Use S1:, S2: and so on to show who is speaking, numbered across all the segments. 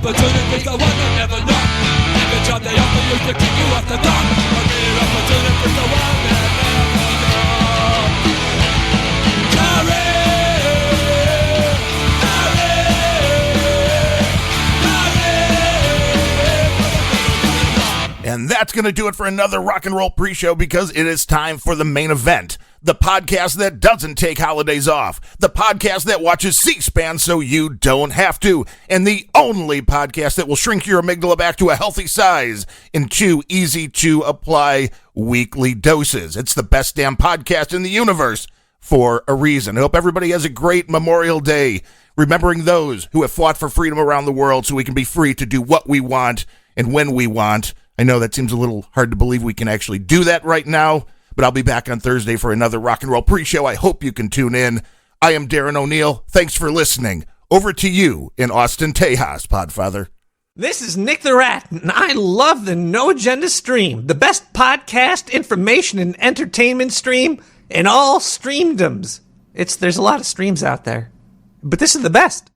S1: opportunities, the one that never knock. Every job they offer you to keep you off the dock. Career opportunities, the one that never knock.
S2: And that's going to do it for another rock and roll pre-show, because it is time for the main event. The podcast that doesn't take holidays off. The podcast that watches C-SPAN so you don't have to. And the only podcast that will shrink your amygdala back to a healthy size in 2 easy-to-apply weekly doses. It's the best damn podcast in the universe for a reason. I hope everybody has a great Memorial Day, remembering those who have fought for freedom around the world so we can be free to do what we want and when we want. I know that seems a little hard to believe we can actually do that right now, but I'll be back on Thursday for another rock and roll pre-show. I hope you can tune in. I am Darren O'Neill. Thanks for listening. Over to you in Austin, Tejas, Podfather.
S3: This is Nick the Rat, and I love the No Agenda stream, the best podcast, information, and entertainment stream in all streamdoms. There's a lot of streams out there, but this is the best.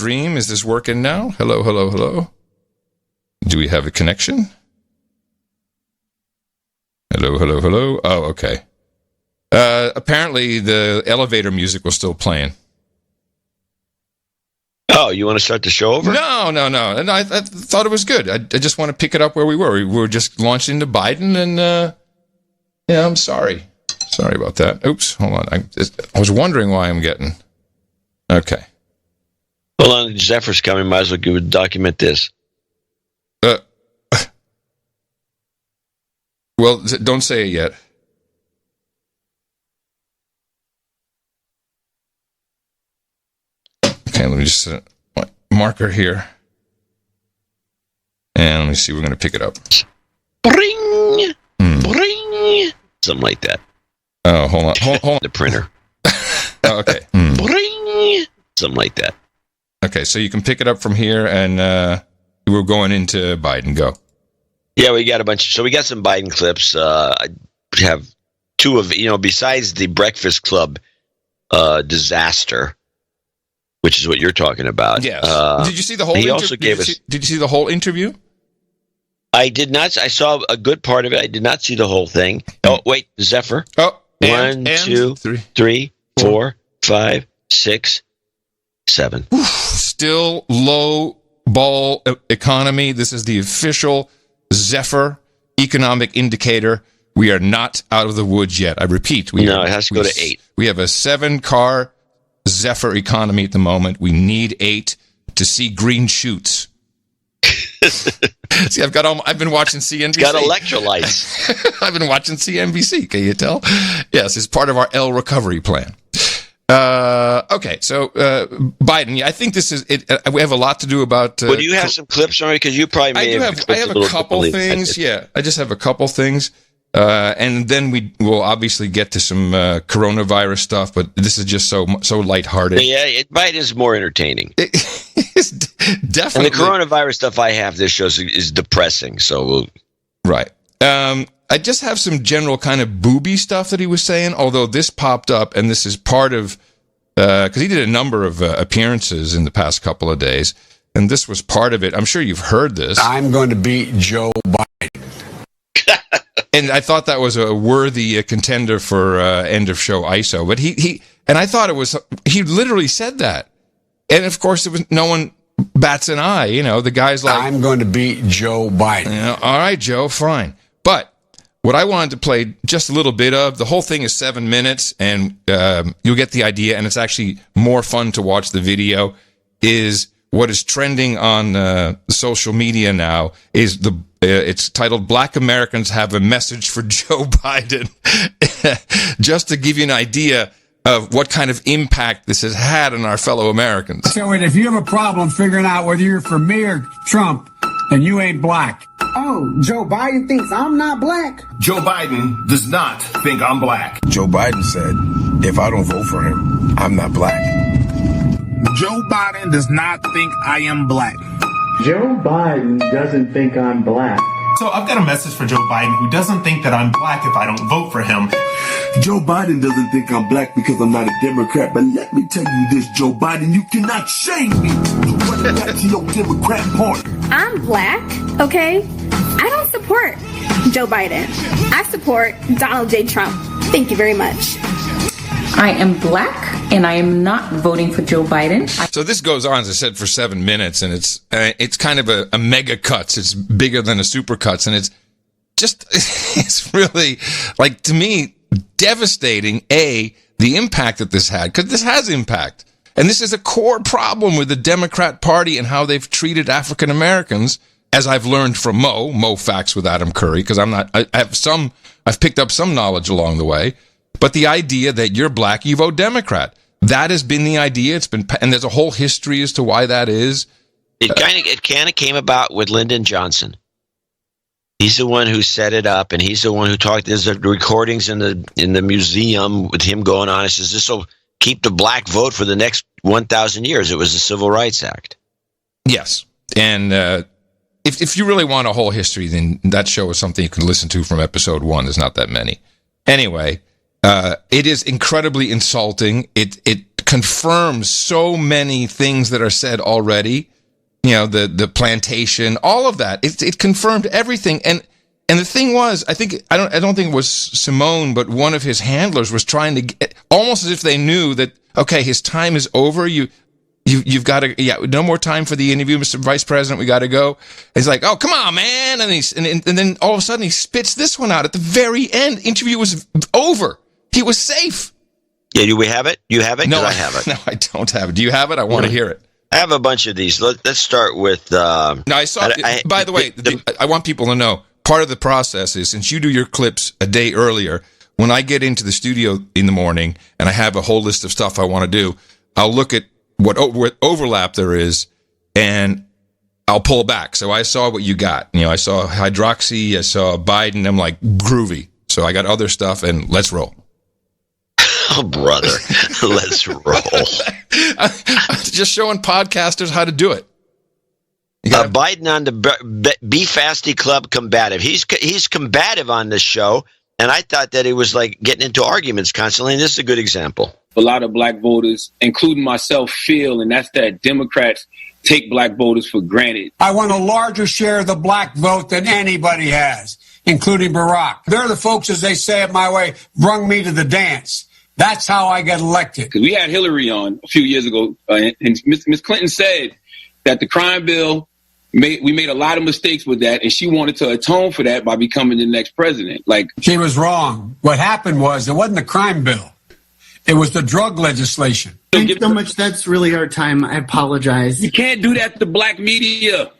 S4: stream. Is this working now? Hello, hello, hello. Do we have a connection? Hello, hello, hello. Oh, okay. Apparently the elevator music was still playing.
S5: Oh, you want to start the show over?
S4: No. And I thought it was good. I just want to pick it up where we were. We were just launched into Biden, and yeah, I'm sorry. Sorry about that. Oops, hold on. I was wondering why I'm getting... Okay.
S5: Hold on, Zephyr's coming. Might as well document this.
S4: Well, don't say it yet. Okay, let me just set my marker here. And let me see, we're going to pick it up.
S5: Bring! Bring! Something like that.
S4: Oh, hold on. Hold on.
S5: The printer.
S4: Oh, okay.
S5: Bring! Something like that.
S4: Okay, so you can pick it up from here, and we're going into Biden. Go.
S5: Yeah, we got a bunch. So we got some Biden clips. I have two of, besides the Breakfast Club disaster, which is what you're talking about.
S4: Yes. Did you see the whole
S5: He also gave us...
S4: Did you see the whole interview?
S5: I did not. I saw a good part of it. I did not see the whole thing. Oh, wait, Zephyr.
S4: Oh,
S5: 1, 2, 3, 4, 5, 6, 7.
S4: Still low ball economy. This is the official Zephyr economic indicator. We are not out of the woods yet. I repeat.
S5: It has to go to 8.
S4: We have a 7-car Zephyr economy at the moment. We need 8 to see green shoots. See, I've been watching CNBC.
S5: It's got electrolytes.
S4: I've been watching CNBC. Can you tell? Yes, it's part of our L recovery plan. Okay, so Biden. Yeah, I think this is it. We have a lot to do about.
S5: Well, do you have some clips on it? Because you probably may have.
S4: I have a couple things. Yeah, I just have a couple things, and then we will obviously get to some coronavirus stuff. But this is just so lighthearted.
S5: Yeah, Biden's more entertaining.
S4: It's definitely.
S5: And the coronavirus stuff I have this show is depressing. So
S4: right. I just have some general kind of booby stuff that he was saying, although this popped up, and this is part of, because he did a number of appearances in the past couple of days, and this was part of it. I'm sure you've heard this.
S6: I'm going to beat Joe Biden.
S4: And I thought that was a worthy contender for end of show ISO, but and I thought he literally said that. And of course, no one bats an eye, the guy's like,
S6: I'm going to beat Joe Biden.
S4: All right, Joe, fine. But what I wanted to play just a little bit of, the whole thing is 7 minutes, and you'll get the idea, and it's actually more fun to watch the video, is what is trending on social media now is it's titled, Black Americans Have a Message for Joe Biden. Just to give you an idea of what kind of impact this has had on our fellow Americans.
S7: So if you have a problem figuring out whether you're for me or Trump, then you ain't black.
S8: Oh, Joe Biden thinks I'm not black?
S9: Joe Biden does not think I'm black.
S10: Joe Biden said, if I don't vote for him, I'm not black.
S9: Joe Biden does not think I am black.
S11: Joe Biden doesn't think I'm black.
S12: So I've got a message for Joe Biden, who doesn't think that I'm black if I don't vote for him.
S13: Joe Biden doesn't think I'm black because I'm not a Democrat, but let me tell you this, Joe Biden, you cannot shame me to run back to your Democrat party.
S14: I'm black, okay? I don't support Joe Biden. I support Donald J. Trump. Thank you very much.
S15: I am black, and I am not voting for Joe Biden.
S4: So this goes on, as I said, for 7 minutes, and it's kind of a mega cuts. It's bigger than a super cuts, and it's just, it's really, like, to me, devastating, the impact that this had, because this has impact. And this is a core problem with the Democrat Party and how they've treated African Americans, as I've learned from Mo Facts with Adam Curry, because I've picked up some knowledge along the way. But the idea that you're black, you vote Democrat. That has been the idea. And there's a whole history as to why that is.
S5: It kind of came about with Lyndon Johnson. He's the one who set it up, and he's the one who talked. There's the recordings in the museum with him going on. It says this will keep the black vote for the next 1,000 years. It was the Civil Rights Act.
S4: Yes, and if you really want a whole history, then that show is something you can listen to from episode 1. There's not that many. Anyway. It is incredibly insulting. It confirms so many things that are said already. You know, the plantation, all of that. It confirmed everything. And the thing was, I don't think it was Simone, but one of his handlers was trying to get, almost as if they knew that, okay, his time is over. You've got to, no more time for the interview, Mr. Vice President. We got to go. And he's like, oh, come on, man. And then all of a sudden he spits this one out at the very end. Interview was over. He was safe.
S5: Yeah, do we have it? You have it?
S4: No,
S5: I have it.
S4: No, I don't have it. Do you have it? I want to hear it.
S5: I have a bunch of these. Let's start with.
S4: No, I saw. By the way, I want people to know part of the process is, since you do your clips a day earlier, when I get into the studio in the morning and I have a whole list of stuff I want to do, I'll look at what overlap there is, and I'll pull back. So I saw what you got. You know, I saw hydroxy. I saw Biden. I'm like, groovy. So I got other stuff, and let's roll.
S5: Oh, brother, let's roll.
S4: Just showing podcasters how to do it.
S5: Biden on the Be Fasty Club combative. He's combative on this show, and I thought that he was like getting into arguments constantly, and this is a good example.
S16: A lot of black voters, including myself, feel, and that's that Democrats take black voters for granted.
S7: I want a larger share of the black vote than anybody has, including Barack. They're the folks, as they say it my way, brung me to the dance. That's how I got elected.
S16: Because we had Hillary on a few years ago, and Miss Clinton said that the crime bill, we made a lot of mistakes with that, and she wanted to atone for that by becoming the next president. Like,
S7: she was wrong. What happened was it wasn't the crime bill. It was the drug legislation.
S8: Thanks so much. That's really our time. I apologize.
S16: You can't do that to black media.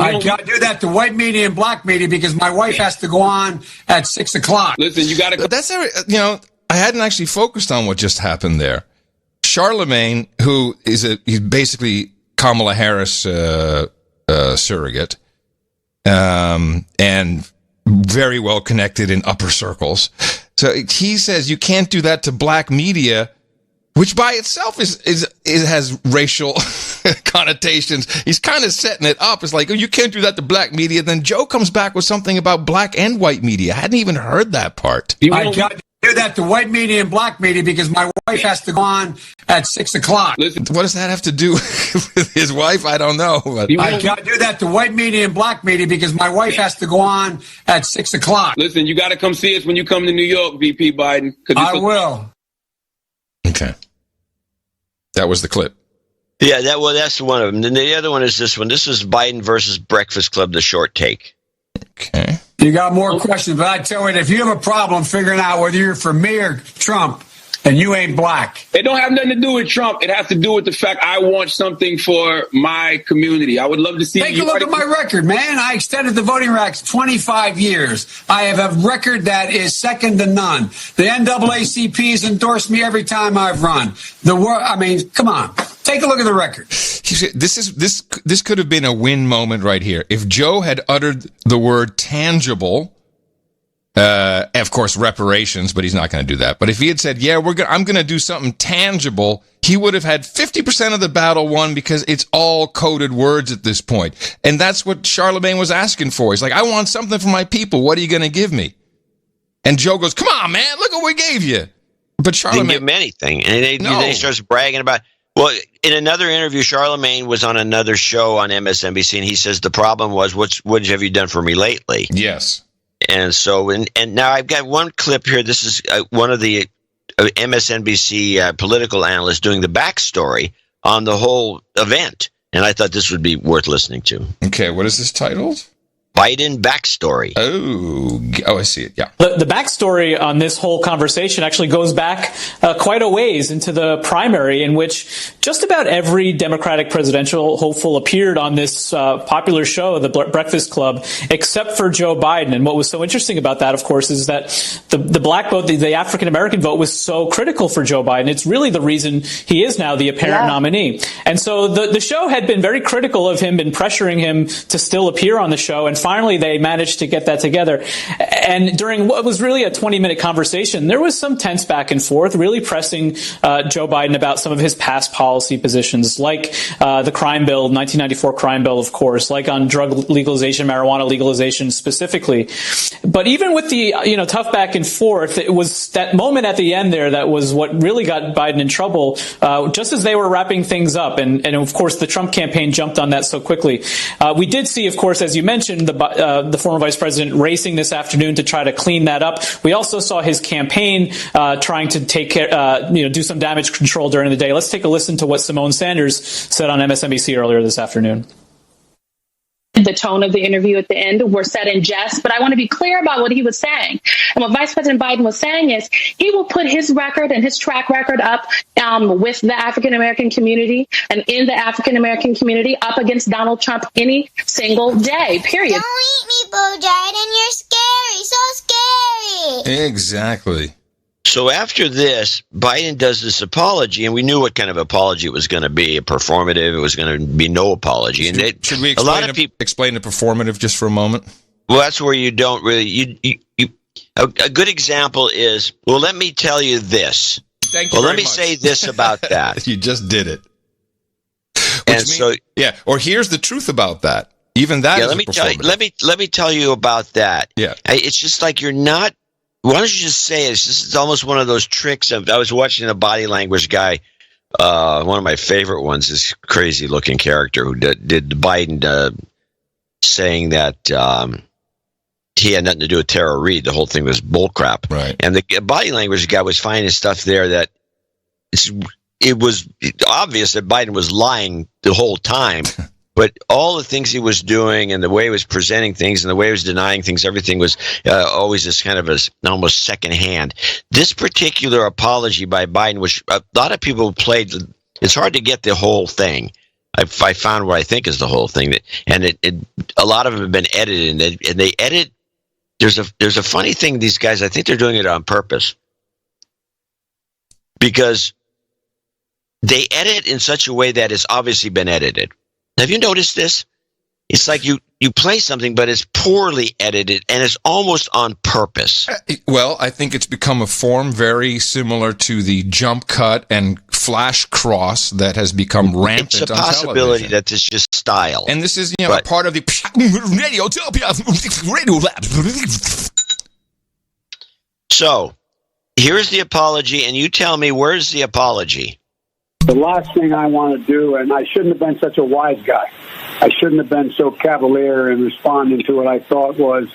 S7: I can't do that to white media and black media because my wife has to go on at 6 o'clock.
S16: Listen, you got to.
S4: That's I hadn't actually focused on what just happened there. Charlemagne, who he's basically Kamala Harris surrogate, and very well connected in upper circles. So he says you can't do that to black media, which by itself has racial connotations. He's kind of setting it up. It's like, oh, you can't do that to black media. Then Joe comes back with something about black and white media. I hadn't even heard that part.
S7: I can't do that to white media and black media because my wife has to go on at 6 o'clock.
S4: Listen, what does that have to do with his wife? I don't know. But
S7: I can't do that to white media and black media because my wife has to go on at 6 o'clock.
S16: Listen, you got to come see us when you come to New York, VP Biden.
S7: I will.
S4: Okay. That was the clip.
S5: Yeah, that's one of them. Then the other one is this one. This is Biden versus Breakfast Club, the short take.
S4: Okay.
S7: You got more questions, but I tell you, if you have a problem figuring out whether you're for me or Trump, and you ain't black.
S16: It don't have nothing to do with Trump. It has to do with the fact I want something for my community. I would love to see.
S7: Take a look at my record, man. I extended the voting rights 25 years. I have a record that is second to none. The NAACP has endorsed me every time I've run. Come on. Take a look at the record.
S4: This could have been a win moment right here. If Joe had uttered the word tangible, of course, reparations, but he's not going to do that. But if he had said, yeah, I'm going to do something tangible, he would have had 50% of the battle won because it's all coded words at this point. And that's what Charlemagne was asking for. He's like, I want something for my people. What are you going to give me? And Joe goes, come on, man, look what we gave you. But Charlemagne
S5: didn't give him anything. And then he starts bragging about, well, in another interview, Charlemagne was on another show on MSNBC, and he says the problem was, what have you done for me lately?
S4: Yes.
S5: And so, and now I've got one clip here. This is one of the MSNBC political analysts doing the backstory on the whole event. And I thought this would be worth listening to.
S4: Okay, what is this titled?
S5: Biden backstory.
S4: Oh, I see it. Yeah.
S17: The backstory on this whole conversation actually goes back quite a ways into the primary, in which just about every Democratic presidential hopeful appeared on this popular show, The Breakfast Club, except for Joe Biden. And what was so interesting about that, of course, is that the black vote, the African American vote, was so critical for Joe Biden. It's really the reason he is now the apparent nominee. And so the show had been very critical of him, been pressuring him to still appear on the show, and finally they managed to get that together. And during what was really a 20-minute conversation, there was some tense back and forth, really pressing Joe Biden about some of his past policy positions, like the crime bill, 1994 crime bill, of course, like on drug legalization, marijuana legalization specifically. But even with the tough back and forth, it was that moment at the end there that was what really got Biden in trouble, just as they were wrapping things up. And of course, the Trump campaign jumped on that so quickly. We did see, of course, as you mentioned, the former vice president racing this afternoon to try to clean that up. We also saw his campaign trying to take care, do some damage control during the day. Let's take a listen to what Simone Sanders said on MSNBC earlier this afternoon.
S18: The tone of the interview at the end were said in jest, but I want to be clear about what he was saying. And what Vice President Biden was saying is he will put his record and his track record up with the African-American community and in the African-American community up against Donald Trump any single day, period.
S19: Don't eat me, Bo Jordan. You're scary. So scary.
S4: Exactly.
S5: So after this, Biden does this apology, and we knew what kind of apology it was going to be, a performative. It was going to be no apology. And
S4: should we explain the performative just for a moment?
S5: Well, that's where you don't really. A good example is, well, let me tell you this.
S4: Thank you.
S5: Well,
S4: very
S5: let me
S4: much.
S5: say this about that.
S4: You just did it.
S5: And
S4: or here's the truth about that. Even that is a performative.
S5: Let me tell you about that.
S4: Yeah.
S5: It's just like you're not. Why don't you just say it? It's almost one of those tricks. I was watching a body language guy. One of my favorite ones, this crazy looking character who did Biden saying that he had nothing to do with Tara Reid. The whole thing was bullcrap.
S4: Right.
S5: And the body language guy was finding stuff there that it was obvious that Biden was lying the whole time. But all the things he was doing and the way he was presenting things and the way he was denying things, everything was always this kind of almost secondhand. This particular apology by Biden, which a lot of people played, it's hard to get the whole thing. I found what I think is the whole thing, and a lot of them have been edited, and they edit. There's a funny thing. These guys, I think they're doing it on purpose, because they edit in such a way that it's obviously been edited. Have you noticed this? It's like you play something, but it's poorly edited, and it's almost on purpose.
S4: Well, I think it's become a form very similar to the jump cut and flash cross that has become rampant on television.
S5: It's a possibility that this is just style.
S4: And this is, a part of the radio lab.
S5: So, here's the apology, and you tell me, where's the apology?
S20: The last thing I want to do, and I shouldn't have been such a wise guy. I shouldn't have been so cavalier in responding to what I thought was,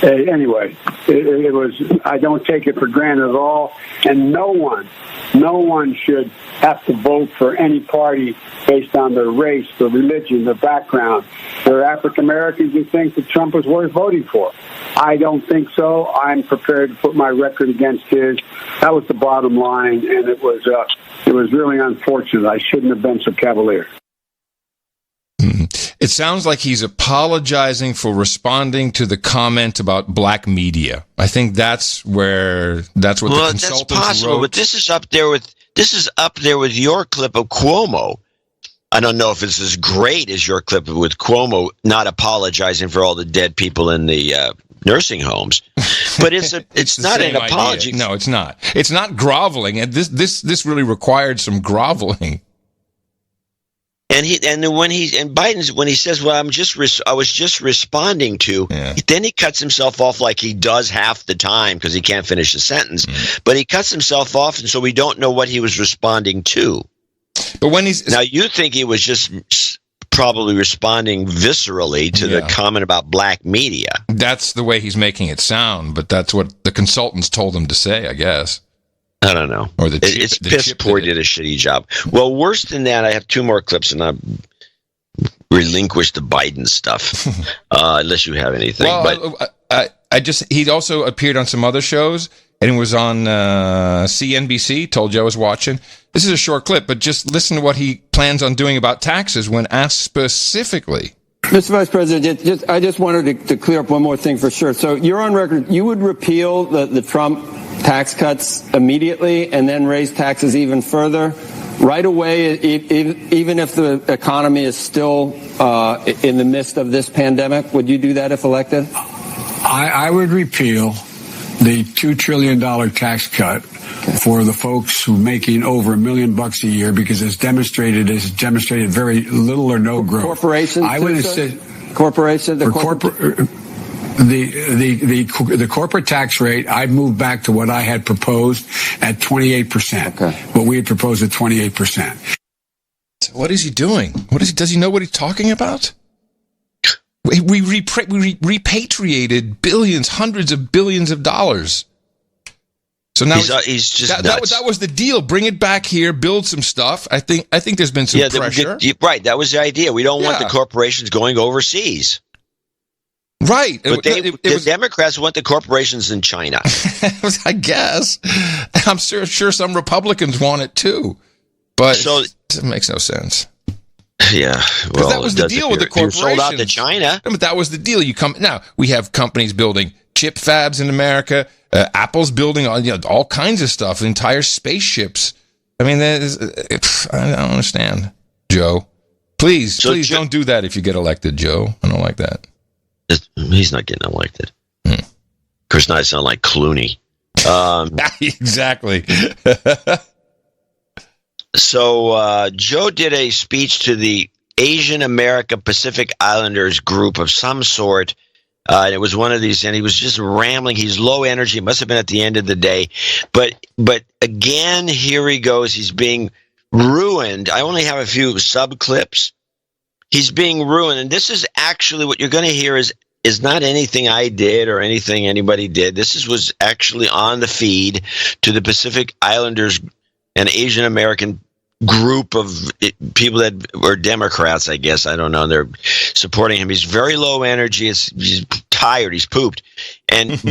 S20: anyway, it was, I don't take it for granted at all. And no one should have to vote for any party based on their race, their religion, their background. There are African Americans who think that Trump is worth voting for. I don't think so. I'm prepared to put my record against his. That was the bottom line, and it was really unfortunate. I shouldn't have been so cavalier.
S4: It sounds like he's apologizing for responding to the comment about black media. I think that's what the consultants
S5: that's possible,
S4: wrote.
S5: But this is up there with your clip of Cuomo. I don't know if it's as great as your clip with Cuomo not apologizing for all the dead people in the nursing homes, but it's not an apology.
S4: Idea. No, it's not. It's not groveling, and this really required some groveling.
S5: And Biden's when he says, "Well, I was just responding to," then he cuts himself off like he does half the time because he can't finish the sentence. But he cuts himself off, and so we don't know what he was responding to.
S4: But when
S5: now, you think he was just probably responding viscerally to the comment about black media.
S4: That's the way he's making it sound, but that's what the consultants told him to say, I guess.
S5: I don't know.
S4: Or
S5: it's piss poor did a shitty job. Well, worse than that, I have two more clips, and I relinquish the Biden stuff, unless you have anything.
S4: Well, but he also appeared on some other shows, and it was on CNBC. Told you I was watching. This is a short clip, but just listen to what he plans on doing about taxes when asked specifically.
S21: Mr. Vice President, I just wanted to clear up one more thing for sure. So you're on record. You would repeal the Trump tax cuts immediately and then raise taxes even further right away, even if the economy is still in the midst of this pandemic? Would you do that if elected?
S6: I would repeal the $2 trillion tax cut for the folks who are making over $1 million a year, because it's demonstrated very little or no growth.
S21: Corporations.
S6: I would say
S21: corporations.
S6: The corporate tax rate, I'd move back to what I had proposed at 28%.
S21: Okay.
S6: What we had proposed at 28%.
S4: What is he doing? Does he know what he's talking about? We repatriated billions, hundreds of billions of dollars. So now
S5: he's just nuts.
S4: That was the deal. Bring it back here, build some stuff. I think there's been some pressure.
S5: Right, that was the idea. We don't want the corporations going overseas.
S4: Right.
S5: But the Democrats want the corporations in China.
S4: I guess. I'm sure some Republicans want it too. But it makes no sense.
S5: Yeah, well,
S4: that was the deal with the corporations.
S5: Sold out to China.
S4: But that was the deal. Now we have companies building chip fabs in America. Apple's building all kinds of stuff, entire spaceships. I mean, I don't understand, Joe. Please don't do that if you get elected, Joe. I don't like that.
S5: He's not getting elected. Of course not. It's not like Clooney.
S4: Exactly.
S5: So Joe did a speech to the Asian America Pacific Islanders group of some sort. And it was one of these, and he was just rambling. He's low energy. It must have been at the end of the day. But again, here he goes. He's being ruined. I only have a few sub clips. He's being ruined. And this is actually what you're going to hear is not anything I did or anything anybody did. This was actually on the feed to the Pacific Islanders, an Asian American group of people that were Democrats, I guess. I don't know. They're supporting him. He's very low energy. He's tired. He's pooped.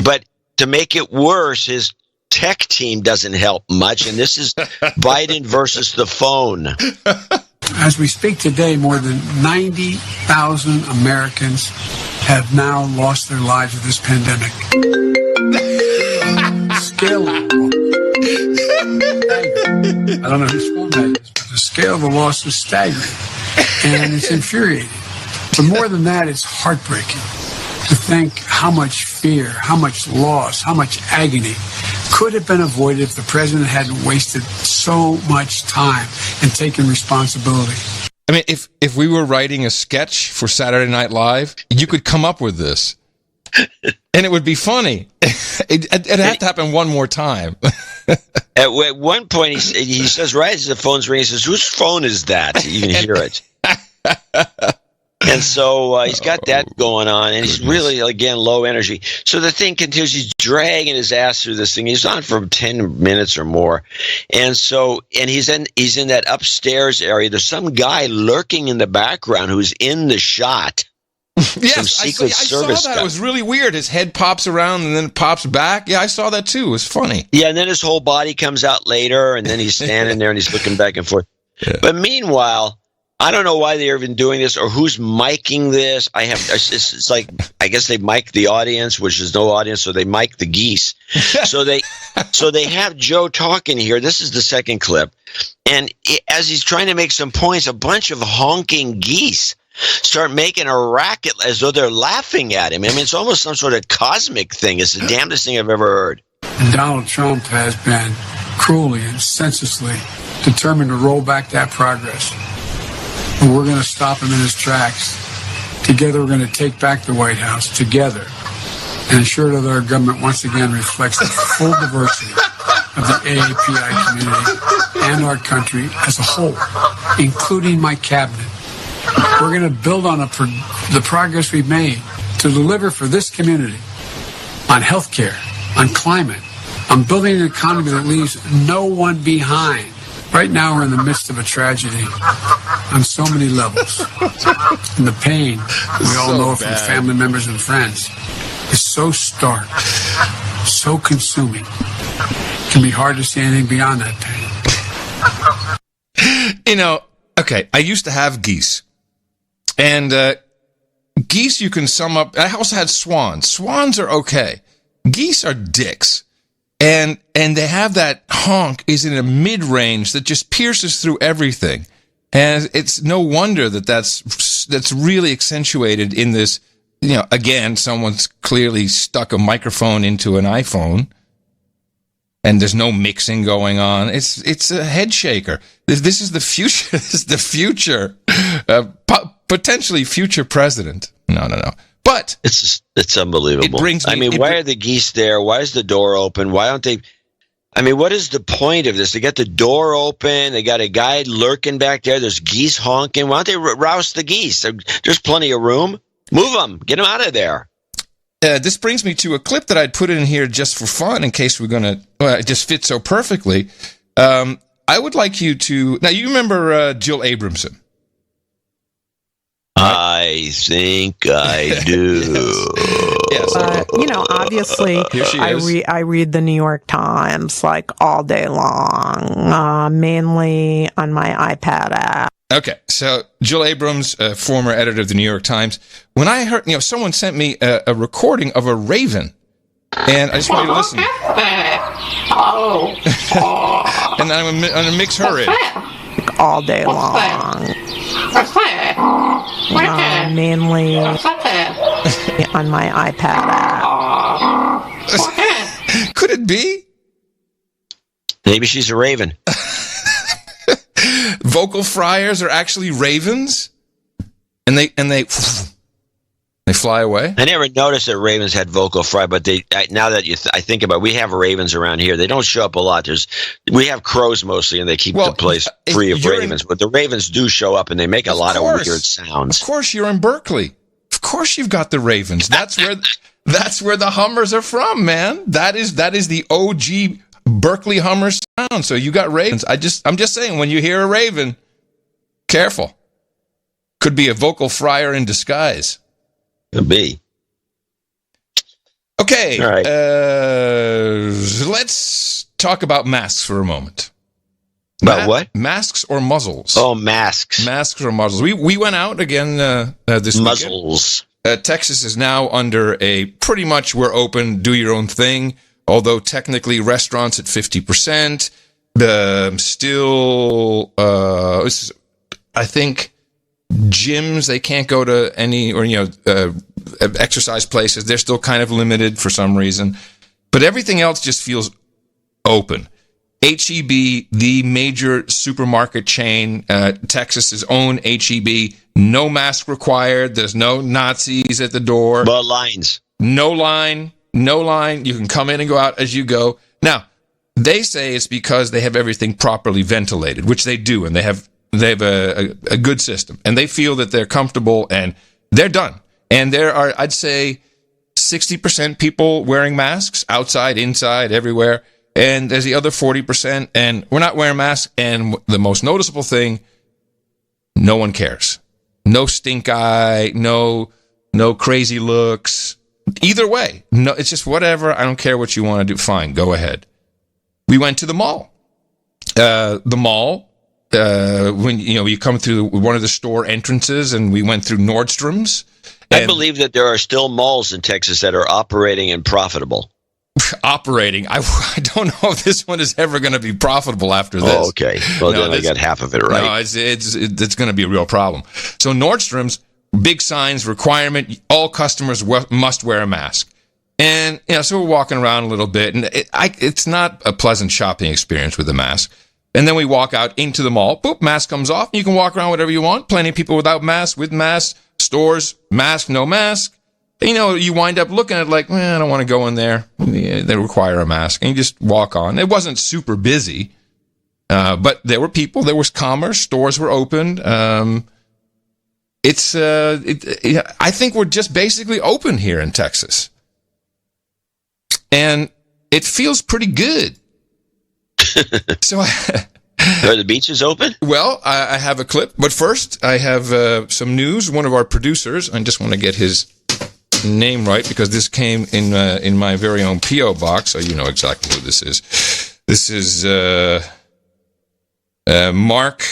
S5: But to make it worse, his tech team doesn't help much. And this is Biden versus the phone.
S7: As we speak today, more than 90,000 Americans have now lost their lives to this pandemic. Scale I don't know whose phone that is, but the scale of the loss is staggering, and it's infuriating. But more than that, it's heartbreaking to think how much fear, how much loss, how much agony could have been avoided if the president hadn't wasted so much time and taken responsibility.
S4: I mean, if we were writing a sketch for Saturday Night Live, you could come up with this. And it would be funny. It'd have to happen one more time.
S5: At one point, he says, right as the phone's ringing, he says, whose phone is that? You can hear it. And so he's got that going on, and he's really, again, low energy. So the thing continues. He's dragging his ass through this thing. He's on for 10 minutes or more. And he's in that upstairs area. There's some guy lurking in the background who's in the shot.
S4: Yes, I saw that. Stuff. It was really weird. His head pops around and then it pops back. Yeah, I saw that too. It was funny.
S5: Yeah, and then his whole body comes out later, and then he's standing there and he's looking back and forth. Yeah. But meanwhile, I don't know why they're even doing this or who's miking this. It's like, I guess they mic the audience, which is no audience, so they mic the geese. So they have Joe talking here. This is the second clip. And as he's trying to make some points, a bunch of honking geese start making a racket as though they're laughing at him. I mean, it's almost some sort of cosmic thing. It's the damnedest thing I've ever heard.
S7: And Donald Trump has been cruelly and senselessly determined to roll back that progress. And we're going to stop him in his tracks. Together, we're going to take back the White House together and ensure that our government once again reflects the full diversity of the AAPI community and our country as a whole, including my cabinet. We're going to build on the progress we've made to deliver for this community on health care, on climate, on building an economy that leaves no one behind. Right now, we're in the midst of a tragedy on so many levels. And the pain we all know from family members and friends is so stark, so consuming. It can be hard to see anything beyond that pain.
S4: Okay, I used to have geese. And geese you can sum up. I also had swans. Swans are okay. Geese are dicks. And they have that honk is in a mid-range that just pierces through everything. And it's no wonder that's really accentuated in this again, someone's clearly stuck a microphone into an iPhone, and there's no mixing going on. It's a head shaker. This is the future. This is the future, potentially future president. No. But
S5: it's unbelievable.
S4: It brings me,
S5: why are the geese there? Why is the door open? Why don't they? What is the point of this? They got the door open. They got a guy lurking back there. There's geese honking. Why don't they roust the geese? There's plenty of room. Move them. Get them out of there.
S4: This brings me to a clip that I'd put in here just for fun in case we're going to... Well, it just fits so perfectly. I would like you to... Now, you remember Jill Abramson?
S5: I think I do.
S4: Yes.
S1: Obviously, I read the New York Times like all day long, mainly on my iPad app.
S4: Okay, so Jill Abrams, former editor of the New York Times. When I heard, someone sent me a recording of a raven, and I just want you to listen. And I'm going to mix her in.
S1: All day long. Mainly on my iPad app.
S4: Could it be?
S5: Maybe she's a raven.
S4: Vocal fryers are actually ravens, and they fly away.
S5: I never noticed that ravens had vocal fry, but now that I think about it, we have ravens around here. They don't show up a lot. We have crows mostly, and they keep the place free of ravens. But the ravens do show up, and they make a lot of weird sounds.
S4: Of course, you're in Berkeley. Of course, you've got the ravens. That's where the Hummers are from, man. That is the OG Berkeley Hummer sound. So you got ravens. I'm just saying, when you hear a raven, careful. Could be a vocal fryer in disguise.
S5: Could be.
S4: Okay.
S5: All right.
S4: Let's talk about masks for a moment.
S5: About what?
S4: Masks or muzzles?
S5: Oh, masks.
S4: Masks or muzzles. We went out again this
S5: muzzles.
S4: Weekend. Texas is now under a pretty much we're open, do your own thing. Although technically restaurants at 50%, still, I think gyms, they can't go to any, or, exercise places. They're still kind of limited for some reason, but everything else just feels open. H-E-B, the major supermarket chain, Texas's own H-E-B, no mask required. There's no Nazis at the door.
S5: But lines.
S4: No line. You can come in and go out as you go. Now, they say it's because they have everything properly ventilated, which they do, and they have a good system, and they feel that they're comfortable and they're done. And there are, I'd say, 60% people wearing masks outside, inside, everywhere. And there's the other 40%, and we're not wearing masks. And the most noticeable thing, no one cares. No stink eye, no crazy looks. Either way, no, it's just whatever. I don't care what you want to do. Fine, go ahead. We went to the mall. When you come through one of the store entrances, and we went through Nordstrom's.
S5: I believe that there are still malls in Texas that are operating and profitable.
S4: Operating. I don't know if this one is ever going to be profitable after this.
S5: Oh, okay. Well, then I got half of it right.
S4: No, it's going to be a real problem. So Nordstrom's, big signs, requirement, all customers must wear a mask. And, so we're walking around a little bit, and it's not a pleasant shopping experience with a mask. And then we walk out into the mall. Boop, mask comes off. You can walk around whatever you want. Plenty of people without masks, with masks, stores, mask, no mask. You wind up looking at it like, I don't want to go in there. They require a mask. And you just walk on. It wasn't super busy, but there were people. There was commerce. Stores were open. I think we're just basically open here in Texas. And it feels pretty good. So
S5: are the beaches open?
S4: Well, I have a clip, but first I have some news. One of our producers, I just want to get his name right because this came in my very own P.O. box, so you know exactly who this is. This is Mark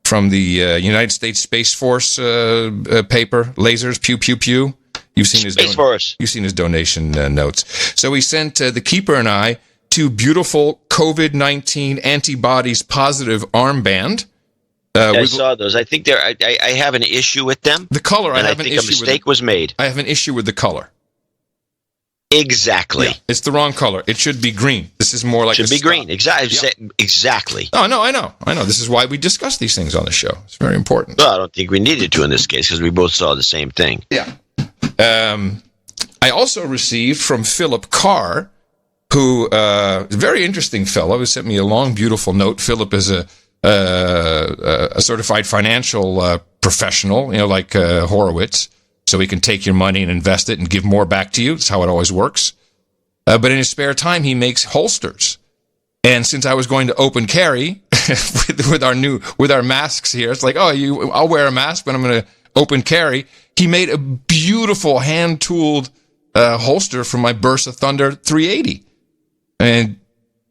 S4: from the United States Space Force paper, lasers, pew, pew, pew. You've seen his
S5: Space Force.
S4: You've seen his donation notes. So he sent the Keeper and I two beautiful COVID-19 antibodies positive armband.
S5: I saw those. I think I have an issue with them.
S4: The color,
S5: I think a mistake was made.
S4: I have an issue with the color.
S5: Exactly.
S4: Yeah, it's the wrong color. It should be green. This is more like
S5: should be green. Exactly.
S4: Oh, no, I know. This is why we discuss these things on the show. It's very important.
S5: Well, I don't think we needed to in this case because we both saw the same thing.
S4: Yeah. I also received from Philip Carr, who a very interesting fellow, who sent me a long, beautiful note. Philip is a certified financial professional, like Horowitz. So he can take your money and invest it and give more back to you. That's how it always works. But in his spare time, he makes holsters. And since I was going to open carry with our masks here, it's like, I'll wear a mask, but I'm going to open carry. He made a beautiful hand-tooled holster for my Burst of Thunder 380.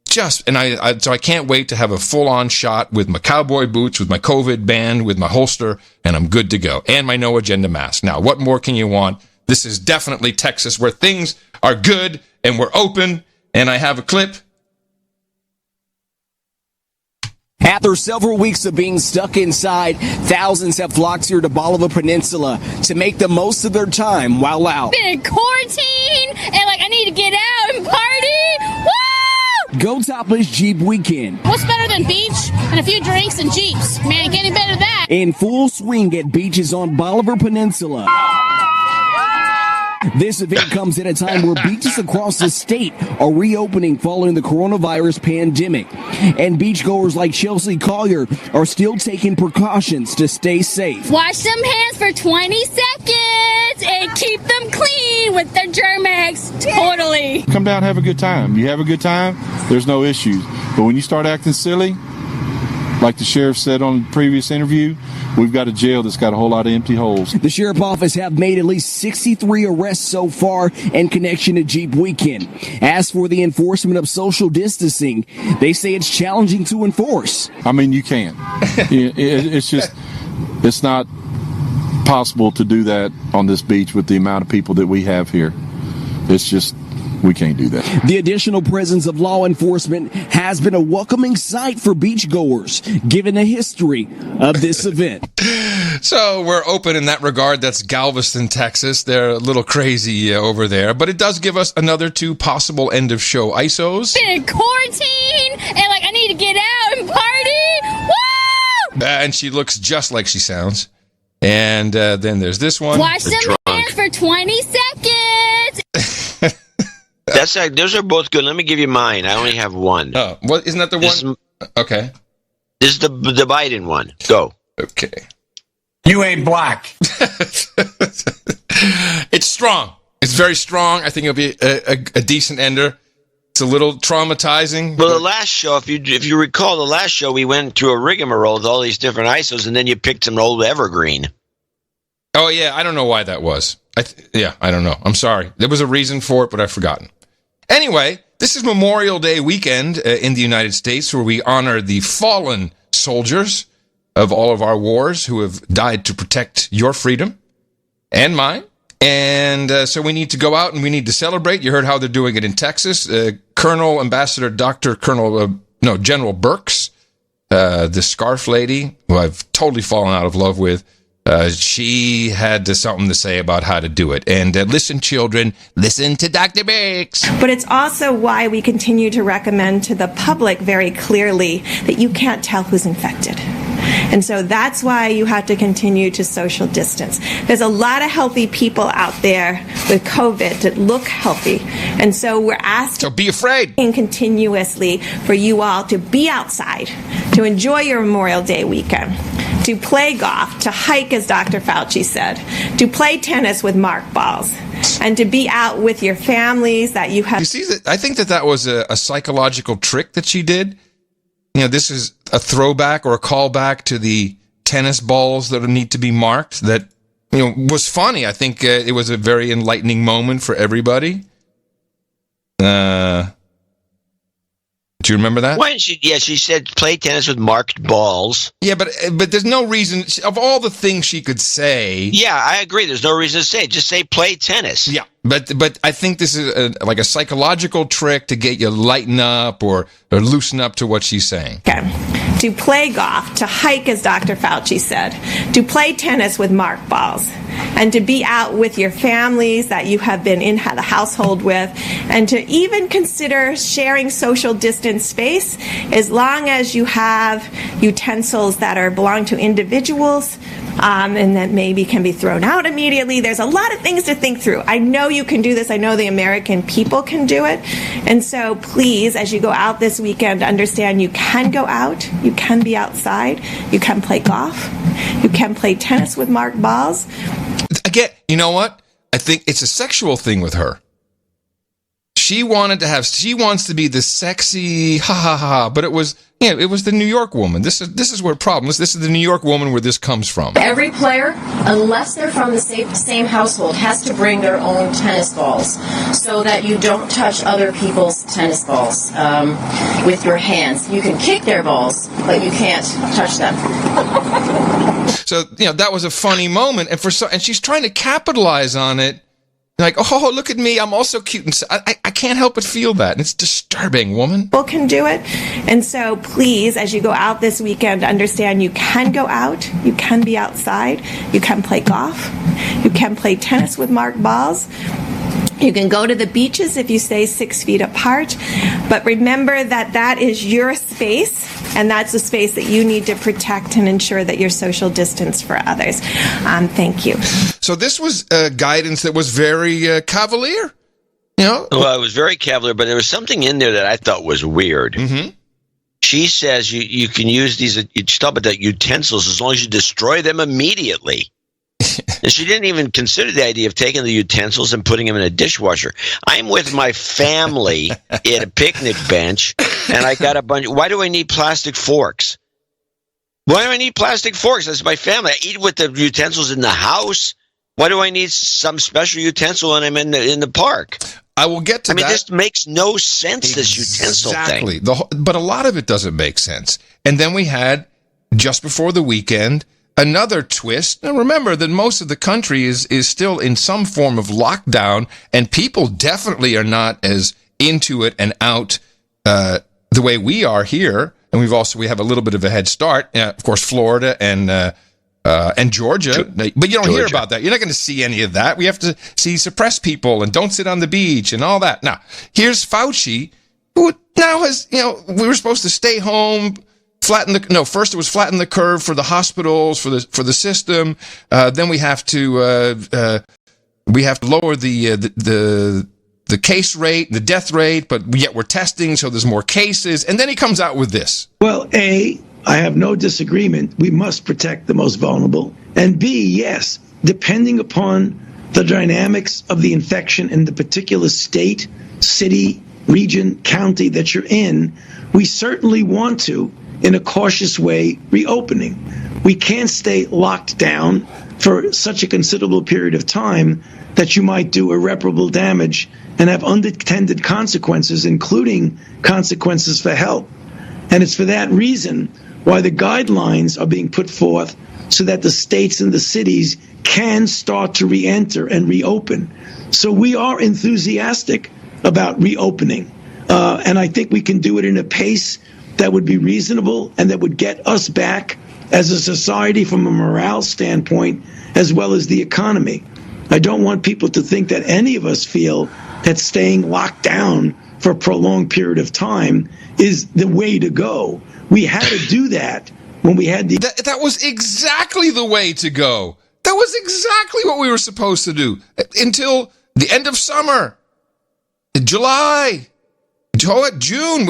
S4: So I can't wait to have a full-on shot with my cowboy boots, with my COVID band, with my holster, and I'm good to go. And my No Agenda mask. Now, what more can you want? This is definitely Texas, where things are good and we're open. And I have a clip.
S2: After several weeks of being stuck inside, thousands have flocked here to Bolivar Peninsula to make the most of their time while out.
S22: Been in quarantine, and I need to get out and party. Woo!
S2: Go Topless Jeep Weekend.
S22: What's better than beach and a few drinks and Jeeps? Man, getting better than that.
S2: In full swing at beaches on Bolivar Peninsula. This event comes at a time where beaches across the state are reopening following the coronavirus pandemic. And beachgoers like Chelsea Collier are still taking precautions to stay safe.
S22: Wash them hands for 20 seconds and keep them clean with their Germ-X. Totally.
S23: Come down, have a good time. You have a good time, there's no issues. But when you start acting silly, like the sheriff said on the previous interview, we've got a jail that's got a whole lot of empty holes.
S2: The sheriff office have made at least 63 arrests so far in connection to Jeep Weekend. As for the enforcement of social distancing, they say it's challenging to enforce.
S23: I mean, you can't. It's not possible to do that on this beach with the amount of people that we have here. We can't do that.
S2: The additional presence of law enforcement has been a welcoming sight for beachgoers, given the history of this event.
S4: So we're open in that regard. That's Galveston, Texas. They're a little crazy over there, but it does give us another 2 possible end-of-show ISOs.
S22: Been in quarantine, and I need to get out and party. Woo!
S4: And she looks just like she sounds. And then there's this one.
S22: Wash them hands for 20 seconds.
S5: Those are both good. Let me give you mine. I only have one.
S4: Oh, what isn't that the one? Okay.
S5: This is the Biden one. Go.
S4: Okay.
S7: You ain't black.
S4: It's strong. It's very strong. I think it'll be a decent ender. It's a little traumatizing.
S5: Well, the last show, if you recall, the last show we went through a rigmarole with all these different ISOs, and then you picked an old evergreen.
S4: Oh yeah, I don't know why that was. I don't know. I'm sorry. There was a reason for it, but I've forgotten. Anyway, this is Memorial Day weekend in the United States, where we honor the fallen soldiers of all of our wars who have died to protect your freedom and mine. And so we need to go out and we need to celebrate. You heard how they're doing it in Texas. General Burks, the scarf lady, who I've totally fallen out of love with, she had something to say about how to do it. And listen, children, listen to Dr. Biggs.
S24: But it's also why we continue to recommend to the public very clearly that you can't tell who's infected. And so that's why you have to continue to social distance. There's a lot of healthy people out there with COVID that look healthy. And so we're asked
S4: to be afraid
S24: continuously for you all to be outside, to enjoy your Memorial Day weekend, to play golf, to hike, as Dr. Fauci said, to play tennis with mark balls, and to be out with your families that you have.
S4: You see, I think that was a psychological trick that she did. This is a throwback or a callback to the tennis balls that need to be marked. That was funny. I think it was a very enlightening moment for everybody. Do you remember that?
S5: Why didn't she? Yeah, she said play tennis with marked balls.
S4: Yeah, but there's no reason of all the things she could say.
S5: Yeah, I agree. There's no reason to say it. Just say play tennis.
S4: Yeah, But I think this is like a psychological trick to get you lighten up or loosen up to what she's saying.
S24: Okay. To play golf, to hike, as Dr. Fauci said, to play tennis with mark balls, and to be out with your families that you have been in the household with, and to even consider sharing social distance space as long as you have utensils that belong to individuals and that maybe can be thrown out immediately. There's a lot of things to think through. I know you can do this. I know the American people can do it. And so please, as you go out this weekend, understand you can go out, you can be outside, you can play golf, you can play tennis with marked balls.
S4: Again, you know what? I think it's a sexual thing with her. She wants to be the sexy, ha ha ha, but it was the New York woman. This is where problems. This is the New York woman where this comes from.
S3: Every player, unless they're from the same household, has to bring their own tennis balls so that you don't touch other people's tennis balls with your hands. You can kick their balls, but you can't touch them.
S4: So, that was a funny moment, and she's trying to capitalize on it. Like, oh, look at me, I'm also cute. And I can't help but feel that. And it's disturbing, woman.
S24: People can do it. And so please, as you go out this weekend, understand you can go out, you can be outside, you can play golf, you can play tennis with marked balls. You can go to the beaches if you stay 6 feet apart, but remember that is your space, and that's a space that you need to protect and ensure that you're social distance for others. Thank you.
S4: So this was guidance that was very cavalier, Well,
S5: it was very cavalier, but there was something in there that I thought was weird.
S4: Mm-hmm.
S5: She says you can use these utensils as long as you destroy them immediately. And she didn't even consider the idea of taking the utensils and putting them in a dishwasher. I'm with my family at a picnic bench, and I got a bunch. Why do I need plastic forks? Why do I need plastic forks? That's my family. I eat with the utensils in the house. Why do I need some special utensil when I'm in the park?
S4: I will get to that.
S5: This makes no sense, this utensil thing.
S4: Exactly. But a lot of it doesn't make sense. And then we had, just before the weekend, another twist. Now remember that most of the country is still in some form of lockdown, and people definitely are not as into it and out the way we are here. And we have a little bit of a head start. Of course, Florida and Georgia, but you don't hear about that. You're not going to see any of that. We have to see suppress people and don't sit on the beach and all that. Now, here's Fauci, who now has, we were supposed to stay home. First it was flatten the curve for the hospitals, for the system. Then we have to lower the case rate, the death rate, but yet we're testing, so there's more cases. And then he comes out with this.
S9: Well, A, I have no disagreement. We must protect the most vulnerable. And B, yes, depending upon the dynamics of the infection in the particular state, city, region, county that you're in, we certainly want to, in a cautious way, reopening. We can't stay locked down for such a considerable period of time that you might do irreparable damage and have unintended consequences, including consequences for health. And it's for that reason why the guidelines are being put forth so that the states and the cities can start to re-enter and reopen. So we are enthusiastic about reopening. And I think we can do it in a pace that would be reasonable and that would get us back as a society from a morale standpoint, as well as the economy. I don't want people to think that any of us feel that staying locked down for a prolonged period of time is the way to go. We had to do that when we had the...
S4: That was exactly the way to go. That was exactly what we were supposed to do until the end of summer, July. June,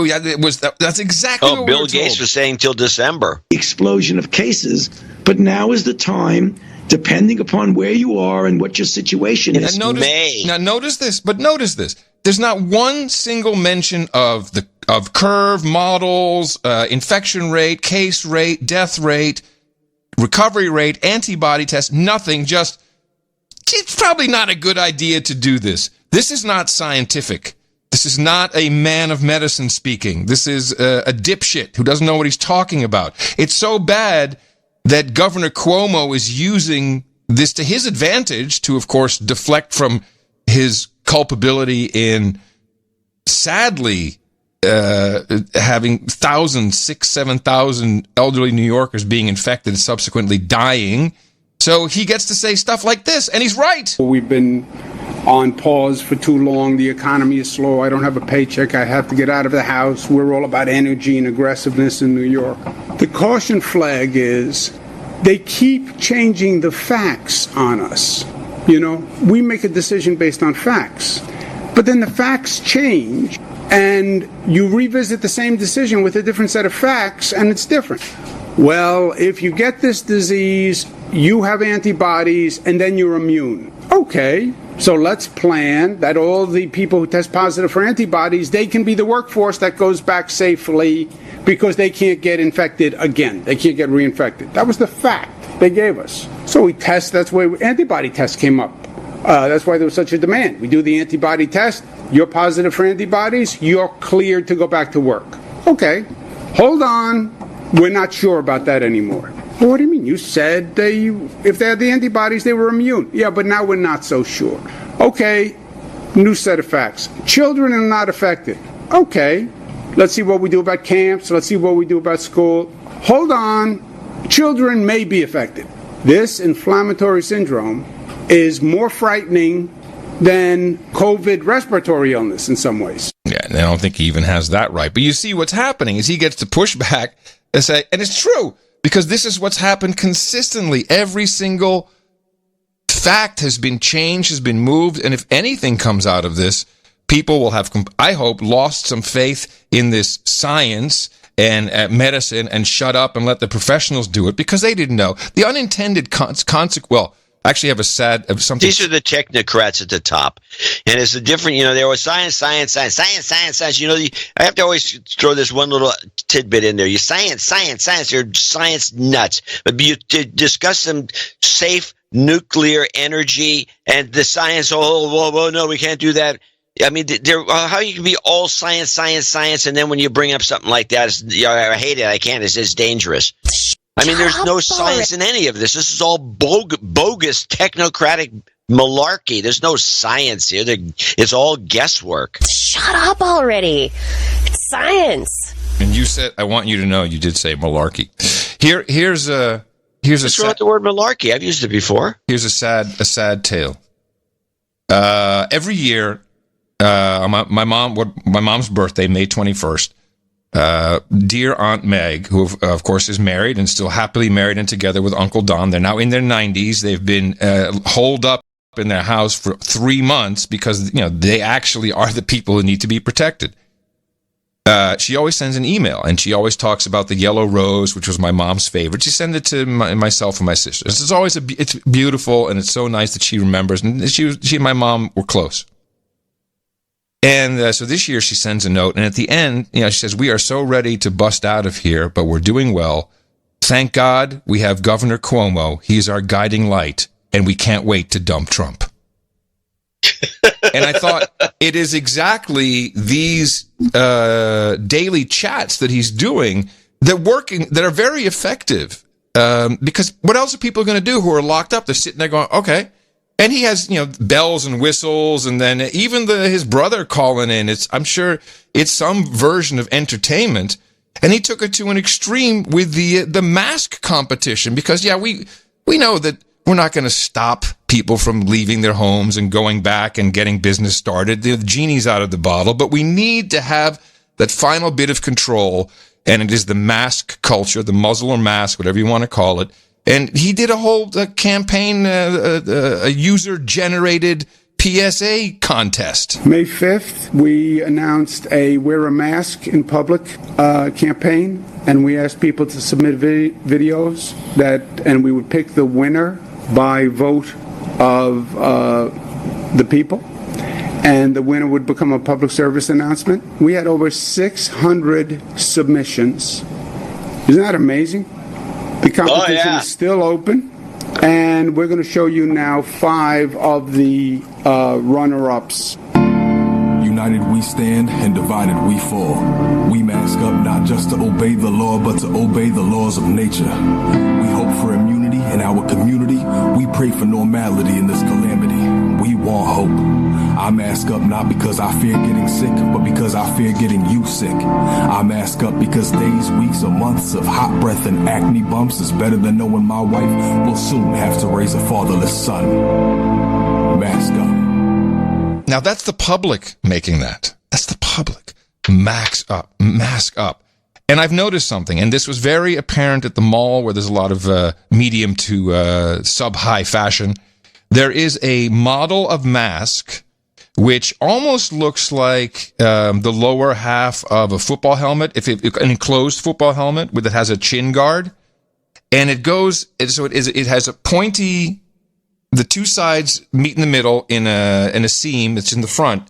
S4: that's exactly what
S5: Bill Gates was saying till December.
S9: Explosion of cases, but now is the time, depending upon where you are and what your situation is.
S4: Notice this. There's not one single mention of curve models, infection rate, case rate, death rate, recovery rate, antibody test, nothing. Just, it's probably not a good idea to do this. This is not scientific. This is not a man of medicine speaking. This is a dipshit who doesn't know what he's talking about. It's so bad that Governor Cuomo is using this to his advantage to, of course, deflect from his culpability in sadly having 7,000 elderly New Yorkers being infected and subsequently dying. So he gets to say stuff like this, and he's right.
S6: We've been on pause for too long. The economy is slow. I don't have a paycheck. I have to get out of the house. We're all about energy and aggressiveness in New York. The caution flag is they keep changing the facts on us. You know, we make a decision based on facts, but then the facts change and you revisit the same decision with a different set of facts and it's different. Well, if you get this disease, you have antibodies and then you're immune. Okay, so let's plan that all the people who test positive for antibodies, they can be the workforce that goes back safely because they can't get infected again. They can't get reinfected. That was the fact they gave us. So we test, that's why antibody tests came up. That's why there was such a demand. We do the antibody test, you're positive for antibodies, you're cleared to go back to work. Okay, hold on, we're not sure about that anymore. Well, what do you mean? You said if they had the antibodies, they were immune. Yeah, but now we're not so sure. Okay, new set of facts. Children are not affected. Okay, let's see what we do about camps. Let's see what we do about school. Hold on, children may be affected. This inflammatory syndrome is more frightening than COVID respiratory illness in some ways.
S4: Yeah, and I don't think he even has that right. But you see what's happening is he gets to push back and say, and it's true, because this is what's happened consistently. Every single fact has been changed, has been moved, and if anything comes out of this, people will have, I hope, lost some faith in this science and medicine and shut up and let the professionals do it because they didn't know. The unintended consequence, well, actually have a sad something.
S5: These are the technocrats at the top. And it's a different, there was science. You know, I have to always throw this one little tidbit in there. You science, you're science nuts. But you discuss some safe nuclear energy and the science, whoa, no, we can't do that. I mean, how you can be all science, and then when you bring up something like that, I hate it, I can't, it's dangerous. I mean, there's no science in any of this. This is all bogus technocratic malarkey. There's no science here. It's all guesswork.
S10: Shut up already. It's science.
S4: And you said, I want you to know, you did say malarkey. Here's a
S5: throw out the word malarkey. I've used it before.
S4: Here's a sad tale. Every year, my mom's birthday, May 21st. Dear Aunt Meg, who of course is married and still happily married and together with Uncle Don. They're now in their 90s. They've been holed up in their house for 3 months because they actually are the people who need to be protected. She always sends an email, and she always talks about the yellow rose, which was my mom's favorite. She sent it to myself and my sister. It's always it's beautiful, and it's so nice that she remembers. And she and my mom were close. And so this year she sends a note, and at the end, she says, "We are so ready to bust out of here, but we're doing well. Thank God we have Governor Cuomo. He's our guiding light, and we can't wait to dump Trump." And I thought, it is exactly these daily chats that he's doing that are very effective. Because what else are people going to do who are locked up? They're sitting there going, okay. And he has, bells and whistles, and then even his brother calling in. I'm sure it's some version of entertainment. And he took it to an extreme with the mask competition because, we know that we're not going to stop people from leaving their homes and going back and getting business started. The genie's out of the bottle, but we need to have that final bit of control, and it is the mask culture, the muzzle or mask, whatever you want to call it. And he did a whole campaign, a user-generated PSA contest.
S6: May 5th, we announced a Wear a Mask in Public campaign, and we asked people to submit videos and we would pick the winner by vote of the people, and the winner would become a public service announcement. We had over 600 submissions. Isn't that amazing? The competition is still open, and we're going to show you now 5 of the runner-ups.
S11: You United we stand and divided we fall. We mask up not just to obey the law, but to obey the laws of nature. We hope for immunity in our community. We pray for normality in this calamity. We want hope. I mask up not because I fear getting sick, but because I fear getting you sick. I mask up because days, weeks, or months of hot breath and acne bumps is better than knowing my wife will soon have to raise a fatherless son. Mask up.
S4: Now, that's the public making that. That's the public. Mask up. And I've noticed something, and this was very apparent at the mall where there's a lot of medium to sub-high fashion. There is a model of mask which almost looks like the lower half of a football helmet, an enclosed football helmet that has a chin guard. And it has a pointy... The two sides meet in the middle in a seam that's in the front.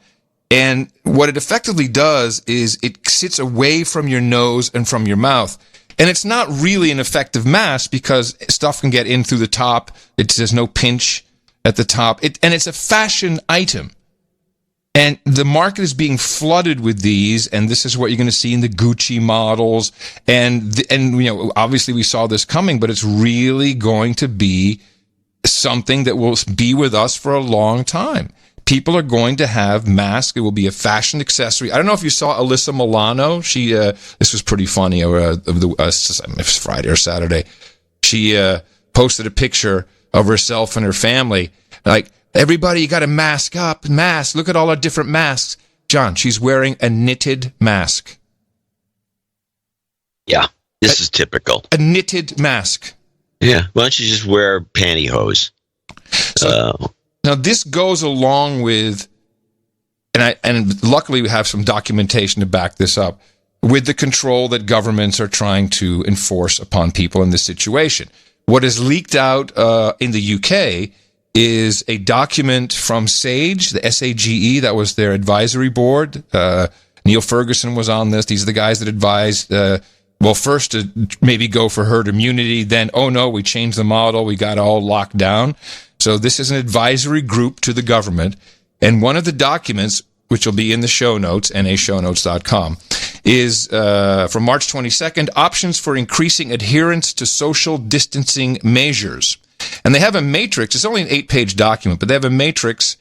S4: And what it effectively does is it sits away from your nose and from your mouth. And it's not really an effective mask because stuff can get in through the top. There's no pinch at the top. And it's a fashion item. And the market is being flooded with these, and this is what you're going to see in the Gucci models. And obviously we saw this coming, but it's really going to be something that will be with us for a long time. People are going to have masks. It will be a fashion accessory. I don't know if you saw Alyssa Milano. This was pretty funny. It was Friday or Saturday. She posted a picture of herself and her family. Like, everybody, you got to mask up. Mask. Look at all our different masks. John, she's wearing a knitted mask.
S5: Yeah, this is typical.
S4: A knitted mask.
S5: Yeah, why don't you just wear pantyhose?
S4: Now this goes along with, and luckily we have some documentation to back this up, with the control that governments are trying to enforce upon people in this situation. What is leaked out in the UK is a document from SAGE, the SAGE, that was their advisory board. Neil Ferguson was on this. These are the guys that advised. First to maybe go for herd immunity, then, oh no, we changed the model, we got all locked down. So this is an advisory group to the government, and one of the documents, which will be in the show notes, nashownotes.com, is from March 22nd, options for increasing adherence to social distancing measures. And they have a matrix, it's only an 8-page document, but they have a matrix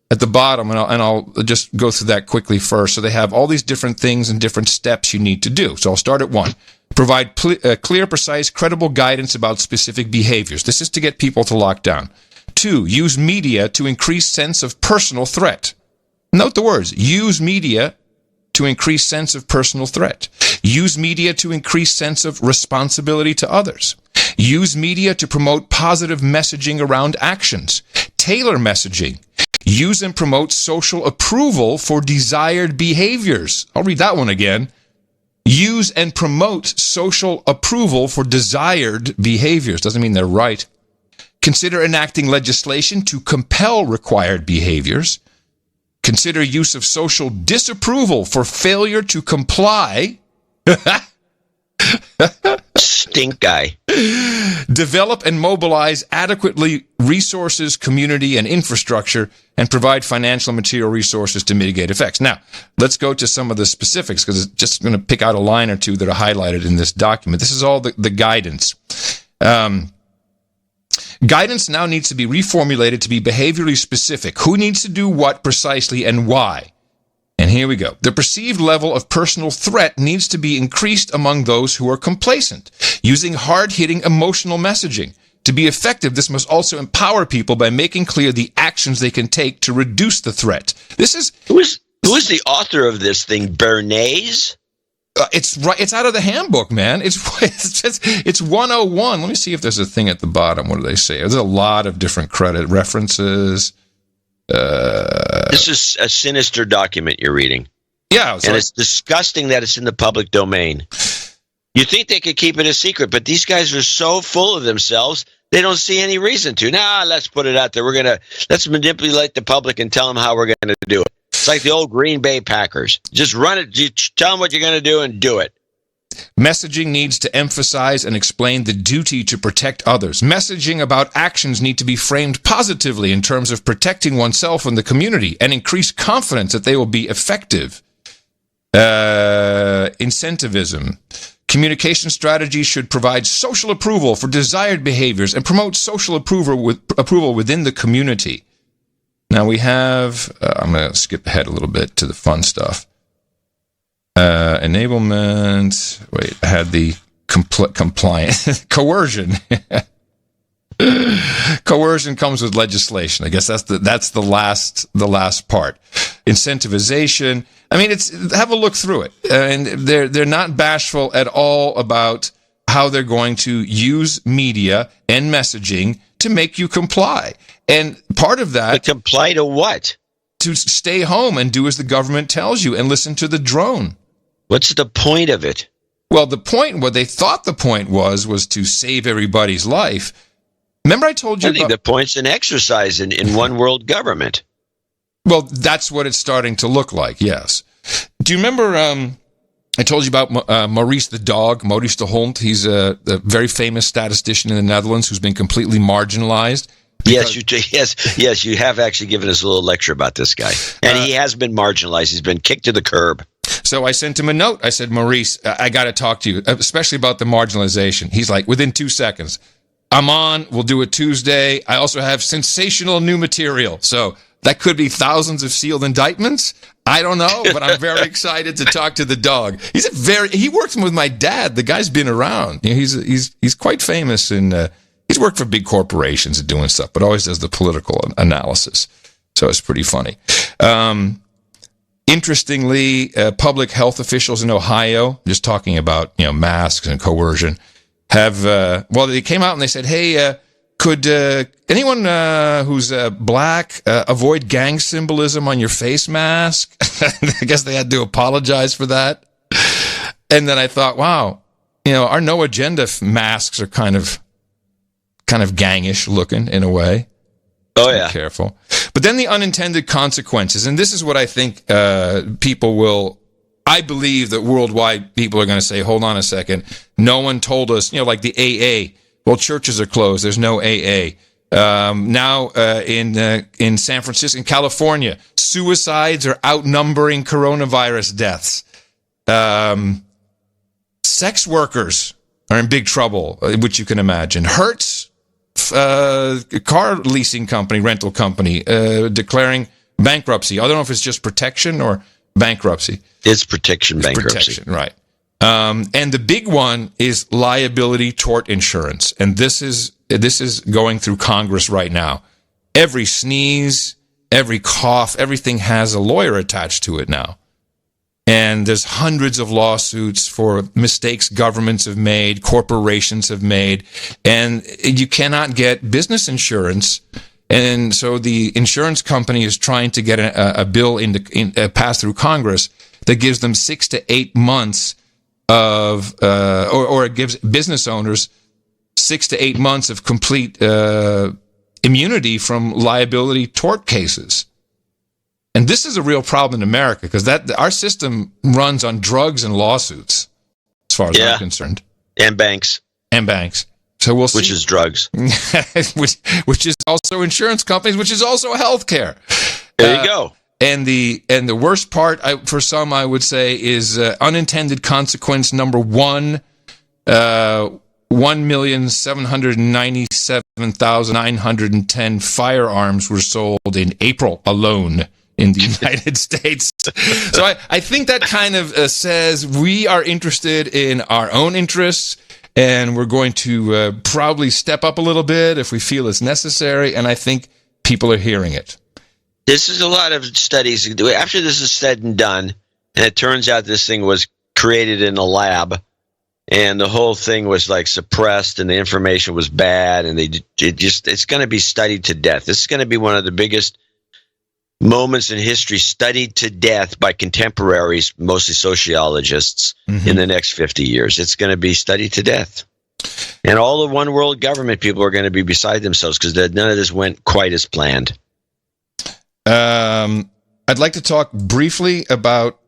S4: at the bottom, and I'll just go through that quickly first. So they have all these different things and different steps you need to do. So I'll start at 1. Provide clear, precise, credible guidance about specific behaviors. This is to get people to lock down. 2, use media to increase sense of personal threat. Note the words. Use media to increase sense of personal threat. Use media to increase sense of responsibility to others. Use media to promote positive messaging around actions. Tailor messaging. Use and promote social approval for desired behaviors. I'll read that one again. Use and promote social approval for desired behaviors. Doesn't mean they're right. Consider enacting legislation to compel required behaviors. Consider use of social disapproval for failure to comply.
S5: Stink guy.
S4: Develop and mobilize adequately resources, community, and infrastructure, and provide financial and material resources to mitigate effects. Now, let's go to some of the specifics, because it's just going to pick out a line or two that are highlighted in this document. This is all the guidance. Guidance now needs to be reformulated to be behaviorally specific. Who needs to do what precisely and why? And here we go. The perceived level of personal threat needs to be increased among those who are complacent, using hard-hitting emotional messaging. To be effective, this must also empower people by making clear the actions they can take to reduce the threat. This is...
S5: Who is the author of this thing? Bernays?
S4: It's right. It's out of the handbook, man. It's 101. Let me see if there's a thing at the bottom. What do they say? There's a lot of different credit references.
S5: This is a sinister document you're reading.
S4: Yeah.
S5: And it's disgusting that it's in the public domain. You think they could keep it a secret, but these guys are so full of themselves, they don't see any reason to. Let's put it out there. Let's manipulate the public and tell them how we're going to do it. It's like the old Green Bay Packers. Just run it. Just tell them what you're going to do and do it.
S4: Messaging needs to emphasize and explain the duty to protect others. Messaging about actions need to be framed positively in terms of protecting oneself and the community and increase confidence that they will be effective. Incentivism. Communication strategies should provide social approval for desired behaviors and promote social approval within the community. Now we have, I'm going to skip ahead a little bit to the fun stuff. Enablement. Wait, I had the compliance. Coercion. Coercion comes with legislation. I guess that's the last part. Incentivization. I mean, have a look through it, and they're not bashful at all about how they're going to use media and messaging to make you comply. And part of that,
S5: but comply to what?
S4: To stay home and do as the government tells you and listen to the drone.
S5: What's the point of it?
S4: Well, what they thought the point was to save everybody's life. Remember I told you
S5: I think the point's an exercise in one world government.
S4: Well, that's what it's starting to look like, yes. Do you remember I told you about Maurice the dog, Maurice de Hond? He's a very famous statistician in the Netherlands who's been completely marginalized.
S5: Yes, you have actually given us a little lecture about this guy. And he has been marginalized. He's been kicked to the curb.
S4: So I sent him a note. I said, Maurice, I got to talk to you, especially about the marginalization. He's like, within 2 seconds, I'm on. We'll do it Tuesday. I also have sensational new material. So that could be thousands of sealed indictments. I don't know, but I'm very excited to talk to the dog. He works with my dad. The guy's been around. You know, he's quite famous and he's worked for big corporations and doing stuff, but always does the political analysis. So it's pretty funny. Interestingly, public health officials in Ohio, just talking about, masks and coercion, they came out and they said, hey, could anyone who's black avoid gang symbolism on your face mask? I guess they had to apologize for that. And then I thought, wow, our no agenda masks are kind of gangish looking in a way.
S5: Oh, yeah.
S4: Be careful. But then the unintended consequences, and this is what I think I believe that worldwide people are going to say, hold on a second, no one told us, like the AA. Well, churches are closed. There's no AA. Now in San Francisco, in California, suicides are outnumbering coronavirus deaths. Sex workers are in big trouble, which you can imagine. Hertz, car leasing company, rental company, declaring bankruptcy. I don't know if it's just protection or bankruptcy.
S5: It's protection, bankruptcy.
S4: Protection, right. And the big one is liability tort insurance. And this is going through Congress right now. Every sneeze, every cough, everything has a lawyer attached to it now. And there's hundreds of lawsuits for mistakes governments have made, corporations have made, and you cannot get business insurance. And so the insurance company is trying to get a bill passed through Congress that gives them 6 to 8 months of, or it gives business owners 6 to 8 months of complete immunity from liability tort cases. And this is a real problem in America because our system runs on drugs and lawsuits, as far as I'm concerned,
S5: and banks.
S4: So we'll see.
S5: Which is drugs,
S4: which is also insurance companies, which is also healthcare.
S5: There you go.
S4: And the worst part for some, I would say, is unintended consequence number one. 1,797,910 firearms were sold in April alone in the United States. So I think that kind of says we are interested in our own interests, and we're going to probably step up a little bit if we feel it's necessary, and I think people are hearing it.
S5: This is a lot of studies. After this is said and done, and it turns out this thing was created in a lab, and the whole thing was like suppressed, and the information was bad, and it's going to be studied to death. This is going to be one of the biggest moments in history studied to death by contemporaries, mostly sociologists, in the next 50 years. It's going to be studied to death. And all the one world government people are going to be beside themselves because none of this went quite as planned.
S4: I'd like to talk briefly about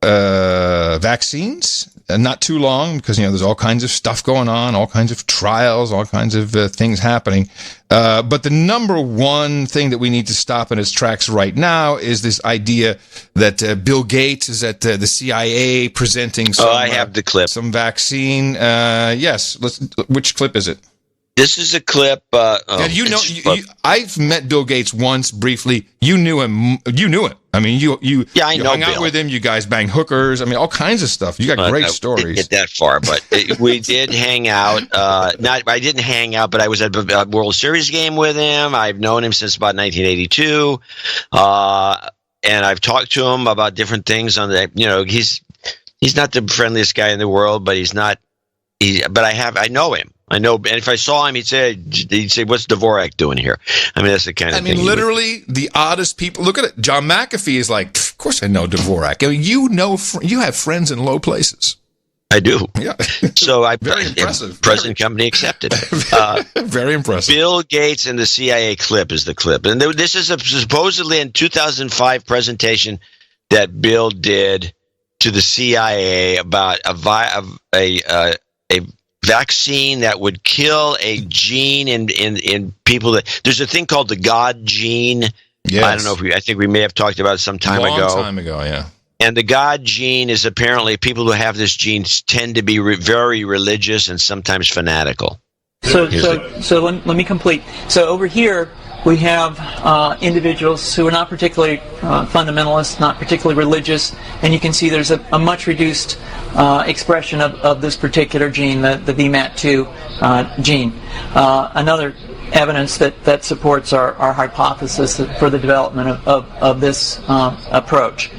S4: vaccines. not too long because, there's all kinds of stuff going on, all kinds of trials, all kinds of things happening. But the number one thing that we need to stop in its tracks right now is this idea that Bill Gates is at the CIA presenting some,
S5: I have the clip.
S4: Some vaccine. Yes. Which clip is it?
S5: This is a clip.
S4: I've met Bill Gates once briefly. You knew him. I mean, you
S5: I know
S4: hung out
S5: Bill.
S4: with him. You guys bang hookers. I mean, all kinds of stuff. You got great stories.
S5: Didn't get that far, but we did hang out. I didn't hang out, but I was at a World Series game with him. I've known him since about 1982, and I've talked to him about different things. He's not the friendliest guy in the world, but I know him. I know, and if I saw him, he'd say, "What's Dvorak doing here?" I mean, that's the kind of thing.
S4: Literally the oddest people. Look at it. John McAfee is like, of course I know Dvorak. I mean, you have friends in low places.
S5: I do.
S4: Yeah.
S5: So
S4: very impressive.
S5: Present company accepted.
S4: Very impressive.
S5: Bill Gates and the CIA clip is the clip, and this is supposedly in 2005 presentation that Bill did to the CIA about a vaccine that would kill a gene in people there's a thing called the God gene.
S4: Yes.
S5: I don't know I think we may have talked about it some time ago.
S4: Long time ago, yeah.
S5: And the God gene is apparently people who have this gene tend to be very religious and sometimes fanatical.
S12: So let me complete. So over here we have individuals who are not particularly fundamentalist, not particularly religious, and you can see there's a much reduced expression of this particular gene, the VMAT2 gene. Another evidence that supports our hypothesis for the development of this approach.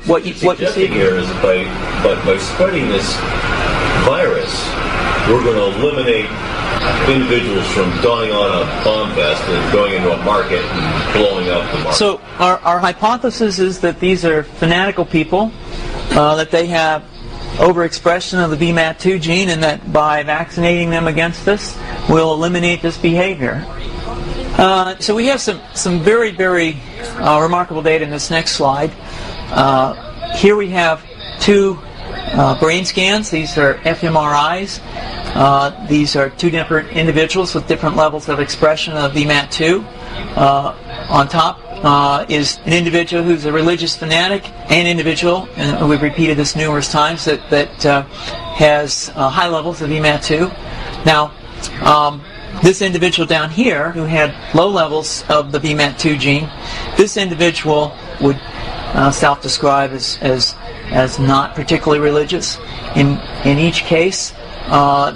S12: What you see
S13: here is by spreading this virus, we're going to eliminate individuals from donning on a bomb vest and going into a market and blowing up the market.
S12: So our hypothesis is that these are fanatical people, that they have overexpression of the VMAT2 gene, and that by vaccinating them against this, we'll eliminate this behavior. So we have some very, very remarkable data in this next slide. Here we have two brain scans. These are fMRIs. These are two different individuals with different levels of expression of VMAT2. On top is an individual who's a religious fanatic, an individual, and we've repeated this numerous times, that has high levels of VMAT2. Now, this individual down here who had low levels of the VMAT2 gene, this individual would self-describe as not particularly religious. In each case,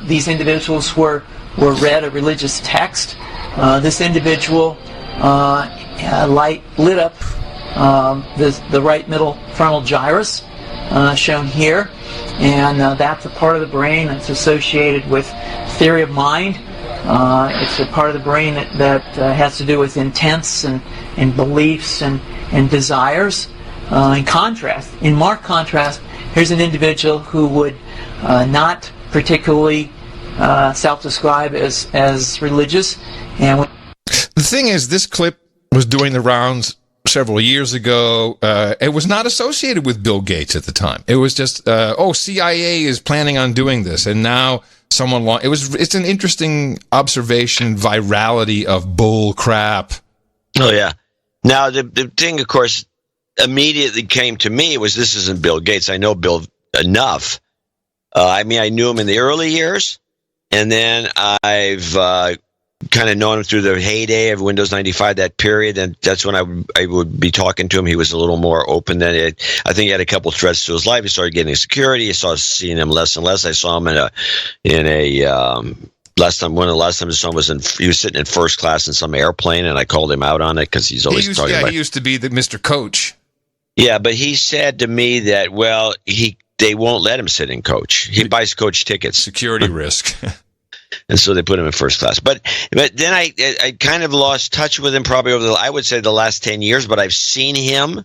S12: these individuals were read a religious text. This individual lit up the right middle frontal gyrus, shown here, and that's a part of the brain that's associated with theory of mind. It's a part of the brain that has to do with intents and beliefs and desires. In marked contrast, here's an individual who would not particularly self-describe as religious. And
S4: the thing is, this clip was doing the rounds several years ago. It was not associated with Bill Gates at the time. It was just, CIA is planning on doing this, and now someone it's an interesting observation, virality of bull crap.
S5: Oh yeah. Now the thing, of course, immediately came to me was, this isn't Bill Gates. I know Bill enough. I knew him in the early years, and then I've kind of known him through the heyday of Windows 95, that period, and that's when I would be talking to him. He was a little more open than it. I think he had a couple threats to his life. He started getting security. I started seeing him less and less. I saw him last time I saw him he was sitting in first class in some airplane, and I called him out on it because he's always talking about.
S4: He used to be the Mr. Coach.
S5: Yeah, but he said to me that, they won't let him sit in coach. He buys coach tickets.
S4: Security risk.
S5: And so they put him in first class. But then I kind of lost touch with him probably over I would say the last 10 years, but I've seen him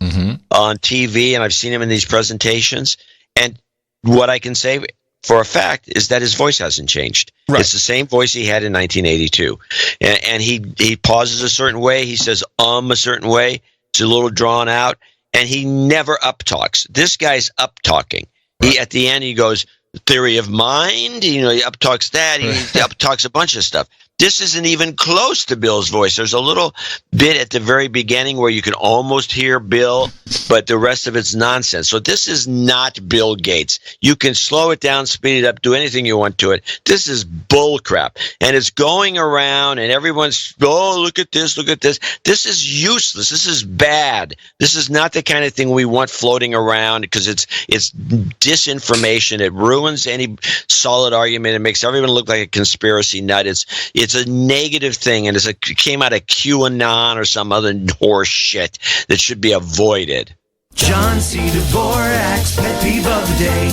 S5: on TV, and I've seen him in these presentations. And what I can say for a fact is that his voice hasn't changed. Right. It's the same voice he had in 1982. And he pauses a certain way. He says a certain way. It's a little drawn out. And he never up talks. This guy's up talking. At the end, he goes, theory of mind, he up-talks that, he up-talks a bunch of stuff. This isn't even close to Bill's voice. There's a little bit at the very beginning where you can almost hear Bill, but the rest of it's nonsense. So this is not Bill Gates. You can slow it down, speed it up, do anything you want to it. This is bull crap. And it's going around and everyone's, oh, look at this, look at this. This is useless. This is bad. This is not the kind of thing we want floating around because it's disinformation. It ruins any solid argument. It makes everyone look like a conspiracy nut. It's a negative thing, and it came out of QAnon or some other horse shit that should be avoided.
S8: John C. Dvorak's pet peeve of the day.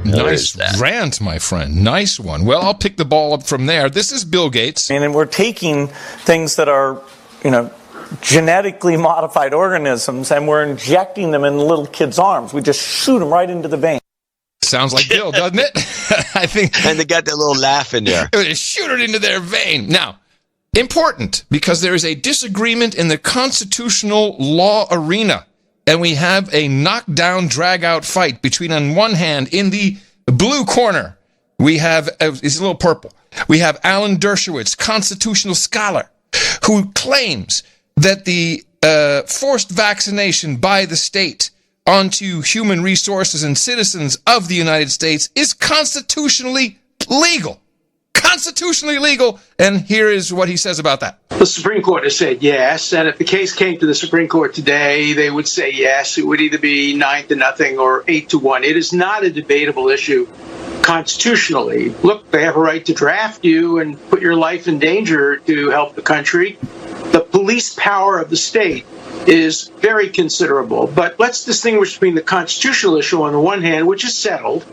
S4: Nice rant, my friend. Nice one. Well, I'll pick the ball up from there. This is Bill Gates.
S14: And we're taking things that are, genetically modified organisms, and we're injecting them in little kids' arms. We just shoot them right into the vein.
S4: Sounds like Bill, doesn't it? I think.
S5: And they got that little laugh in there.
S4: Shoot it into their vein. Now, important, because there is a disagreement in the constitutional law arena. And we have a knockdown, drag-out fight between, on one hand, in the blue corner, we have, it's a little purple, we have Alan Dershowitz, constitutional scholar, who claims that the forced vaccination by the state onto human resources and citizens of the United States is constitutionally legal. Constitutionally legal. And here is what he says about that.
S15: The Supreme Court has said yes. And if the case came to the Supreme Court today, they would say yes. It would either be 9-0 or 8-1. It is not a debatable issue constitutionally. Look, they have a right to draft you and put your life in danger to help the country. The police power of the state is very considerable. But let's distinguish between the constitutional issue on the one hand, which is settled,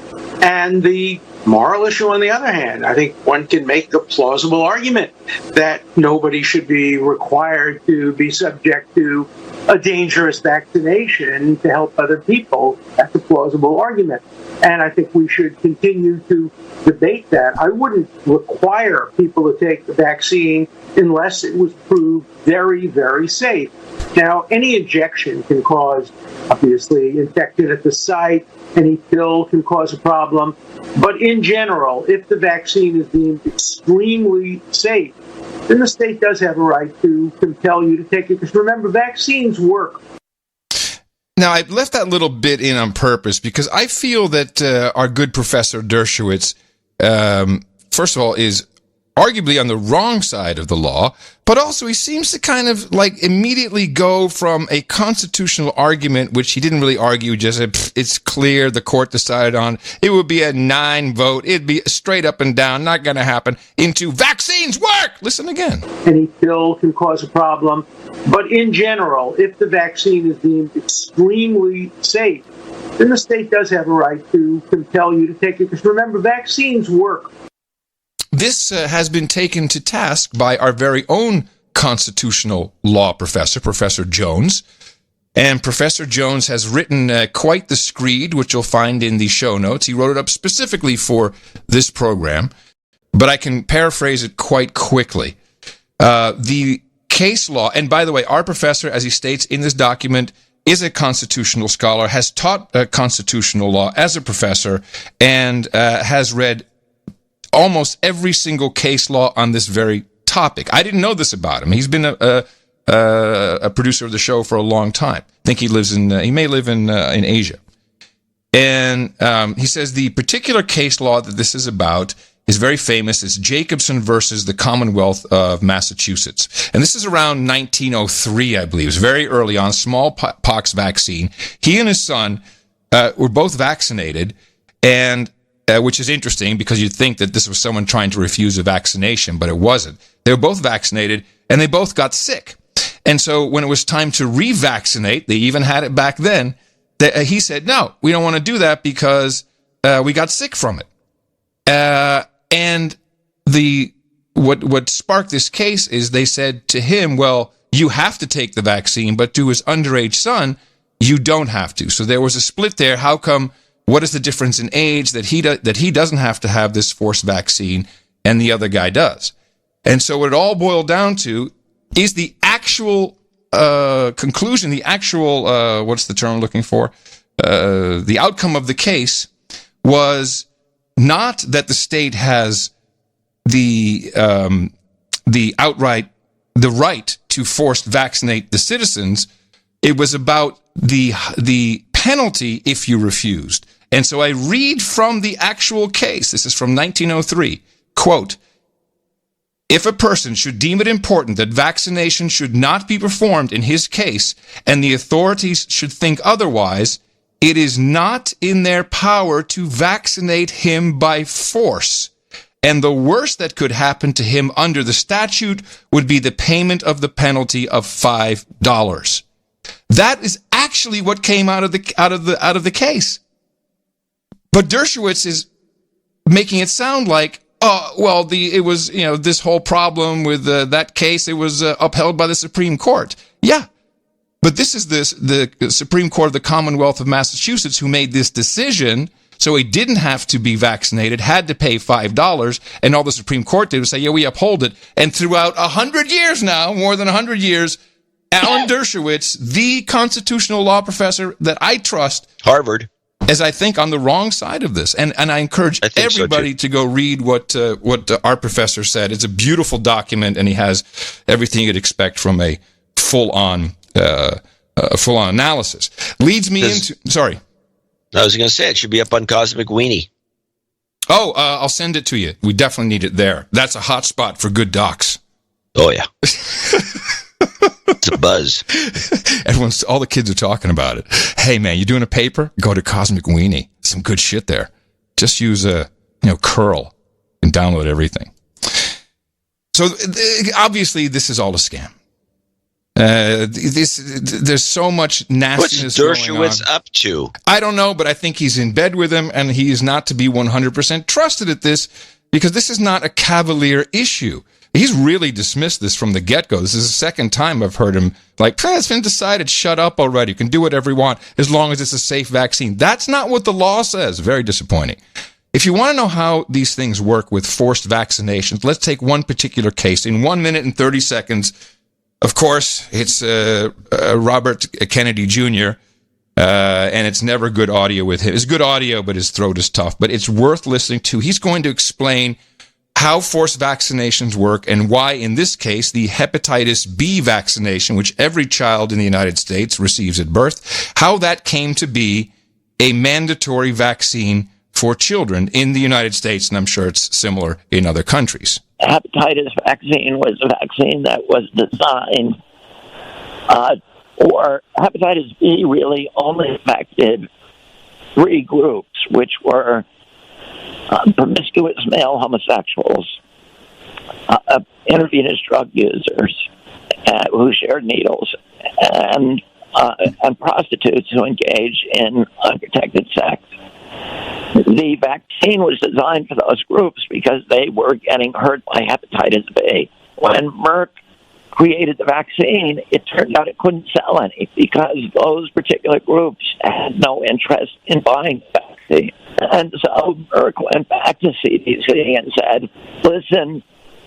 S15: and the moral issue on the other hand. I think one can make a plausible argument that nobody should be required to be subject to a dangerous vaccination to help other people. That's a plausible argument. And I think we should continue to debate that. I wouldn't require people to take the vaccine unless it was proved very, very safe. Now, any injection can cause, obviously, infection at the site. Any pill can cause a problem. But in general, if the vaccine is deemed extremely safe, then the state does have a right to compel you to take it. Because remember, vaccines work.
S4: Now, I left that little bit in on purpose because I feel that our good Professor Dershowitz, first of all, is arguably on the wrong side of the law, but also he seems to kind of like immediately go from a constitutional argument, which he didn't really argue, just it's clear the court decided on, it would be a 9 vote, it'd be straight up and down, not going to happen, into vaccines work! Listen again.
S15: Any pill can cause a problem, but in general, if the vaccine is deemed extremely safe, then the state does have a right to compel you to take it. Because remember, vaccines work.
S4: This has been taken to task by our very own constitutional law professor, Professor Jones. And Professor Jones has written quite the screed, which you'll find in the show notes. He wrote it up specifically for this program, but I can paraphrase it quite quickly. The case law, and by the way, our professor, as he states in this document, is a constitutional scholar, has taught constitutional law as a professor, and has read almost every single case law on this very topic. I didn't know this about him. He's been a producer of the show for a long time. I think he lives in, he may live in Asia. And he says the particular case law that this is about is very famous. It's Jacobson versus the Commonwealth of Massachusetts. And this is around 1903, I believe. It was very early on, smallpox vaccine. He and his son were both vaccinated, and which is interesting because you'd think that this was someone trying to refuse a vaccination, but it wasn't. They were both vaccinated, and they both got sick. And so when it was time to revaccinate, they even had it back then, he said, no, we don't want to do that because we got sick from it. And what sparked this case is they said to him, well, you have to take the vaccine, but to his underage son, you don't have to. So there was a split there. How come? What is the difference in age that he doesn't have to have this forced vaccine and the other guy does? And so what it all boiled down to is the actual conclusion, the actual, what's the term I'm looking for? The outcome of the case was not that the state has the right to force vaccinate the citizens. It was about the penalty if you refused. And so I read from the actual case. This is from 1903. Quote, if a person should deem it important that vaccination should not be performed in his case, and the authorities should think otherwise, it is not in their power to vaccinate him by force. And the worst that could happen to him under the statute would be the payment of the penalty of $5. That is actually what came out of the case. But Dershowitz is making it sound like, it was this whole problem with that case. It was upheld by the Supreme Court. Yeah, but this is the Supreme Court of the Commonwealth of Massachusetts who made this decision. So he didn't have to be vaccinated, had to pay $5, and all the Supreme Court did was say, yeah, we uphold it. And throughout 100 years now, more than 100 years, Alan Dershowitz, the constitutional law professor that I trust,
S5: Harvard,
S4: is, I think, on the wrong side of this. And I encourage everybody to go read what our professor said. It's a beautiful document, and he has everything you'd expect from a full-on analysis. Leads me into... Sorry.
S5: I was going to say, it should be up on Cosmic Weenie.
S4: Oh, I'll send it to you. We definitely need it there. That's a hot spot for good docs.
S5: Oh, yeah. It's a buzz.
S4: All the kids are talking about it. Hey, man, you doing a paper? Go to Cosmic Weenie. Some good shit there. Just use curl and download everything. So obviously this is all a scam. There's so much nastiness.
S5: What's Dershowitz up to?
S4: I don't know, but I think he's in bed with him, and he is not to be 100% trusted at this, because this is not a cavalier issue. He's really dismissed this from the get-go. This is the second time I've heard him like, it's been decided, shut up already. You can do whatever you want as long as it's a safe vaccine. That's not what the law says. Very disappointing. If you want to know how these things work with forced vaccinations, let's take one particular case. In 1 minute and 30 seconds, of course, it's Robert Kennedy Jr., and it's never good audio with him. It's good audio, but his throat is tough. But it's worth listening to. He's going to explain how forced vaccinations work and why, in this case, the hepatitis B vaccination, which every child in the United States receives at birth, how that came to be a mandatory vaccine for children in the United States, and I'm sure it's similar in other countries.
S16: The hepatitis vaccine was a vaccine that was designed for hepatitis B. Really only affected three groups, which were promiscuous male homosexuals, intravenous drug users who shared needles, and prostitutes who engage in unprotected sex. The vaccine was designed for those groups because they were getting hurt by hepatitis B. When Merck created the vaccine, it turned out it couldn't sell any because those particular groups had no interest in buying the vaccine. And so Merck went back to CDC and said, listen,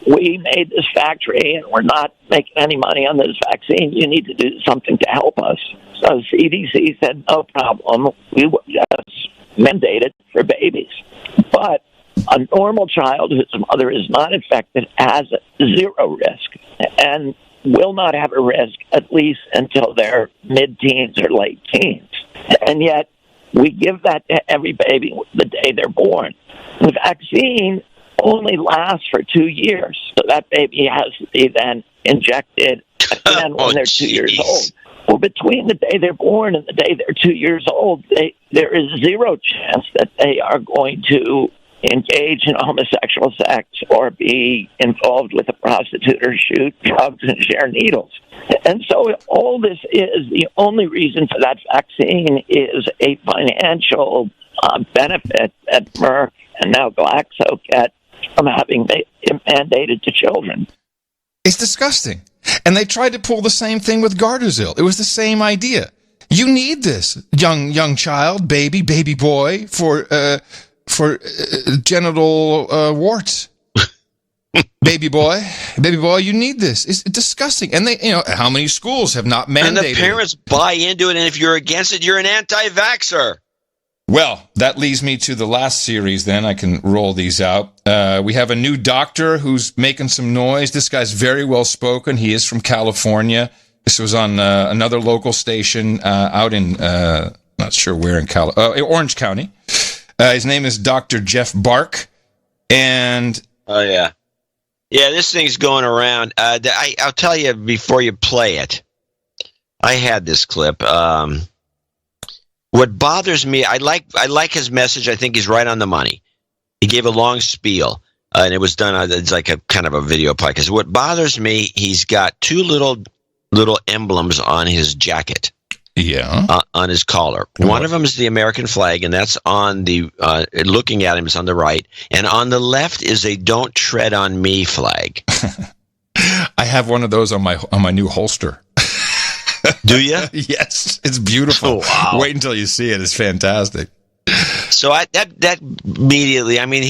S16: we made this factory and we're not making any money on this vaccine. You need to do something to help us. So CDC said, no problem. We will just mandate it for babies. But a normal child whose mother is not infected has zero risk and will not have a risk at least until their mid-teens or late teens. And yet we give that to every baby the day they're born. The vaccine only lasts for 2 years. So that baby has to be then injected again when they're 2 years old. Well, between the day they're born and the day they're 2 years old, there is zero chance that they are going to engage in homosexual sex or be involved with a prostitute or shoot drugs and share needles. And so all this is, the only reason for that vaccine is a financial benefit that Merck and now Glaxo get from having it mandated to children.
S4: It's disgusting. And they tried to pull the same thing with Gardasil. It was the same idea. You need this, young child, baby boy, for genital warts. baby boy, you need this. It's disgusting. And they, how many schools have not mandated?
S5: And the parents buy into it, and if you're against it, you're an anti-vaxxer.
S4: Well, that leads me to the last series then. I can roll these out. We have a new doctor who's making some noise. This guy's very well spoken. He is from California. This was on another local station out in, not sure where in Orange County. His name is Dr. Jeff Bark. And...
S5: Oh, yeah. Yeah, this thing's going around. I'll tell you before you play it. I had this clip. What bothers me, I like his message. I think he's right on the money. He gave a long spiel, and it was done. It's like a kind of a video podcast. What bothers me, he's got two little emblems on his jacket.
S4: Yeah.
S5: On his collar. One of them is the American flag, and that's on the looking at him is on the right, and on the left is a "Don't Tread on Me" flag.
S4: I have one of those on my new holster.
S5: Do you?
S4: Yes, it's beautiful.
S5: Oh, wow.
S4: Wait until you see it. It's fantastic.
S5: So that immediately, I mean,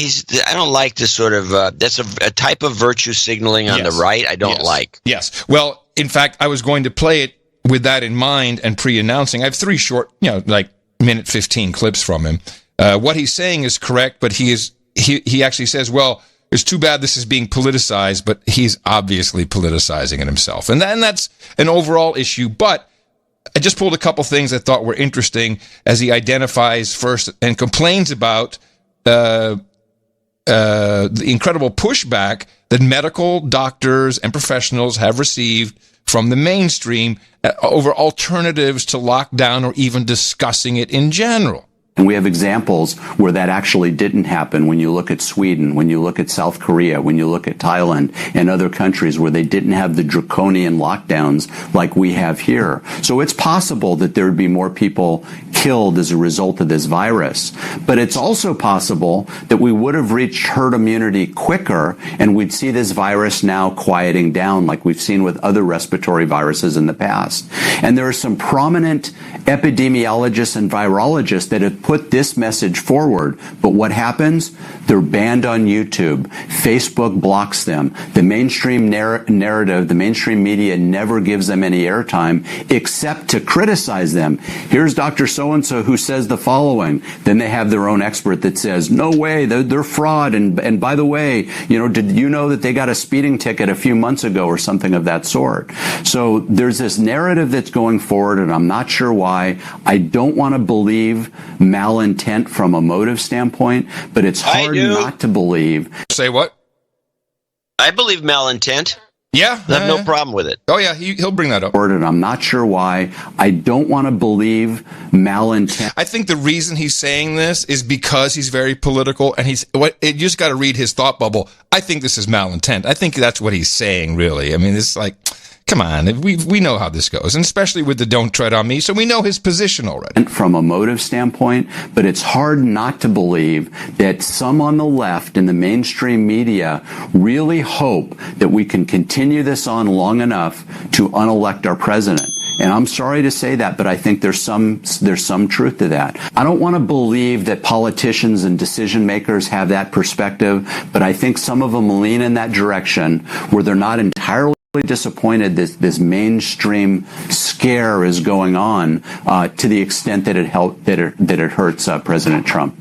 S5: I don't like this sort of, that's a type of virtue signaling on the right I don't like.
S4: Yes. Well, in fact, I was going to play it with that in mind and pre-announcing. I have 3 short, like minute 15 clips from him. What he's saying is correct, but he actually says, well, it's too bad this is being politicized, but he's obviously politicizing it himself. And that's an overall issue, but I just pulled a couple things I thought were interesting as he identifies first and complains about the incredible pushback that medical doctors and professionals have received from the mainstream over alternatives to lockdown or even discussing it in general.
S17: And we have examples where that actually didn't happen when you look at Sweden, when you look at South Korea, when you look at Thailand and other countries where they didn't have the draconian lockdowns like we have here. So it's possible that there would be more people killed as a result of this virus. But it's also possible that we would have reached herd immunity quicker and we'd see this virus now quieting down like we've seen with other respiratory viruses in the past. And there are some prominent epidemiologists and virologists that have put this message forward, but what happens? They're banned on YouTube. Facebook blocks them. The mainstream narrative, the mainstream media never gives them any airtime except to criticize them. Here's Dr. So-and-so who says the following. Then they have their own expert that says, no way, they're fraud. And by the way, did you know that they got a speeding ticket a few months ago or something of that sort? So there's this narrative that's going forward, and I'm not sure why. I don't want to believe malintent from a motive standpoint, but it's hard not to believe.
S4: Say what?
S5: I believe malintent.
S4: Yeah.
S5: I have no problem with it.
S4: Oh, yeah, he'll bring that up.
S17: And I'm not sure why. I don't want to believe malintent.
S4: I think the reason he's saying this is because he's very political, and you just got to read his thought bubble. I think this is malintent. I think that's what he's saying, really. I mean, it's like, come on, we know how this goes, and especially with the "Don't Tread on Me," so we know his position already.
S17: From a motive standpoint, but it's hard not to believe that some on the left in the mainstream media really hope that we can continue this on long enough to unelect our president. And I'm sorry to say that, but I think there's some truth to that. I don't want to believe that politicians and decision makers have that perspective, but I think some of them lean in that direction where they're not entirely disappointed this mainstream scare is going on to the extent that it hurts President Trump.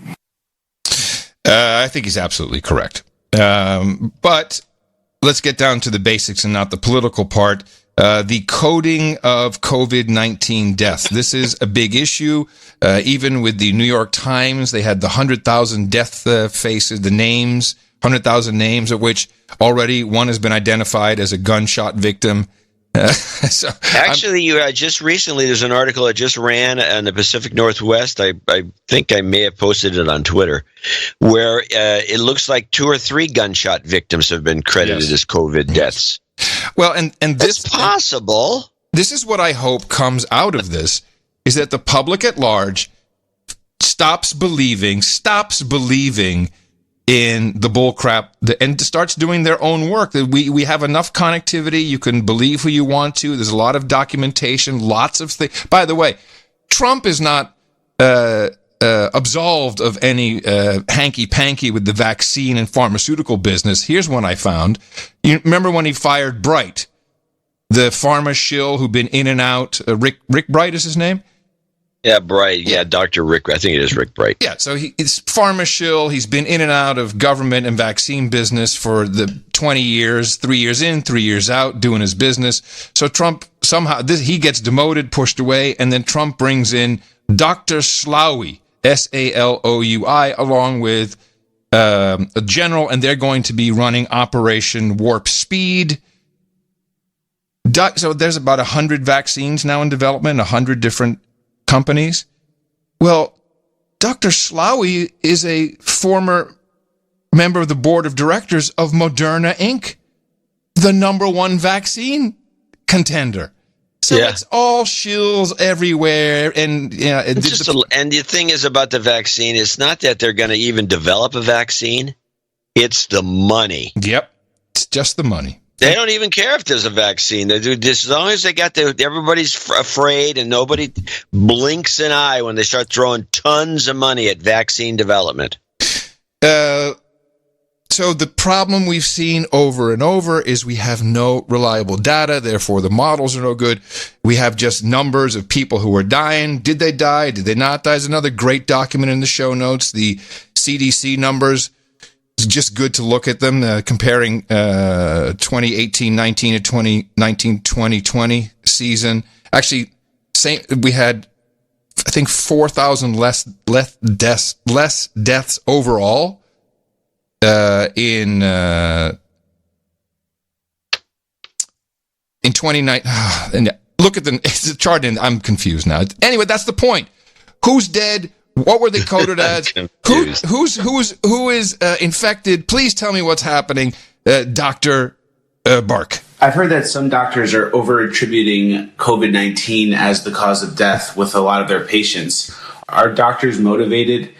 S4: I think he's absolutely correct. But let's get down to the basics and not the political part. The coding of COVID-19 deaths. This is a big issue. Even with the New York Times, they had the 100,000 death faces, the names. 100,000 names, of which already one has been identified as a gunshot victim.
S5: Actually, just recently, there's an article I just ran in the Pacific Northwest. I think I may have posted it on Twitter, where it looks like 2 or 3 gunshot victims have been credited as COVID deaths.
S4: Well, and this
S5: is possible.
S4: This is what I hope comes out of this, is that the public at large stops believing in the bull crap and starts doing their own work. We have enough connectivity. You can believe who you want to. There's a lot of documentation, lots of things. By the way, Trump is not absolved of any hanky-panky with the vaccine and pharmaceutical business. Here's one I found. You remember when he fired Bright, the pharma shill who'd been in and out? Rick Bright is his name?
S5: Yeah, Bright. Yeah, Dr. Rick. I think it is Rick Bright.
S4: Yeah, so he's pharma shill. He's been in and out of government and vaccine business for the 20 years, 3 years in, 3 years out, doing his business. So Trump somehow, he gets demoted, pushed away, and then Trump brings in Dr. Slaoui, S-A-L-O-U-I, along with a general, and they're going to be running Operation Warp Speed. So there's about 100 vaccines now in development, 100 different companies. Well, Dr. Slaoui is a former member of the board of directors of Moderna Inc., the #1 vaccine contender. So it's all shills everywhere, and
S5: and the thing is about the vaccine, it's not that they're going to even develop a vaccine; it's the money.
S4: Yep, it's just the money.
S5: They don't even care if there's a vaccine. They do this as long as they got everybody's afraid and nobody blinks an eye when they start throwing tons of money at vaccine development.
S4: So the problem we've seen over and over is we have no reliable data. Therefore, the models are no good. We have just numbers of people who are dying. Did they die? Did they not die? There's another great document in the show notes, the CDC numbers. It's just good to look at them, comparing 2018-19 to 2019-2020 season. Actually, we had, I think, 4,000 less deaths overall in 2019. And look at it's a chart, and I'm confused now. Anyway, that's the point. Who's dead? What were they coded as? Who is infected? Please tell me what's happening, Dr. Bark.
S18: I've heard that some doctors are over-attributing COVID-19 as the cause of death with a lot of their patients. Are doctors motivated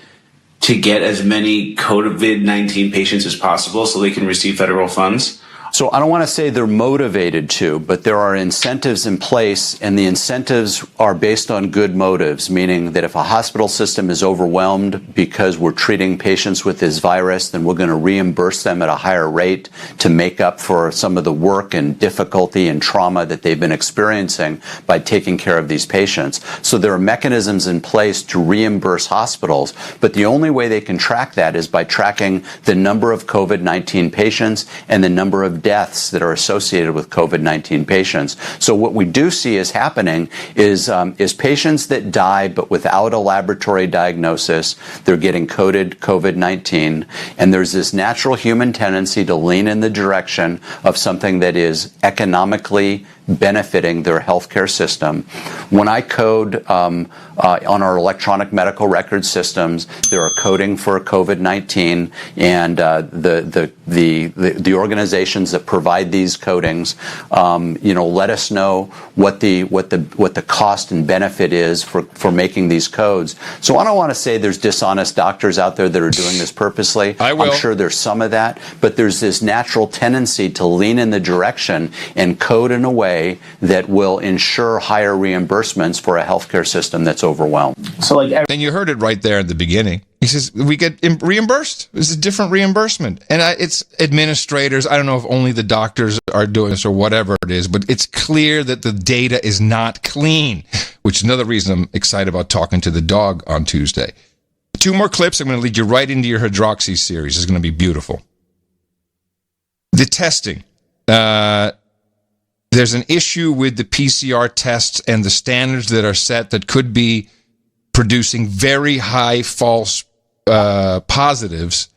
S18: to get as many COVID-19 patients as possible so they can receive federal funds?
S17: So I don't want to say they're motivated to, but there are incentives in place, and the incentives are based on good motives, meaning that if a hospital system is overwhelmed because we're treating patients with this virus, then we're going to reimburse them at a higher rate to make up for some of the work and difficulty and trauma that they've been experiencing by taking care of these patients. So there are mechanisms in place to reimburse hospitals, but the only way they can track that is by tracking the number of COVID-19 patients and the number of deaths that are associated with COVID-19 patients. So what we do see is happening is patients that die but without a laboratory diagnosis, they're getting coded COVID-19, and there's this natural human tendency to lean in the direction of something that is economically benefiting their healthcare system. When I code on our electronic medical record systems, there are coding for COVID-19, and the organizations that provide these codings, let us know what the cost and benefit is for making these codes. So I don't want to say there's dishonest doctors out there that are doing this purposely. I'm sure there's some of that, but there's this natural tendency to lean in the direction and code in a way that will ensure higher reimbursements for a healthcare system that's overwhelmed.
S4: So, and you heard it right there at the beginning. He says we get reimbursed. This is a different reimbursement, and it's administrators. I don't know if only the doctors are doing this or whatever it is, but it's clear that the data is not clean. Which is another reason I'm excited about talking to the dog on Tuesday. 2 more clips. I'm going to lead you right into your hydroxy series. It's going to be beautiful. The testing. There's an issue with the PCR tests and the standards that are set that could be producing very high false positives,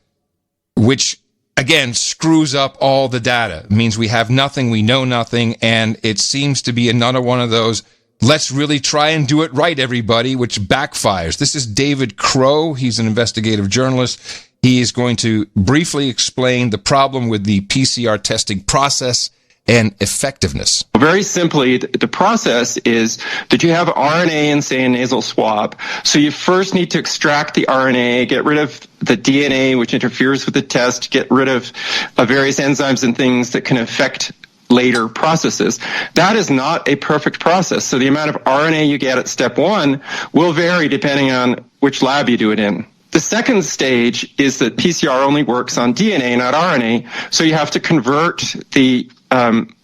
S4: which, again, screws up all the data. It means we have nothing, we know nothing, and it seems to be another one of those, let's really try and do it right, everybody, which backfires. This is David Crow. He's an investigative journalist. He is going to briefly explain the problem with the PCR testing process and effectiveness.
S19: Very simply, the process is that you have RNA in, say, a nasal swab. So you first need to extract the RNA, get rid of the DNA, which interferes with the test, get rid of various enzymes and things that can affect later processes. That is not a perfect process. So the amount of RNA you get at step 1 will vary depending on which lab you do it in. The second stage is that PCR only works on DNA, not RNA. So you have to convert the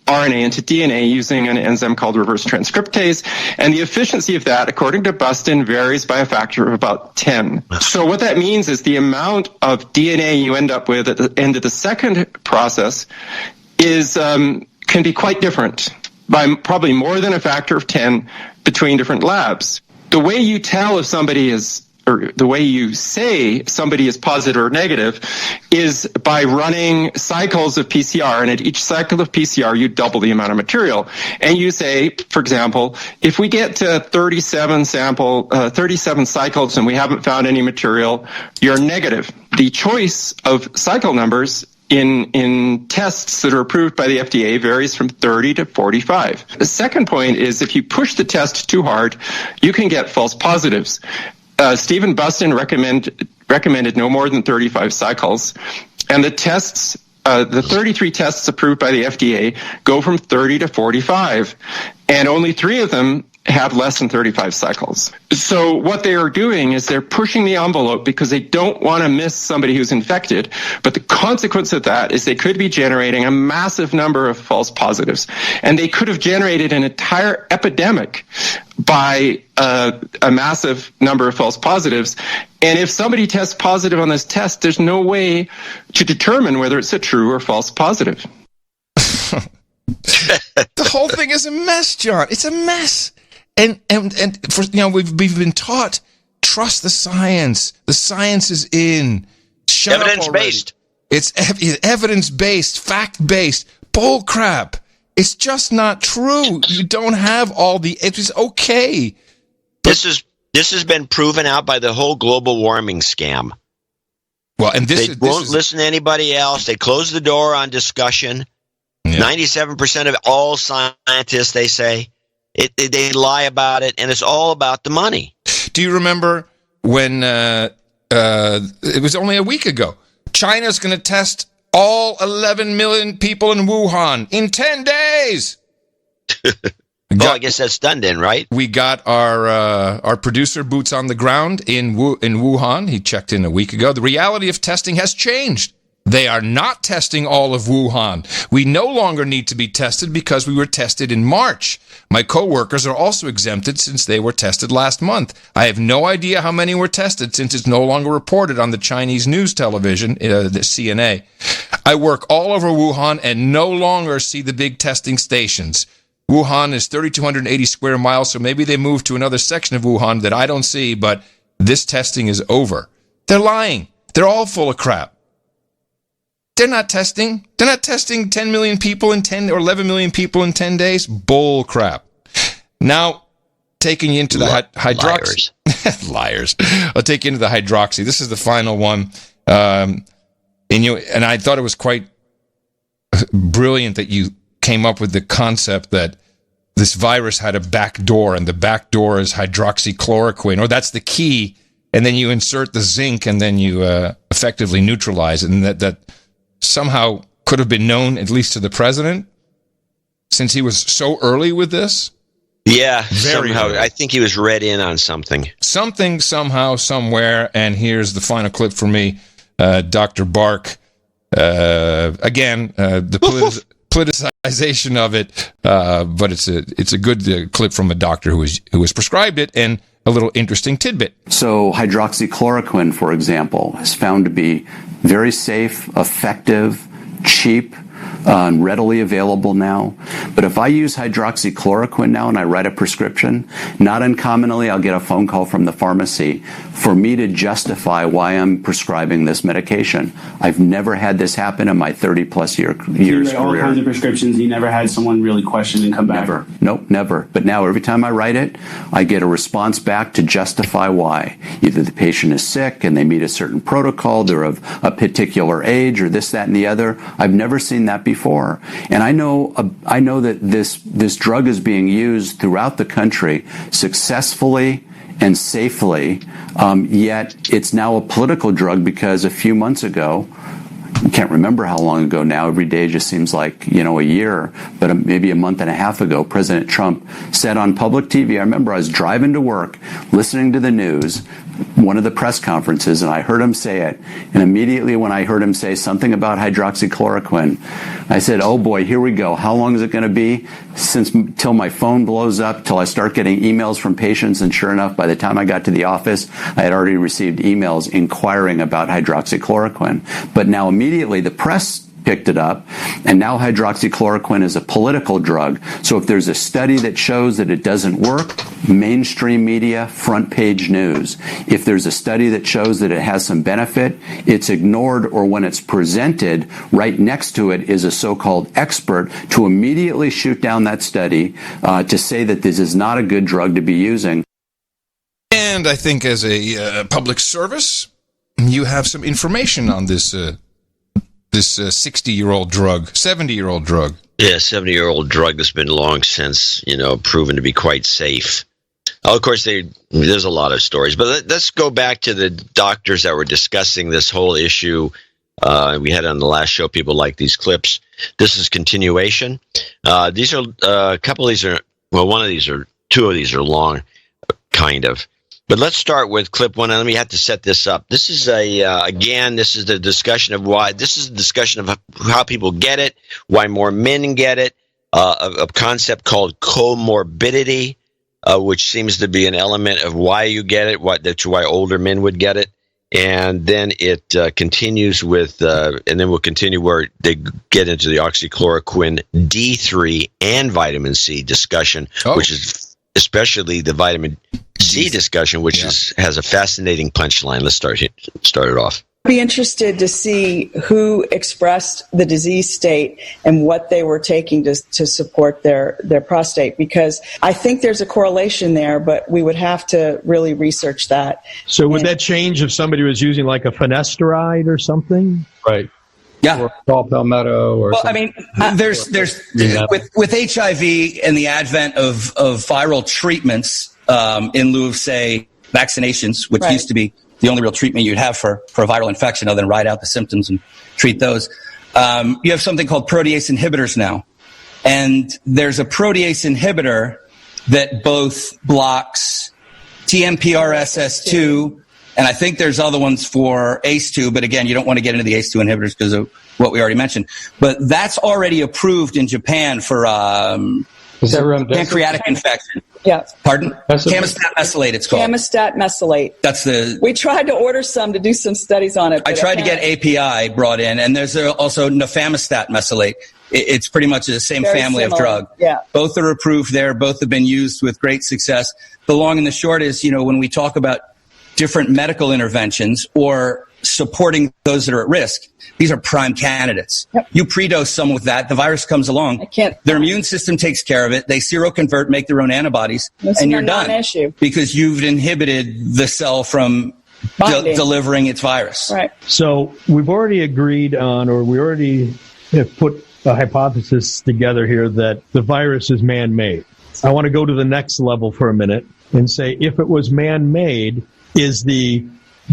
S19: RNA into DNA using an enzyme called reverse transcriptase. And the efficiency of that, according to Buston, varies by a factor of about 10. So what that means is the amount of DNA you end up with at the end of the second process is can be quite different, by probably more than a factor of 10 between different labs. The way you tell if somebody is, or the way you say somebody is positive or negative, is by running cycles of PCR. And at each cycle of PCR, you double the amount of material. And you say, for example, if we get to 37 cycles and we haven't found any material, you're negative. The choice of cycle numbers in tests that are approved by the FDA varies from 30 to 45. The second point is if you push the test too hard, you can get false positives. Stephen Buston recommended no more than 35 cycles, and the tests, the 33 tests approved by the FDA go from 30 to 45, and only 3 of them have less than 35 cycles. So what they are doing is they're pushing the envelope because they don't want to miss somebody who's infected. But the consequence of that is they could be generating a massive number of false positives. And they could have generated an entire epidemic by a massive number of false positives. And if somebody tests positive on this test, there's no way to determine whether it's a true or false positive.
S4: The whole thing is a mess, John. It's a mess. And for, we've been taught, trust the science. The science is in. Shut
S5: evidence-based.
S4: It's evidence-based, fact-based. Bull crap. It's just not true. You don't have all the. It is okay.
S5: This has been proven out by the whole global warming scam.
S4: Well, and
S5: they won't listen to anybody else. They close the door on discussion. 97% of all scientists, they say. They lie about it, and it's all about the money.
S4: Do you remember when it was only a week ago? China's going to test all 11 million people in Wuhan in 10 days.
S5: I guess that's done then, right?
S4: We got our producer boots on the ground in Wuhan. He checked in a week ago. The reality of testing has changed. They are not testing all of Wuhan. We no longer need to be tested because we were tested in March. My coworkers are also exempted since they were tested last month. I have no idea how many were tested since it's no longer reported on the Chinese news television, the CNA. I work all over Wuhan and no longer see the big testing stations. Wuhan is 3,280 square miles, so maybe they moved to another section of Wuhan that I don't see, but this testing is over. They're lying. They're all full of crap. They're not testing. They're not testing 10 million people in 10 or 11 million people in 10 days. Bull crap. Now, taking you into the hydroxy. Liars. I'll take you into the hydroxy. This is the final one. And I thought it was quite brilliant that you came up with the concept that this virus had a back door, and the back door is hydroxychloroquine, or that's the key, and then you insert the zinc, and then you effectively neutralize it, and that somehow could have been known, at least to the president, since he was so early with this?
S5: Yeah,
S4: Very
S5: somehow.
S4: early.
S5: I think he was read in on something.
S4: Something, somehow, somewhere, and here's the final clip for me. Dr. Bark, again, the politicization of it, but it's a good clip from a doctor who was prescribed it, and a little interesting tidbit.
S17: So hydroxychloroquine, for example, is found to be very safe, effective, cheap, and readily available now. But if I use hydroxychloroquine now and I write a prescription, not uncommonly I'll get a phone call from the pharmacy for me to justify why I'm prescribing this medication. I've never had this happen in my 30-plus years career.
S1: All kinds of prescriptions. You never had someone really question and come back?
S17: Never. Nope, never. But now every time I write it, I get a response back to justify why. Either the patient is sick and they meet a certain protocol, they're of a particular age, or this, that, and the other. I've never seen that before. And I know that this drug is being used throughout the country successfully and safely, yet it's now a political drug because a few months ago, I can't remember how long ago now, every day just seems like, a year, but maybe a month and a half ago, President Trump said on public TV, I remember I was driving to work, listening to the news, one of the press conferences, and I heard him say it. And immediately when I heard him say something about hydroxychloroquine, I said, oh boy, here we go. How long is it going to be? Till my phone blows up, till I start getting emails from patients. And sure enough, by the time I got to the office, I had already received emails inquiring about hydroxychloroquine. But now immediately the press picked it up, and now hydroxychloroquine is a political drug. So if there's a study that shows that it doesn't work, mainstream media, front page news. If there's a study that shows that it has some benefit, it's ignored, or when it's presented, right next to it is a so-called expert to immediately shoot down that study to say that this is not a good drug to be using.
S4: And I think as a public service, you have some information on this 60-year-old drug, 70-year-old drug.
S5: Yeah, 70-year-old drug that's been long since, proven to be quite safe. Of course, there's a lot of stories, but let's go back to the doctors that were discussing this whole issue. We had on the last show, people like these clips. This is continuation. These are a couple of these are, two of these are long, kind of. But let's start with clip one, and let me have to set this up. This is this is the discussion of why. This is a discussion of how people get it, why more men get it, a concept called comorbidity, which seems to be an element of why you get it, that's why older men would get it. And then it continues with, and then we'll continue where they get into the oxychloroquine D3 and vitamin C discussion, which is especially the vitamin C discussion, which has a fascinating punchline. Let's start it off.
S2: I'd be interested to see who expressed the disease state and what they were taking to support their prostate, because I think there's a correlation there, but we would have to really research that.
S20: So would that change if somebody was using like a finasteride or something? Right.
S21: Yeah.
S20: Or palmetto or something.
S21: I mean, there's with HIV and the advent of viral treatments, in lieu of, say, vaccinations, which used to be the only real treatment you'd have for a viral infection other than ride out the symptoms and treat those. You have something called protease inhibitors now. And there's a protease inhibitor that both blocks TMPRSS2, and I think there's other ones for ACE2, but again, you don't want to get into the ACE2 inhibitors because of what we already mentioned. But that's already approved in Japan for pancreatic infection.
S2: Yeah.
S21: Pardon? Camostat mesylate, it's called.
S2: Camostat mesylate. We tried to order some to do some studies on it.
S21: I tried to get API brought in, and there's also nafamostat mesylate. It's pretty much the same family of drug.
S2: Yeah.
S21: Both are approved there. Both have been used with great success. The long and the short is, when we talk about different medical interventions or supporting those that are at risk, these are prime candidates.
S2: Yep.
S21: You predose someone with that, the virus comes along. Their immune system takes care of it. They seroconvert, make their own antibodies, and you're done.
S2: Issue.
S21: Because you've inhibited the cell from delivering its virus.
S2: Right.
S20: So we've already agreed on, or we already have put a hypothesis together here that the virus is man-made. I want to go to the next level for a minute and say, if it was man-made, is the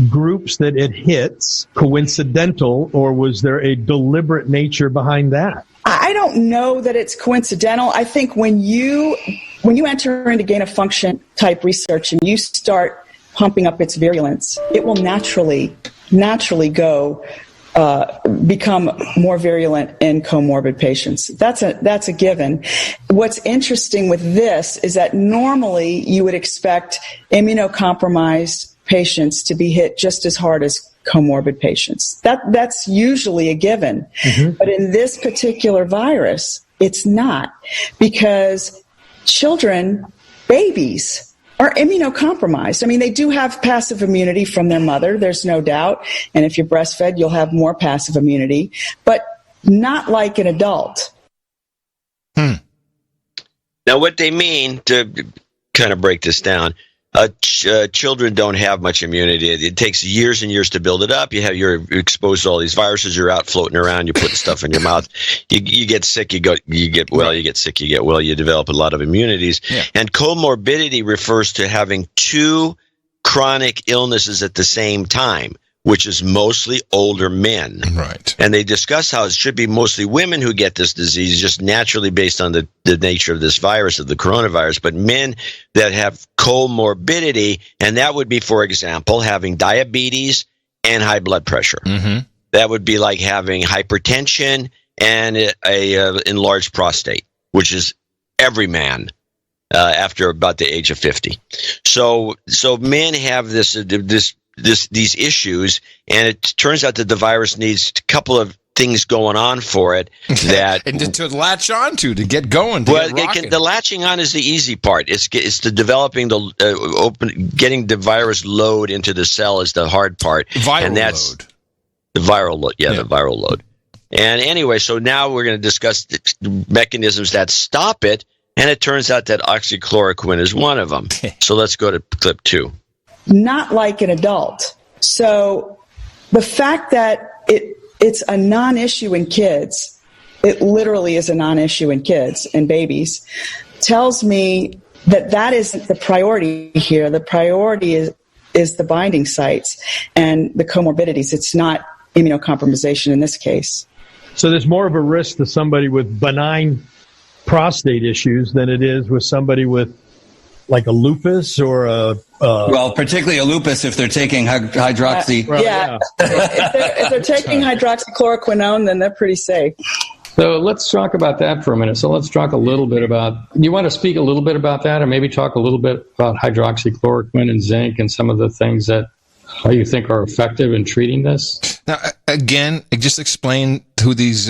S20: groups that it hits coincidental, or was there a deliberate nature behind that?
S2: I don't know that it's coincidental. I think when you enter into gain-of-function type research and you start pumping up its virulence, it will naturally go become more virulent in comorbid patients. That's a given. What's interesting with this is that normally you would expect immunocompromised patients to be hit just as hard as comorbid patients. That's usually a given. Mm-hmm. But in this particular virus, it's not, because babies are immunocompromised. I mean, they do have passive immunity from their mother, there's no doubt. And if you're breastfed, you'll have more passive immunity, but not like an adult.
S5: Now, what they mean, to kind of break this down, children don't have much immunity. It takes years and years to build it up. You're exposed to all these viruses. You're out floating around. You're putting stuff in your mouth. You get sick. You get well. You get sick. You get well. You develop a lot of immunities. Yeah. And comorbidity refers to having two chronic illnesses at the same time, which is mostly older men.
S4: Right.
S5: And they discuss how it should be mostly women who get this disease, just naturally based on the nature of this virus, of the coronavirus, but men that have comorbidity, and that would be, for example, having diabetes and high blood pressure.
S4: Mm-hmm.
S5: That would be like having hypertension and a enlarged prostate, which is every man after about the age of 50. So men have these issues, and it turns out that the virus needs a couple of things going on for it that
S4: and to latch on to get going.
S5: The latching on is the easy part. It's the developing getting the virus load into the cell is the hard part. The viral load. And anyway, so now we're going to discuss the mechanisms that stop it, and it turns out that oxychloroquine is one of them. So let's go to clip 2.
S2: Not like an adult. So the fact that it's a non-issue in kids, it literally is a non-issue in kids and babies, tells me that isn't the priority here. The priority is the binding sites and the comorbidities. It's not immunocompromisation in this case.
S20: So there's more of a risk to somebody with benign prostate issues than it is with somebody with like a lupus or
S21: well, particularly a lupus if they're taking hydroxy.
S2: If they're taking hydroxychloroquine, then they're pretty safe.
S3: So let's talk about that for a minute. So let's talk a little bit about, you want to speak a little bit about that, or maybe talk a little bit about hydroxychloroquine and zinc and some of the things that you think are effective in treating this?
S4: Now, again, just explain who these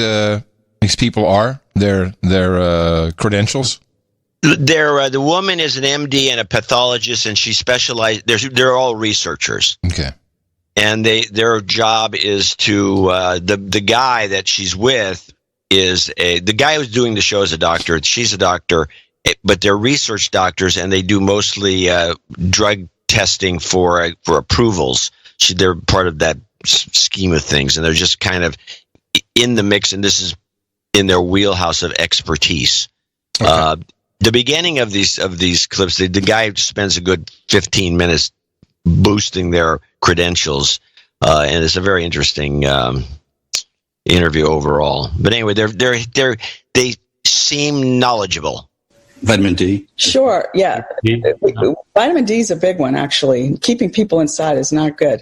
S4: people are, their credentials.
S5: The woman is an MD and a pathologist, and she specializes. They're all researchers.
S4: Okay.
S5: And their job is to the guy that she's with is the guy who's doing the show is a doctor. She's a doctor, but they're research doctors, and they do mostly drug testing for approvals. They're part of that scheme of things, and they're just kind of in the mix. And this is in their wheelhouse of expertise. Okay. The beginning of these clips, the guy spends a good 15 minutes boosting their credentials, and it's a very interesting interview overall. But anyway, they seem knowledgeable.
S21: Vitamin D. Sure,
S2: yeah. Vitamin D is a big one, actually. Keeping people inside is not good.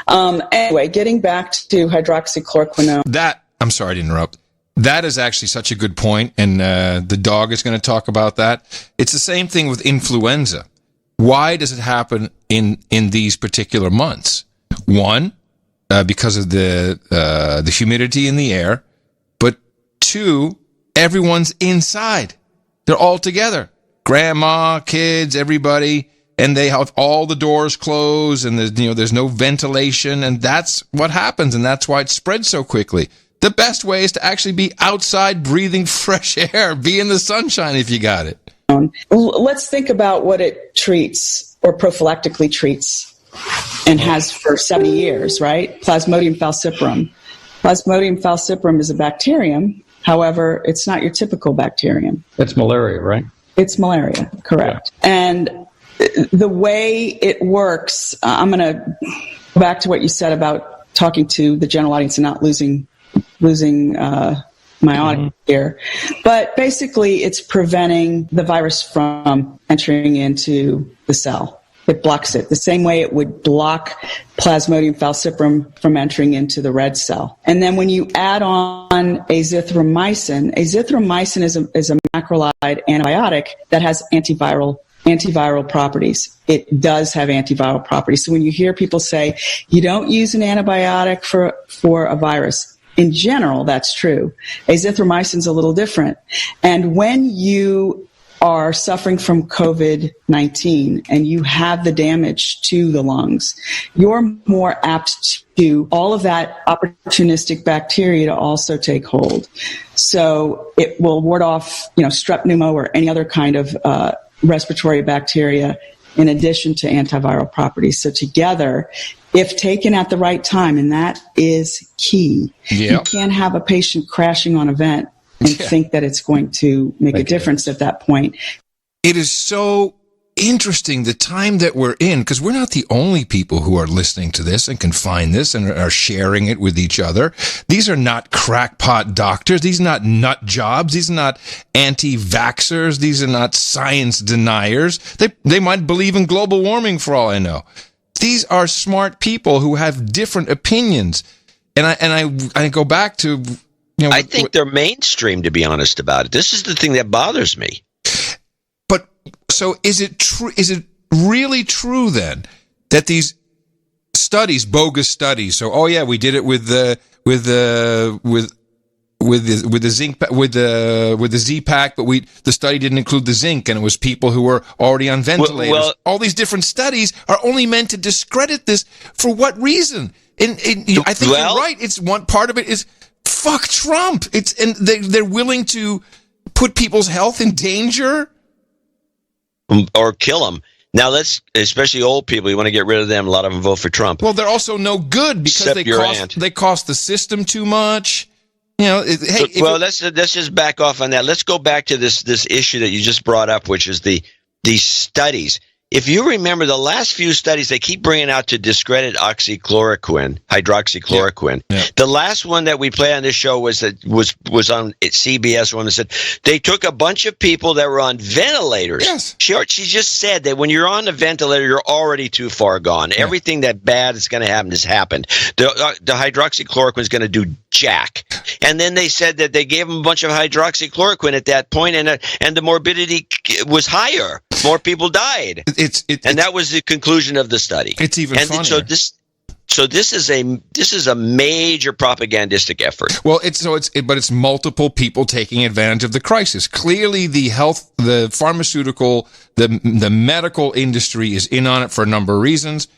S2: Anyway, getting back to hydroxychloroquine.
S4: I'm sorry to interrupt. That is actually such a good point, and the dog is going to talk about that. It's the same thing with influenza. Why does it happen in these particular months? One, because of the humidity in the air, but two, everyone's inside. They're all together. Grandma, kids, everybody, and they have all the doors closed, and there's no ventilation, and that's what happens, and that's why it spreads so quickly. The best way is to actually be outside breathing fresh air. Be in the sunshine if you got it.
S2: Let's think about what it treats or prophylactically treats and has for 70 years, right? Plasmodium falciparum. Plasmodium falciparum is a bacterium. However, it's not your typical bacterium.
S3: It's malaria, right?
S2: It's malaria, correct. Yeah. And the way it works, I'm going to go back to what you said about talking to the general audience and not losing my audience here. But basically, it's preventing the virus from entering into the cell. It blocks it the same way it would block Plasmodium falciparum from entering into the red cell. And then when you add on azithromycin is a macrolide antibiotic that has antiviral properties. It does have antiviral properties. So when you hear people say you don't use an antibiotic for a virus, in general, that's true. Azithromycin is a little different. And when you are suffering from COVID-19 and you have the damage to the lungs, you're more apt to all of that opportunistic bacteria to also take hold. So it will ward off, strep pneumo or any other kind of respiratory bacteria in addition to antiviral properties. So together, if taken at the right time, and that is key, you can't have a patient crashing on a vent and think that it's going to make a difference at that point.
S4: It is so interesting the time that we're in, because we're not the only people who are listening to this and can find this and are sharing it with each other. These are not crackpot doctors. These are not nut jobs. These are not anti-vaxxers. These are not science deniers. They might believe in global warming for all I know. These are smart people who have different opinions. And I go back to,
S5: I think they're mainstream, to be honest about it. This is the thing that bothers me.
S4: But so is it true? Is it really true then that these studies, bogus studies? So, oh yeah, we did it with the zinc, with the Z-Pack, but the study didn't include the zinc, and it was people who were already on ventilators. Well, all these different studies are only meant to discredit this. For what reason? I think you're right. It's one part of it is fuck Trump. And they're willing to put people's health in danger
S5: or kill them. Now especially old people, you want to get rid of them. A lot of them vote for Trump.
S4: Well, they're also no good because they cost the system too much. Let's just back off on that. Let's go back to this issue that you just brought up, which is these studies. If you remember the last few studies, they keep bringing out to discredit hydroxychloroquine. Yeah. The last one that we played on this show was on CBS, one that said they took a bunch of people that were on ventilators. Yes.
S5: She just said that when you're on a ventilator, you're already too far gone. Yeah. Everything that bad is going to happen has happened. The hydroxychloroquine is going to do jack. And then they said that they gave them a bunch of hydroxychloroquine at that point, and the morbidity was higher. More people died. And that was the conclusion of the study.
S4: It's even funnier.
S5: So this is a major propagandistic effort.
S4: Well, it's multiple people taking advantage of the crisis. Clearly, the pharmaceutical, the medical industry is in on it for a number of reasons.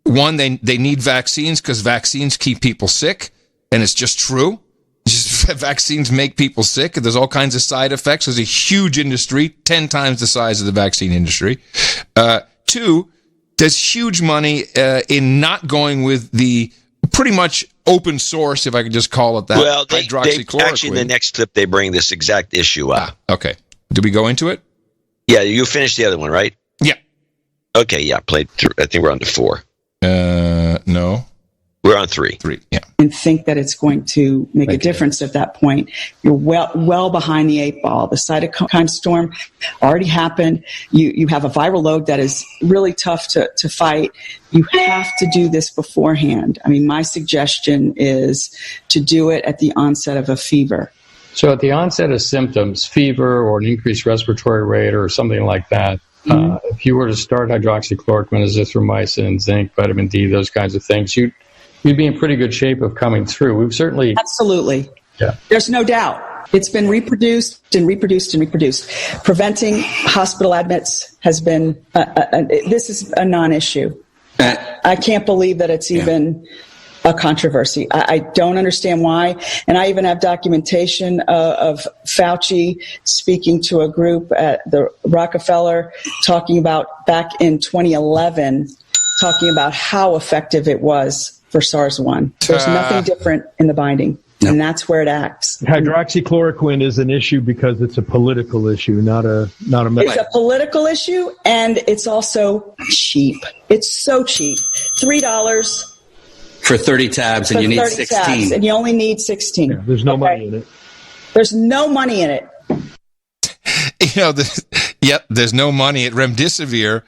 S4: One, they need vaccines because vaccines keep people sick, and it's just true. Vaccines make people sick. There's all kinds of side effects. There's a huge industry, 10 times the size of the vaccine industry. Two, there's huge money in not going with the pretty much open source, if I could just call it that.
S5: Well, actually, in the next clip, they bring this exact issue up.
S4: Okay. Did we go into it?
S5: Yeah, you finished the other one, right?
S4: Yeah.
S5: Okay, yeah, played through. I think we're on to 4.
S4: No.
S5: We're on 3.
S4: 3, yeah.
S2: And think that it's going to make a difference at that point. You're well behind the 8 ball. The cytokine storm already happened. You have a viral load that is really tough to fight. You have to do this beforehand. I mean, my suggestion is to do it at the onset of a fever.
S3: So at the onset of symptoms, fever or an increased respiratory rate or something like that, if you were to start hydroxychloroquine, azithromycin, zinc, vitamin D, those kinds of things, you'd be in pretty good shape of coming through. We've certainly...
S2: Absolutely.
S3: Yeah.
S2: There's no doubt. It's been reproduced and reproduced and reproduced. Preventing hospital admits has been... this is a non-issue. I can't believe that it's even a controversy. I don't understand why. And I even have documentation of Fauci speaking to a group at the Rockefeller talking about back in 2011, talking about how effective it was for SARS-1. There's nothing different in the binding, and that's where it acts.
S20: Hydroxychloroquine is an issue because it's a political issue, not a medical.
S2: It's a political issue, and it's also cheap. It's so cheap. $3
S21: for 30 tabs, and you need 16.
S2: Tabs, and you only need 16.
S20: Yeah, there's no money in it.
S2: There's no money in it.
S4: There's no money at Remdesivir.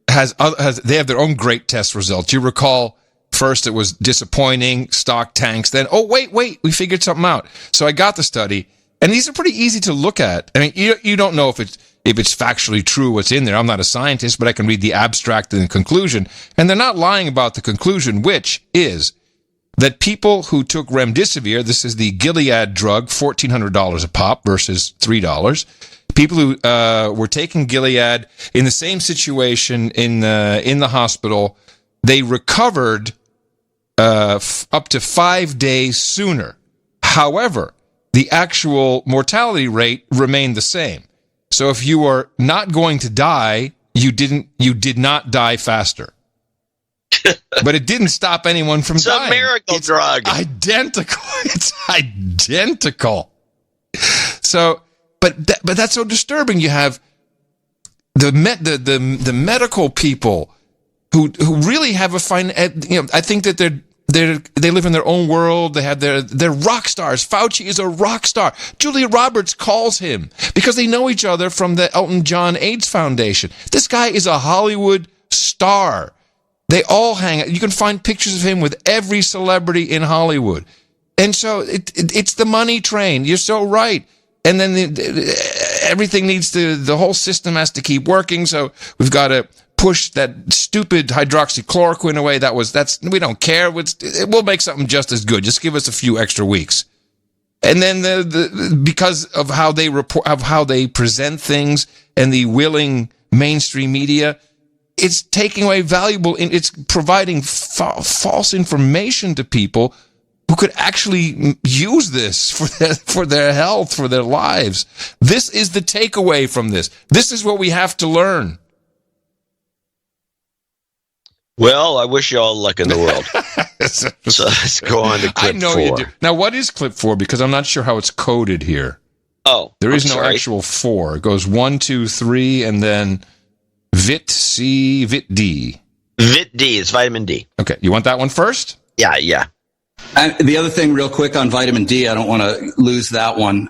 S4: They have their own great test results. You recall, first it was disappointing, stock tanks. Then, wait, we figured something out. So I got the study, and these are pretty easy to look at. I mean, you don't know if it's factually true what's in there. I'm not a scientist, but I can read the abstract and the conclusion. And they're not lying about the conclusion, which is that people who took Remdesivir, this is the Gilead drug, $1,400 a pop versus $3. People who were taking Gilead in the same situation in the hospital, they recovered up to 5 days sooner. However, the actual mortality rate remained the same. So if you are not going to die, you did not die faster. But it didn't stop anyone from dying.
S5: It's a miracle drug.
S4: Identical. It's identical. So, but that's so disturbing. You have the medical people who really have a fine, I think that they live in their own world. They're rock stars. Fauci is a rock star. Julia Roberts calls him because they know each other from the Elton John AIDS Foundation. This guy is a Hollywood star. They all hang out. You can find pictures of him with every celebrity in Hollywood. And so it's the money train. You're so right. And then everything the whole system has to keep working. So we've got to push that stupid hydroxychloroquine away. We don't care. We'll make something just as good. Just give us a few extra weeks. And then because of how they report, of how they present things, and the willing mainstream media, it's taking away it's providing false information to people who could actually use this for their health, for their lives. This is the takeaway from this. This is what we have to learn.
S5: Well, I wish you all luck in the world. So let's go on to clip 4. I know 4. You do.
S4: Now, what is clip 4? Because I'm not sure how it's coded here.
S5: Oh,
S4: there is no actual 4. It goes 1, 2, 3, and then Vit C, Vit D.
S5: Vit D is vitamin D.
S4: Okay, you want that one first?
S5: Yeah.
S21: And the other thing, real quick, on vitamin D, I don't want to lose that one.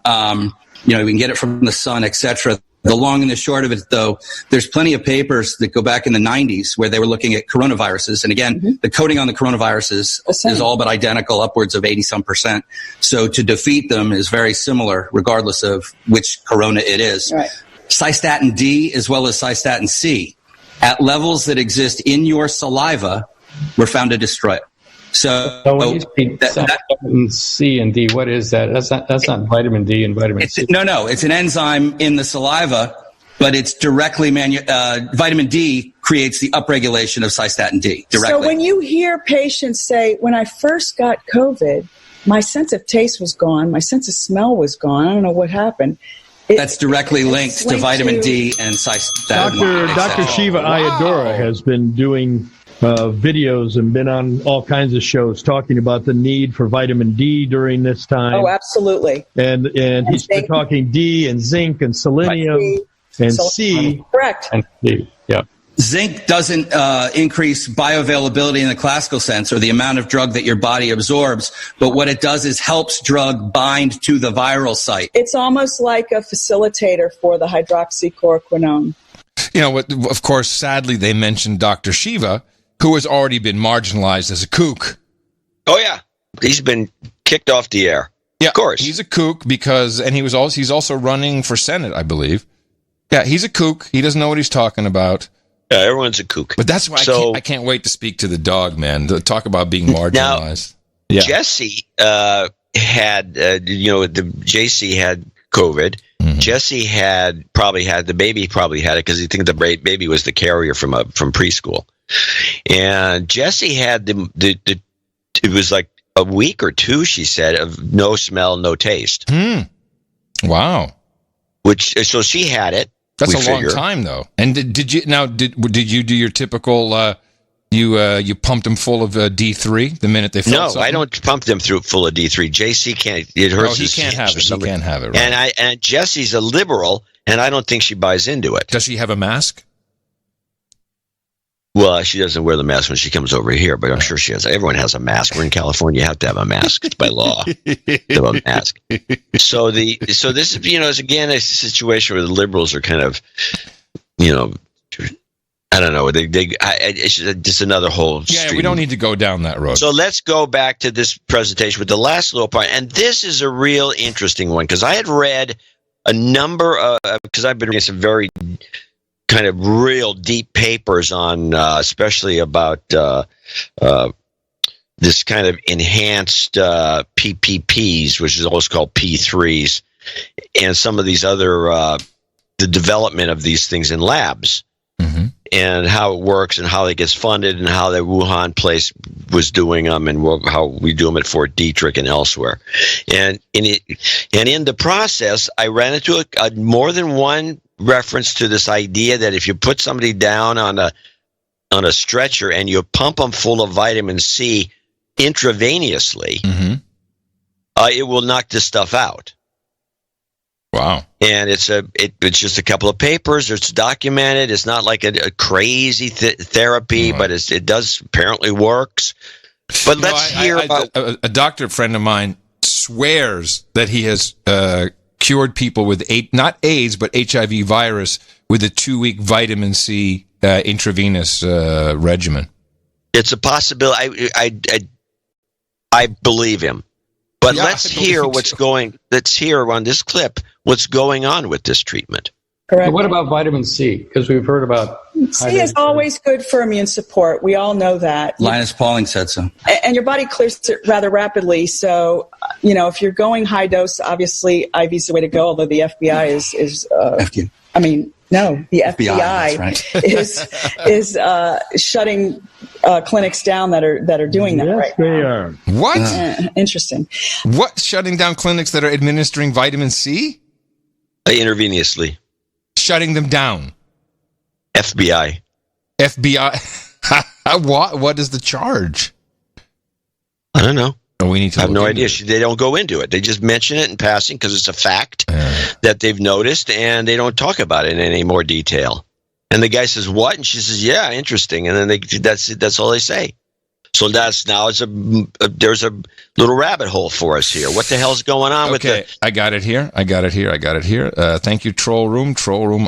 S21: We can get it from the sun, etc. The long and the short of it, though, there's plenty of papers that go back in the 90s where they were looking at coronaviruses. And again, the coding on the coronaviruses is all but identical, upwards of 80-some%. So to defeat them is very similar, regardless of which corona it is.
S2: Right.
S21: Cystatin D as well as cystatin C at levels that exist in your saliva were found to destroy it. So
S3: when you speak vitamin C and D, what is that? That's not vitamin D and vitamin C.
S21: No. It's an enzyme in the saliva, but it's directly vitamin D creates the upregulation of cystatin D directly.
S2: So when you hear patients say, when I first got COVID, my sense of taste was gone, my sense of smell was gone, I don't know what happened.
S21: That's directly linked to vitamin D and cystatin.
S20: Dr. Shiva Ayadura has been doing videos and been on all kinds of shows talking about the need for vitamin D during this time.
S2: Oh, absolutely.
S20: And he's been talking D and zinc and selenium and C.
S2: Correct.
S3: And C, yeah.
S21: Zinc doesn't increase bioavailability in the classical sense, or the amount of drug that your body absorbs, but what it does is helps drug bind to the viral site.
S2: It's almost like a facilitator for the hydroxychloroquine.
S4: Of course, sadly, they mentioned Dr. Shiva, who has already been marginalized as a kook.
S5: Oh, yeah. He's been kicked off the air.
S4: Yeah,
S5: of course.
S4: He's a kook he's also running for Senate, I believe. Yeah, he's a kook. He doesn't know what he's talking about.
S5: Yeah, everyone's a kook.
S4: But that's why I can't wait to speak to the dog, man, to talk about being marginalized.
S5: Now, Jesse had, JC had COVID. Mm-hmm. Jesse the baby probably had it because he think the baby was the carrier from preschool. And Jesse had it was like a week or two, she said, of no smell, no taste.
S4: Wow.
S5: So she had it.
S4: That's a long time, though. And did you do your typical? You pumped them full of D3 the minute they felt something?
S5: I don't pump them full of D3. JC can't. It hurts.
S4: He can't have it. He can't have it. Right.
S5: And Jesse's a liberal, and I don't think she buys into it.
S4: Does she have a mask?
S5: Well, she doesn't wear the mask when she comes over here, but I'm sure she has. Everyone has a mask. We're in California; you have to have a mask. It's by law to have a mask. So this is is again a situation where the liberals are kind of, I don't know. It's just another whole stream.
S4: Yeah, we don't need to go down that road.
S5: So let's go back to this presentation with the last little part, and this is a real interesting one because I had read a number because I've been reading some very kind of real deep papers on, especially about this kind of enhanced PPPs, which is always called P3s, and some of these other the development of these things in labs.
S4: Mm-hmm.
S5: And how it works and how it gets funded and how the Wuhan place was doing them and how we do them at Fort Detrick and elsewhere. And in the process, I ran into a more than one reference to this idea that if you put somebody down on a stretcher and you pump them full of vitamin C intravenously,
S4: mm-hmm.
S5: It will knock this stuff out.
S4: Wow.
S5: And it's just a couple of papers. It's documented. It's not like a crazy therapy, but it does apparently works. But let's hear about
S4: a doctor friend of mine swears that he has cured people with not AIDS but HIV virus with a 2-week vitamin C intravenous regimen.
S5: It's a possibility. I believe him. But let's hear let's hear on this clip what's going on with this treatment.
S2: Correct.
S3: But what about vitamin C? Because we've heard about
S2: C is always good for immune support. We all know that.
S21: Linus Pauling said so.
S2: And your body clears it rather rapidly. So, if you're going high dose, obviously IV is the way to go. Although the FBI is the FBI
S21: right.
S2: is shutting clinics down that are doing that right now.
S20: They are.
S4: What?
S2: Interesting.
S4: What? Shutting down clinics that are administering vitamin C?
S5: Intravenously.
S4: Shutting them down.
S5: FBI.
S4: What is the charge?
S5: I don't know.
S4: We need to.
S5: I have no idea. They don't go into it. They just mention it in passing because it's a fact that they've noticed, and they don't talk about it in any more detail. And the guy says, "What?" And she says, "Yeah, interesting." And then that's all they say. So there's a little rabbit hole for us here. What the hell's going on with the...
S4: I got it here. Thank you, Troll Room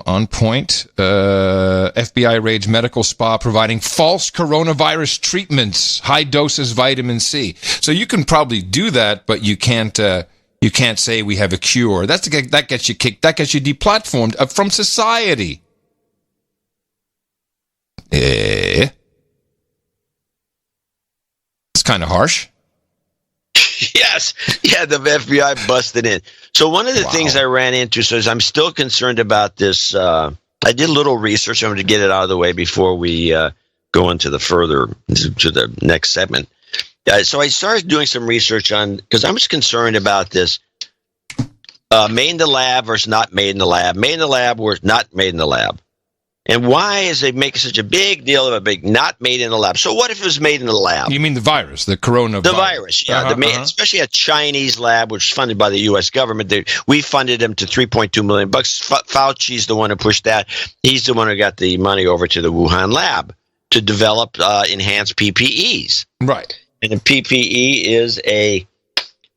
S4: on point. FBI raids medical spa providing false coronavirus treatments, high doses vitamin C. So you can probably do that, but you can't say we have a cure. That gets you kicked. That gets you deplatformed from society. It's kind of harsh.
S5: Yes. Yeah, the FBI busted in. So one of the things I ran into is I'm still concerned about this. I did a little research. I'm going to get it out of the way before we go into the next segment. So I started doing some research because I was concerned about this made in the lab versus not made in the lab. Made in the lab versus not made in the lab. And why is they making such a big deal of a big not made in the lab? So what if it was made in the lab?
S4: You mean the virus, the coronavirus?
S5: The virus, yeah. Especially a Chinese lab, which is funded by the U.S. government. We funded them to $3.2 million. Fauci's the one who pushed that. He's the one who got the money over to the Wuhan lab to develop enhanced PPEs.
S4: Right.
S5: And a PPE is a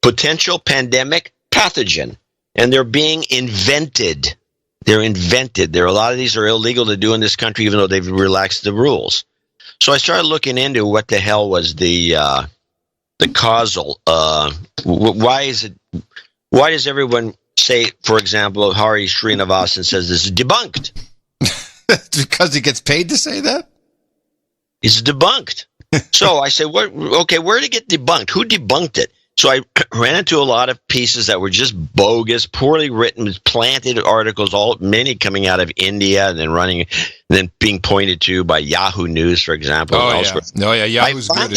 S5: potential pandemic pathogen. And they're being invented. They're invented. A lot of these are illegal to do in this country, even though they've relaxed the rules. So I started looking into what the hell was the causal. Why does everyone say, for example, Hari Srinivasan says this is debunked?
S4: Because he gets paid to say that?
S5: It's debunked. So I said, where did it get debunked? Who debunked it? So I ran into a lot of pieces that were just bogus, poorly written, planted articles, many coming out of India and then being pointed to by Yahoo News, for example.
S4: Yahoo's good. I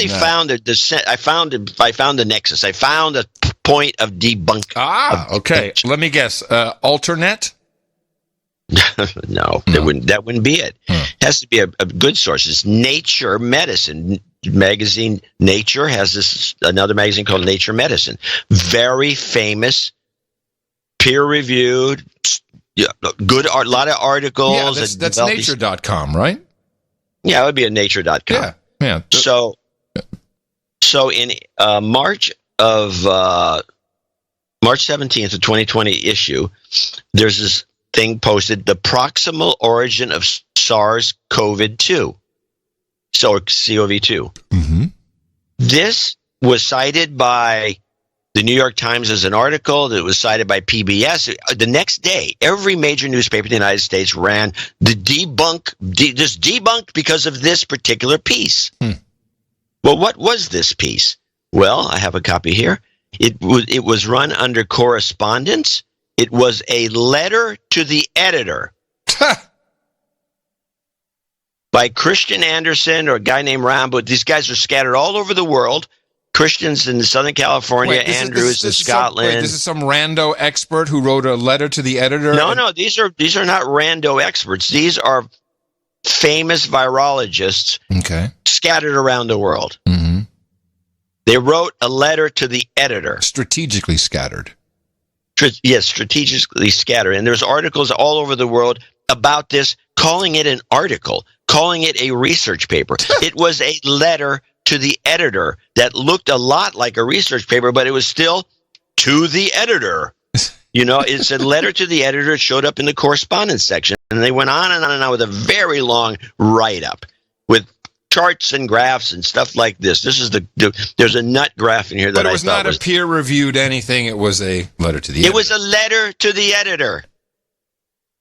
S4: found
S5: the nexus. I found a point of debunking.
S4: Okay. Let me guess. Alternet?
S5: No, that wouldn't be it. It has to be a good source. It's Nature Medicine magazine. Nature has another magazine called Nature Medicine. Very famous, peer-reviewed, good art, a lot of articles.
S4: Yeah, that's nature.com, right?
S5: Yeah, it would be a nature.com.
S4: Yeah.
S5: So in March 17th of 2020 issue, there's this thing posted, the proximal origin of SARS-CoV-2. So CoV-2.
S4: Mm-hmm.
S5: This was cited by the New York Times as an article that was cited by PBS. The next day, every major newspaper in the United States ran the debunked because of this particular piece. Well, what was this piece? Well, I have a copy here. It was run under correspondence. It was a letter to the editor by Christian Anderson or a guy named Rambo. These guys are scattered all over the world. Christians in Southern California, Andrews in Scotland.
S4: This is some rando expert who wrote a letter to the editor?
S5: No, these are not rando experts. These are famous virologists scattered around the world.
S4: Mm-hmm.
S5: They wrote a letter to the editor.
S4: Strategically scattered.
S5: strategically scattered. And there's articles all over the world about this, calling it an article, calling it a research paper. It was a letter to the editor that looked a lot like a research paper, but it was still to the editor. You know, it's a letter to the editor. It showed up in the correspondence section. And they went on and on and on with a very long write-up with charts and graphs and stuff like this. This is there's a nut graph in here that I thought was...
S4: But it was not a peer-reviewed anything. It was a letter to the editor.
S5: It was a letter to the editor.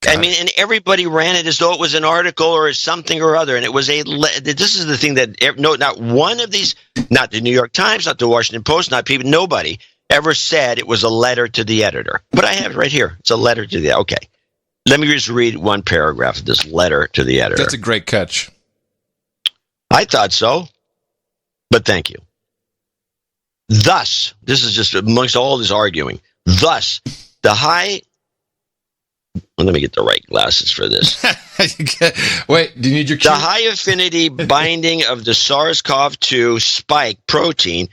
S5: I mean, and everybody ran it as though it was an article or something or other. And it was this is the thing that not one of these, not the New York Times, not the Washington Post, not people, nobody ever said it was a letter to the editor. But I have it right here. It's a letter to the, okay. Let me just read one paragraph of this letter to the editor.
S4: That's a great catch.
S5: I thought so, but thank you. Thus, this is just amongst all this arguing. Thus, let me get the right glasses for this.
S4: Wait, do you need your cue?
S5: The high affinity binding of the SARS-CoV-2 spike protein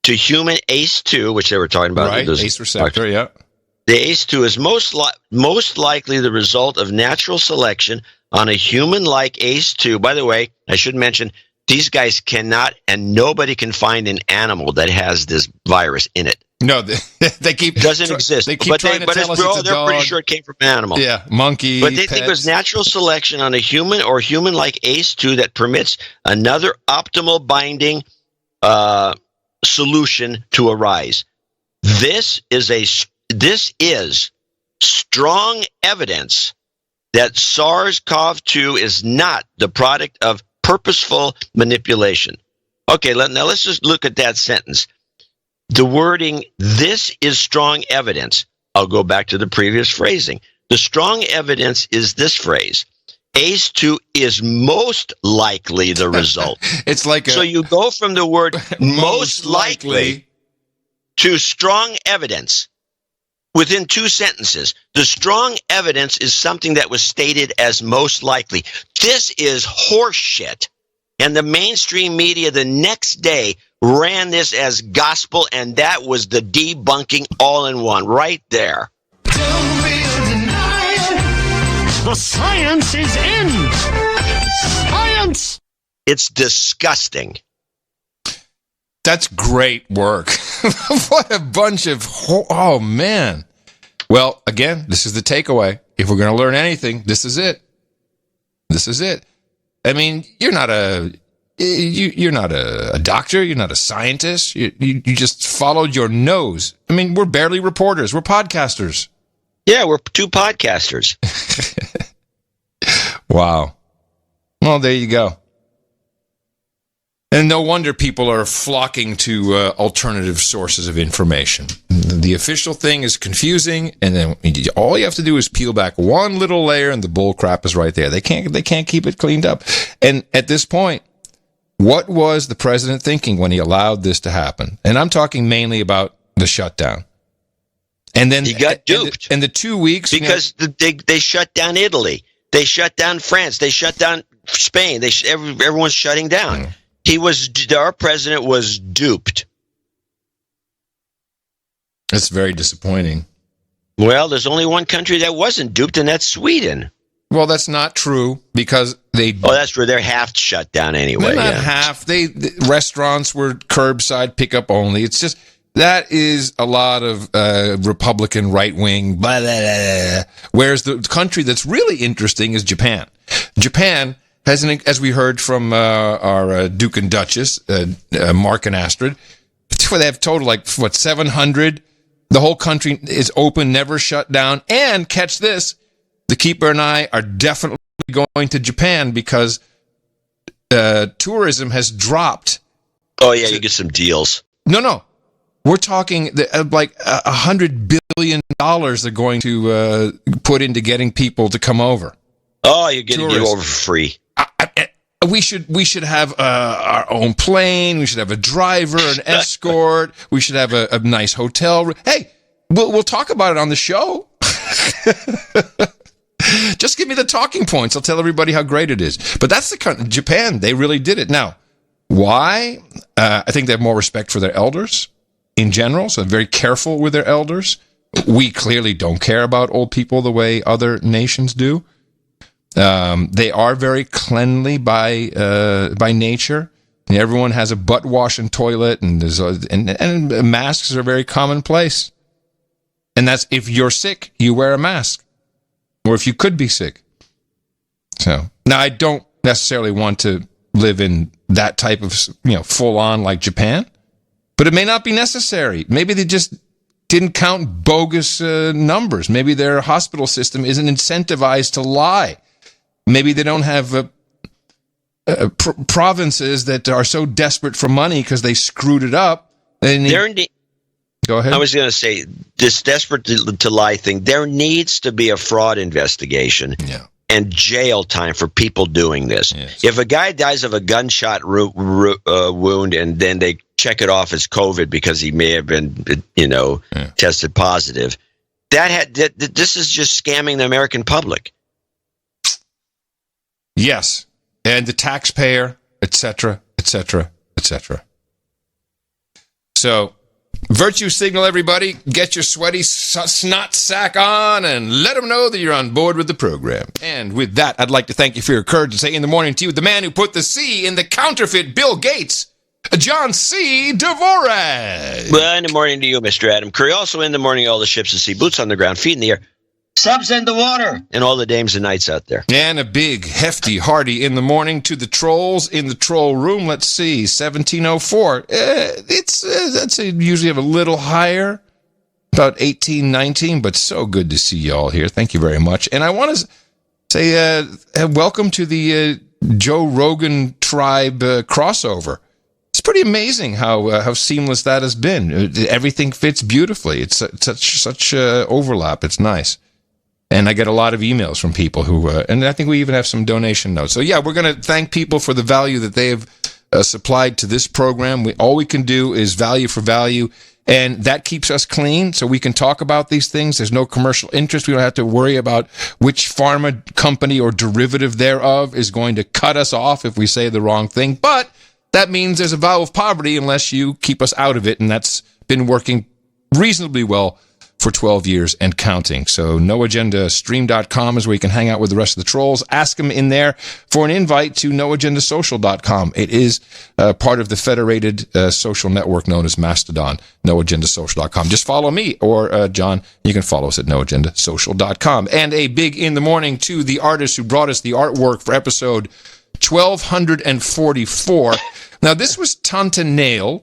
S5: to human ACE2, which they were talking about.
S4: Right, ACE receptor, yeah.
S5: The ACE2 is most likely the result of natural selection on a human-like ACE2. By the way, I should mention, these guys cannot, and nobody can find an animal that has this virus in it.
S4: No, they keep...
S5: Doesn't exist.
S4: They keep trying to tell us it's a
S5: they're
S4: dog.
S5: Pretty sure it came from an animal.
S4: Yeah, monkey,
S5: but they think it was natural selection on a human or human-like ACE2 that permits another optimal binding solution to arise. This is strong evidence that SARS-CoV-2 is not the product of purposeful manipulation. Okay, now let's just look at that sentence. The wording, this is strong evidence. I'll go back to the previous phrasing. The strong evidence is this phrase. ACE2 is most likely the result.
S4: It's like
S5: so you go from the word most likely to strong evidence within two sentences. The strong evidence is something that was stated as most likely. This is horseshit. And the mainstream media the next day ran this as gospel, and that was the debunking all in one right there.
S8: Don't be denied. The science is in. Science.
S5: It's disgusting.
S4: That's great work. What a bunch of... Oh, man. Well, again, this is the takeaway. If we're going to learn anything, this is it. This is it. I mean, you're not a doctor. You're not a scientist. You just followed your nose. I mean, we're barely reporters. We're podcasters.
S5: Yeah, we're two podcasters.
S4: Wow. Well, there you go. And no wonder people are flocking to alternative sources of information. The official thing is confusing, and then all you have to do is peel back one little layer, and the bull crap is right there. They can't keep it cleaned up. And at this point, what was the president thinking when he allowed this to happen? And I'm talking mainly about the shutdown. And then
S5: he got duped.
S4: And the 2 weeks
S5: because they shut down Italy, they shut down France, they shut down Spain. Everyone's shutting down. Our president was duped.
S4: That's very disappointing.
S5: Well, there's only one country that wasn't duped, and that's Sweden.
S4: Well, that's not true because they...
S5: Oh, that's true. They're half shut down anyway.
S4: They're not half. The restaurants were curbside pickup only. It's just... That is a lot of Republican right-wing, blah, blah, blah. Whereas the country that's really interesting is Japan. Japan has, as we heard from our Duke and Duchess, Mark and Astrid, they have total 700. The whole country is open, never shut down. And catch this, the Keeper and I are definitely going to Japan because tourism has dropped.
S5: Oh, yeah, you get some deals.
S4: No. We're talking $100 billion they're going to put into getting people to come over.
S5: Oh, you're getting it over for free.
S4: We should have our own plane. We should have a driver, an escort. We should have a nice hotel. Hey, we'll talk about it on the show. Just give me the talking points. I'll tell everybody how great it is. But that's Japan. They really did it. Now, why? I think they have more respect for their elders in general, so they're very careful with their elders. we clearly don't care about old people the way other nations do. They are very cleanly by nature. Everyone has a butt wash and toilet, and masks are very commonplace. And that's if you're sick, you wear a mask, or if you could be sick. So now I don't necessarily want to live in that type of full on like Japan, but it may not be necessary. Maybe they just didn't count bogus numbers. Maybe their hospital system isn't incentivized to lie. Maybe they don't have provinces that are so desperate for money because they screwed it up. Go ahead.
S5: I was going to say, this desperate to lie thing, there needs to be a fraud investigation and jail time for people doing this. Yes. If a guy dies of a gunshot wound and then they check it off as COVID because he may have been, tested positive, this is just scamming the American public.
S4: Yes, and the taxpayer, etc., etc., etc. So, virtue signal, everybody. Get your sweaty snot sack on and let them know that you're on board with the program. And with that, I'd like to thank you for your courage and say in the morning to you, the man who put the C in the counterfeit Bill Gates, John C. Dvorak.
S5: Well, in the morning to you, Mr. Adam Curry. Also in the morning, all the ships at sea, boots on the ground, feet in the air, subs in the water, and all the dames and knights out there.
S4: And a big, hefty, hearty in the morning to the trolls in the troll room. Let's see, 1704. I'd say usually have a little higher, about 18, 19, but so good to see you all here. Thank you very much. And I want to say welcome to the Joe Rogan tribe crossover. It's pretty amazing how seamless that has been. Everything fits beautifully. It's such overlap. It's nice. And I get a lot of emails from people who, and I think we even have some donation notes. So yeah, we're going to thank people for the value that they have supplied to this program. All we can do is value for value, and that keeps us clean so we can talk about these things. There's no commercial interest. We don't have to worry about which pharma company or derivative thereof is going to cut us off if we say the wrong thing. But that means there's a vow of poverty unless you keep us out of it, and that's been working reasonably well for 12 years and counting. So noagendastream.com is where you can hang out with the rest of the trolls. Ask them in there for an invite to noagendasocial.com. It is part of the federated social network known as Mastodon, noagendasocial.com. Just follow me or John. You can follow us at noagendasocial.com. And a big in the morning to the artist who brought us the artwork for episode 1244. Now, this was Tante Neel,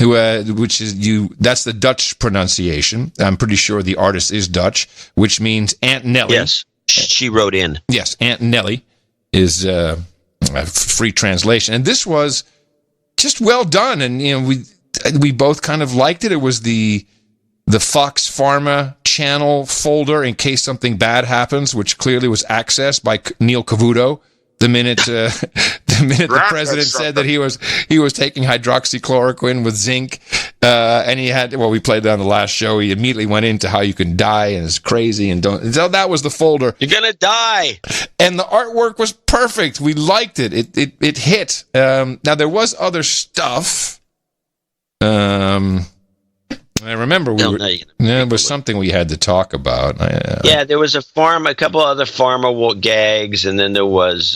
S4: which is that's the Dutch pronunciation. I'm pretty sure the artist is Dutch, which means Aunt Nellie.
S5: Yes, she wrote in.
S4: Yes, Aunt Nellie is a free translation. And this was just well done. And, we both kind of liked it. It was the Fox Pharma channel folder in case something bad happens, which clearly was accessed by Neil Cavuto. The minute the president said that he was taking hydroxychloroquine with zinc, and we played that on the last show. He immediately went into how you can die and it's crazy and don't. So that was the folder.
S5: You're gonna die.
S4: And the artwork was perfect. We liked it. It hit. Now there was other stuff. I remember there was something we had to talk about.
S5: There was a couple other pharma gags, and then there was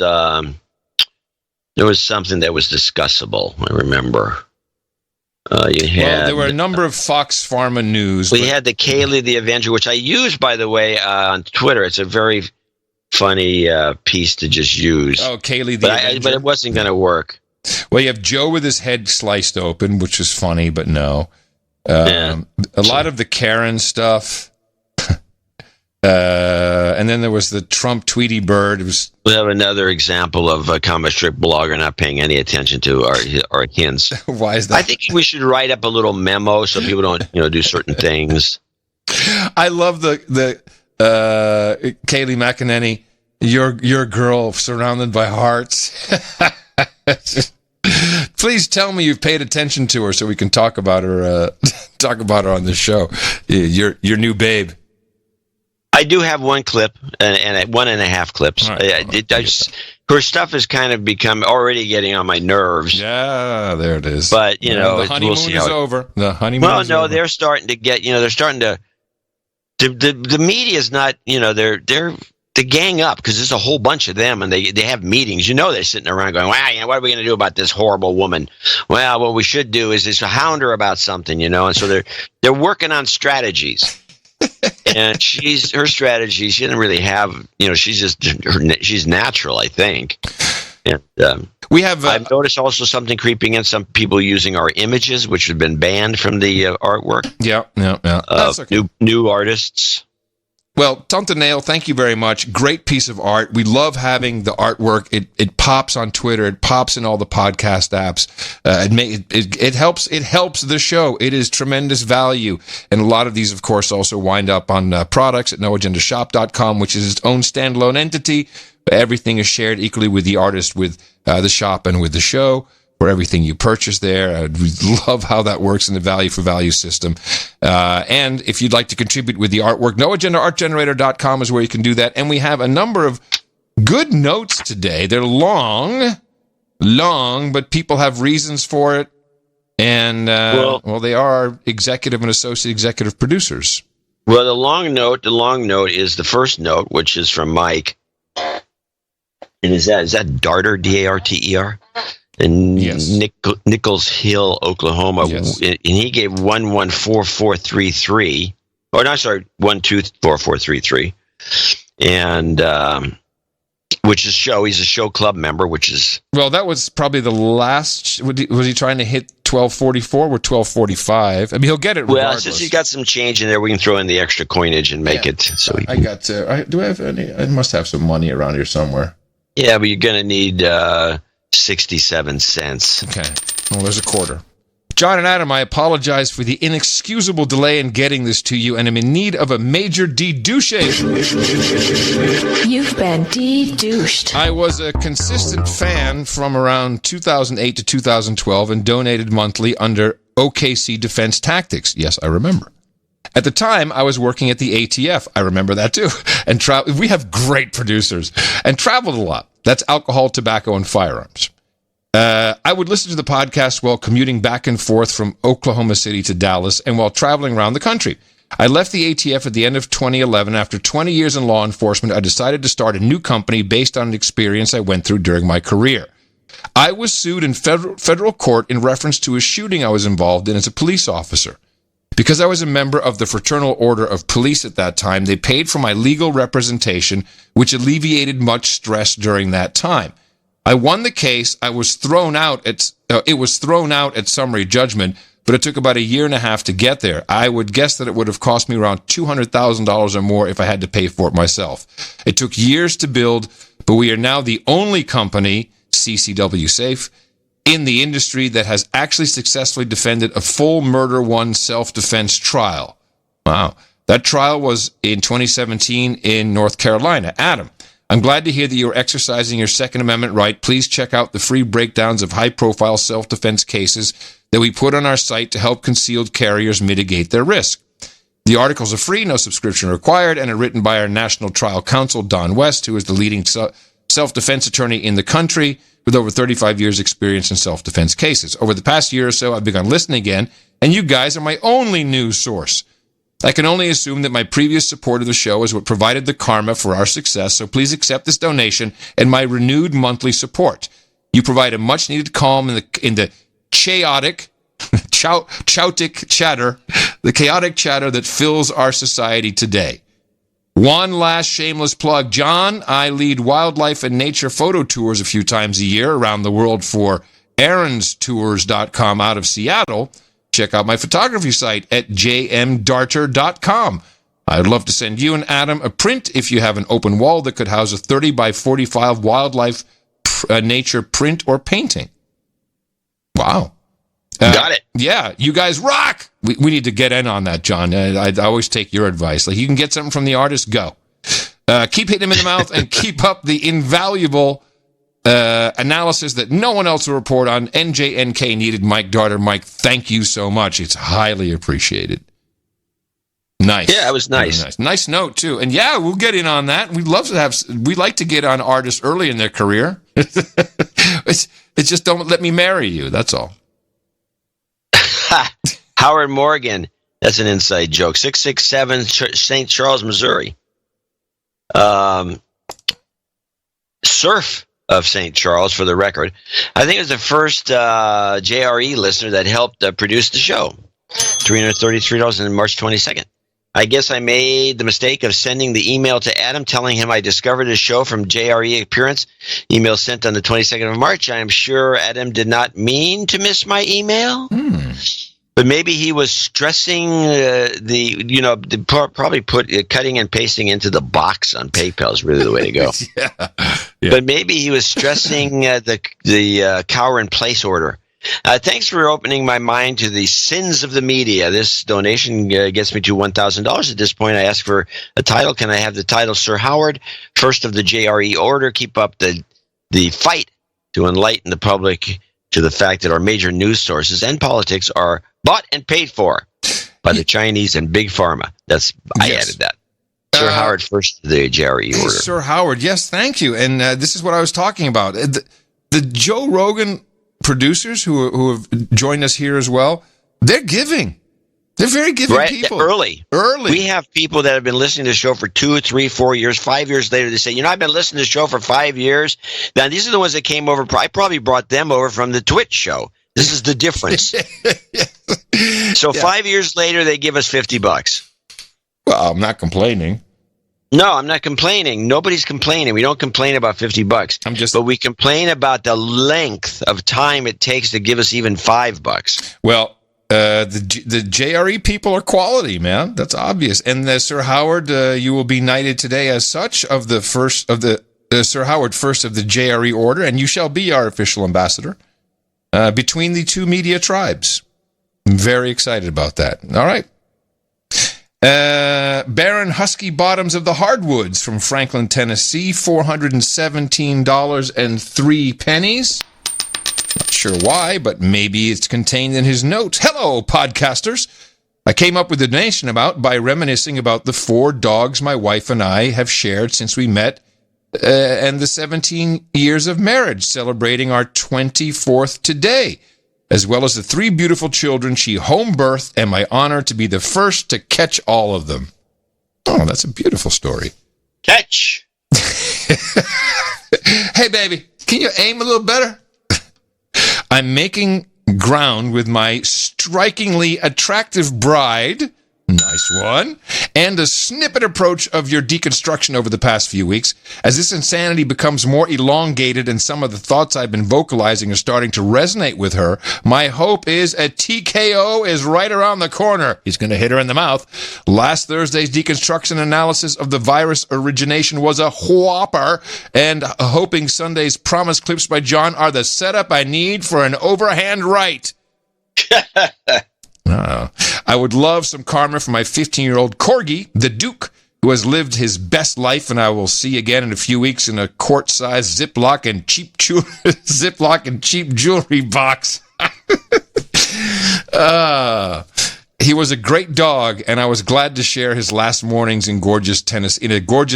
S5: something that was discussable. I remember. There
S4: were a number of Fox Pharma news.
S5: We had the Kaylee the Avenger, which I use, by the way, on Twitter. It's a very funny piece to just use.
S4: Oh, Kaylee the Avenger.
S5: But it wasn't going to work.
S4: Well, you have Joe with his head sliced open, which is funny, but no. A lot of the Karen stuff. And then there was the Trump Tweety Bird.
S5: We have another example of a comic strip blogger not paying any attention to our hints.
S4: Why is that?
S5: I think we should write up a little memo so people don't, do certain things.
S4: I love the Kaylee McEnany. Your girl surrounded by hearts. Please tell me you've paid attention to her so we can talk about her. Talk about her on the show. Your new babe.
S5: I do have one clip and 1.5 clips. Right. Her stuff has kind of become already getting on my nerves.
S4: Yeah, there it is.
S5: But
S4: the honeymoon is over. The honeymoon.
S5: Well, no, they're starting to get. They're starting to the media is not, they're they gang up because there's a whole bunch of them, and they have meetings. They're sitting around going, "Wow, what are we going to do about this horrible woman?" Well, what we should do is hound her about something, and so they're working on strategies. And her strategy, she didn't really have, she's natural, I think. And
S4: we have.
S5: I've noticed also something creeping in. Some people using our images, which have been banned from the artwork.
S4: Yeah. That's okay.
S5: New artists.
S4: Well, Tonta Nail, thank you very much. Great piece of art. We love having the artwork. It pops on Twitter. It pops in all the podcast apps. It helps the show. It is tremendous value. And a lot of these, of course, also wind up on products at noagendashop.com, which is its own standalone entity. Everything is shared equally with the artist, with the shop, and with the show. For everything you purchase there. We love how that works in the value for value system. And if you'd like to contribute with the artwork, noagendaartgenerator.com is where you can do that. And we have a number of good notes today. They're long, but people have reasons for it. And, they are executive and associate executive producers.
S5: Well, the long note is the first note, which is from Mike. And is that Darter, Darter? In Nichols Hill, Oklahoma, and he gave 114433. Oh, no, sorry, 124433, and which is show. He's a show club member, which is
S4: that was probably the last. Was he trying to hit 1244 or 1245? I mean, he'll get it. Regardless.
S5: Since he's got some change in there, we can throw in the extra coinage and make it. So
S4: I got. Do I have any? I must have some money around here somewhere.
S5: Yeah, but you're gonna need. 67 cents.
S4: Okay. Well, there's a quarter. John and Adam, I apologize for the inexcusable delay in getting this to you, and I'm in need of a major de-douche.
S7: You've been de-douched.
S4: I was a consistent fan from around 2008 to 2012 and donated monthly under OKC Defense Tactics. Yes, I remember. At the time, I was working at the ATF. I remember that too. And we have great producers and traveled a lot. That's alcohol, tobacco, and firearms. I would listen to the podcast while commuting back and forth from Oklahoma City to Dallas and while traveling around the country. I left the ATF at the end of 2011. After 20 years in law enforcement, I decided to start a new company based on an experience I went through during my career. I was sued in federal court in reference to a shooting I was involved in as a police officer. Because I was a member of the Fraternal Order of Police at that time, they paid for my legal representation, which alleviated much stress during that time. I won the case. It was thrown out at summary judgment, but it took about a year and a half to get there. I would guess that it would have cost me around $200,000 or more if I had to pay for it myself. It took years to build, but we are now the only company, CCW Safe, in the industry that has actually successfully defended a full murder one self-defense trial. Wow. That trial was in 2017 in North Carolina. Adam, I'm glad to hear that you're exercising your Second Amendment right. Please check out the free breakdowns of high-profile self-defense cases that we put on our site to help concealed carriers mitigate their risk. The articles are free, no subscription required, and are written by our National Trial Counsel, Don West, who is the leading self-defense attorney in the country, with over 35 years' experience in self-defense cases. Over the past year or so, I've begun listening again, and you guys are my only news source. I can only assume that my previous support of the show is what provided the karma for our success, so please accept this donation and my renewed monthly support. You provide a much-needed calm in the chaotic chatter that fills our society today. One last shameless plug. John, I lead wildlife and nature photo tours a few times a year around the world for AaronsTours.com out of Seattle. Check out my photography site at jmdarter.com. I'd love to send you and Adam a print if you have an open wall that could house a 30 by 45 wildlife nature print or painting. Wow.
S5: Got it.
S4: Yeah, you guys rock. We need to get in on that, John. I always take your advice. Like, you can get something from the artist, go. Keep hitting him in the mouth and keep up the invaluable analysis that no one else will report on. NJNK needed Mike Darter. Mike, thank you so much. It's highly appreciated. Nice.
S5: Yeah, it was nice.
S4: Nice. Nice note, too. And yeah, we'll get in on that. We like to get on artists early in their career. It's just don't let me marry you. That's all.
S5: Howard Morgan, That's an inside joke. 667 St. Charles, Missouri. Surf of St. Charles, for the record. I think it was the first JRE listener that helped produce the show. $333 on March 22nd. I guess I made the mistake of sending the email to Adam telling him I discovered his show from JRE appearance. Email sent on the 22nd of March. I am sure Adam did not mean to miss my email. But maybe he was stressing probably put cutting and pasting into the box on PayPal is really the way to go. Yeah. But maybe he was stressing the cower in place order. Thanks for opening my mind to the sins of the media. This donation gets me to $1,000. At this point, I ask for a title. Can I have the title, Sir Howard, first of the JRE order? Keep up the fight to enlighten the public to the fact that our major news sources and politics are bought and paid for by the Chinese and Big Pharma. I added that. Sir Howard, first of the JRE order.
S4: Sir Howard, yes, thank you. And this is what I was talking about. The Joe Rogan producers who have joined us here as well, they're giving. They're very giving people.
S5: Early. We have people that have been listening to the show for 2, 3, 4 years. 5 years later, they say, I've been listening to the show for 5 years. Now, these are the ones that came over. I probably brought them over from the Twitch show. This is the difference. So 5 years later, they give us $50.
S4: Well, I'm not complaining.
S5: No, I'm not complaining. Nobody's complaining. We don't complain about $50. But we complain about the length of time it takes to give us even $5.
S4: Well, the JRE people are quality, man. That's obvious. And Sir Howard, you will be knighted today as such of the first of the Sir Howard, first of the JRE order, and you shall be our official ambassador between the two media tribes. I'm very excited about that. All right. Baron Husky Bottoms of the Hardwoods from Franklin, Tennessee, $417.03. Not sure why, but maybe it's contained in his notes. Hello, podcasters. I came up with the donation amount by reminiscing about the 4 dogs my wife and I have shared since we met and the 17 years of marriage, celebrating our 24th today, as well as the 3 beautiful children she home birthed, and my honor to be the first to catch all of them. Oh, that's a beautiful story.
S5: Catch!
S4: Hey, baby, can you aim a little better? I'm making ground with my strikingly attractive bride. Nice one. And a snippet approach of your deconstruction over the past few weeks. As this insanity becomes more elongated and some of the thoughts I've been vocalizing are starting to resonate with her, my hope is a TKO is right around the corner. He's going to hit her in the mouth. Last Thursday's deconstruction analysis of the virus origination was a whopper, and hoping Sunday's promise clips by John are the setup I need for an overhand right. I would love some karma for my 15-year-old corgi, the Duke, who has lived his best life, and I will see again in a few weeks in a quart-sized Ziploc and cheap jewelry box. He was a great dog, and I was glad to share his last mornings in a gorgeous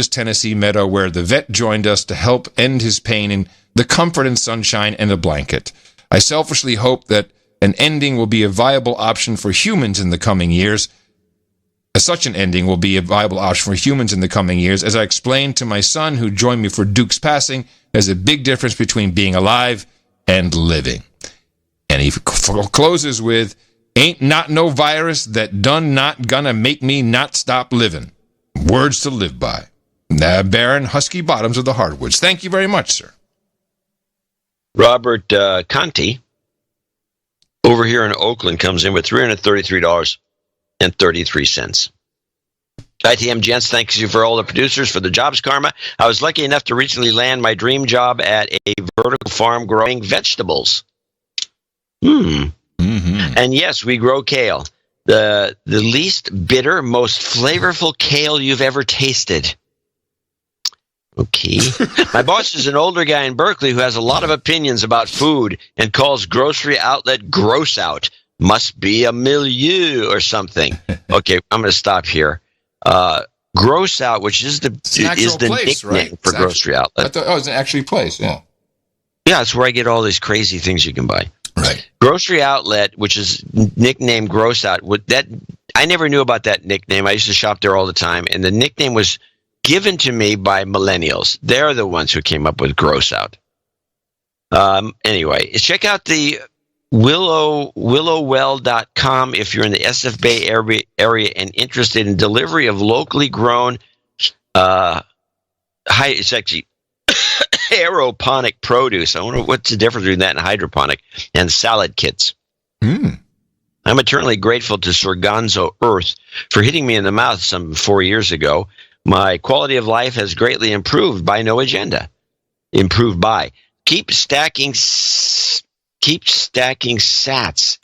S4: Tennessee meadow where the vet joined us to help end his pain in the comfort and sunshine and a blanket. I selfishly hope that an ending will be a viable option for humans in the coming years. Such an ending will be a viable option for humans in the coming years. As I explained to my son, who joined me for Duke's passing, there's a big difference between being alive and living. And he closes with, ain't not no virus that done not gonna make me not stop living. Words to live by. Baron Husky Bottoms of the Hardwoods. Thank you very much, sir.
S5: Robert Conti over here in Oakland comes in with $333.33. ITM Gents, thanks you for all the producers for the jobs karma. I was lucky enough to recently land my dream job at a vertical farm growing vegetables. Mm-hmm. And yes, we grow kale. The least bitter, most flavorful kale you've ever tasted. Okay. My boss is an older guy in Berkeley who has a lot of opinions about food and calls grocery outlet gross out. Must be a milieu or something. Okay, I'm going to stop here. Gross out, which is the place, nickname right? For grocery outlet.
S4: It's an actually place, yeah.
S5: Yeah, it's where I get all these crazy things you can buy.
S4: Right.
S5: Grocery outlet, which is nicknamed gross out, that I never knew about that nickname. I used to shop there all the time, and the nickname was given to me by millennials. They're the ones who came up with gross out. Anyway, check out the willowwell.com if you're in the SF Bay area and interested in delivery of locally grown, it's actually aeroponic produce. I wonder what's the difference between that and hydroponic, and salad kits. I'm eternally grateful to Sorgonzo Earth for hitting me in the mouth some 4 years ago. My quality of life has greatly improved by no agenda. Improved by. Keep stacking sats,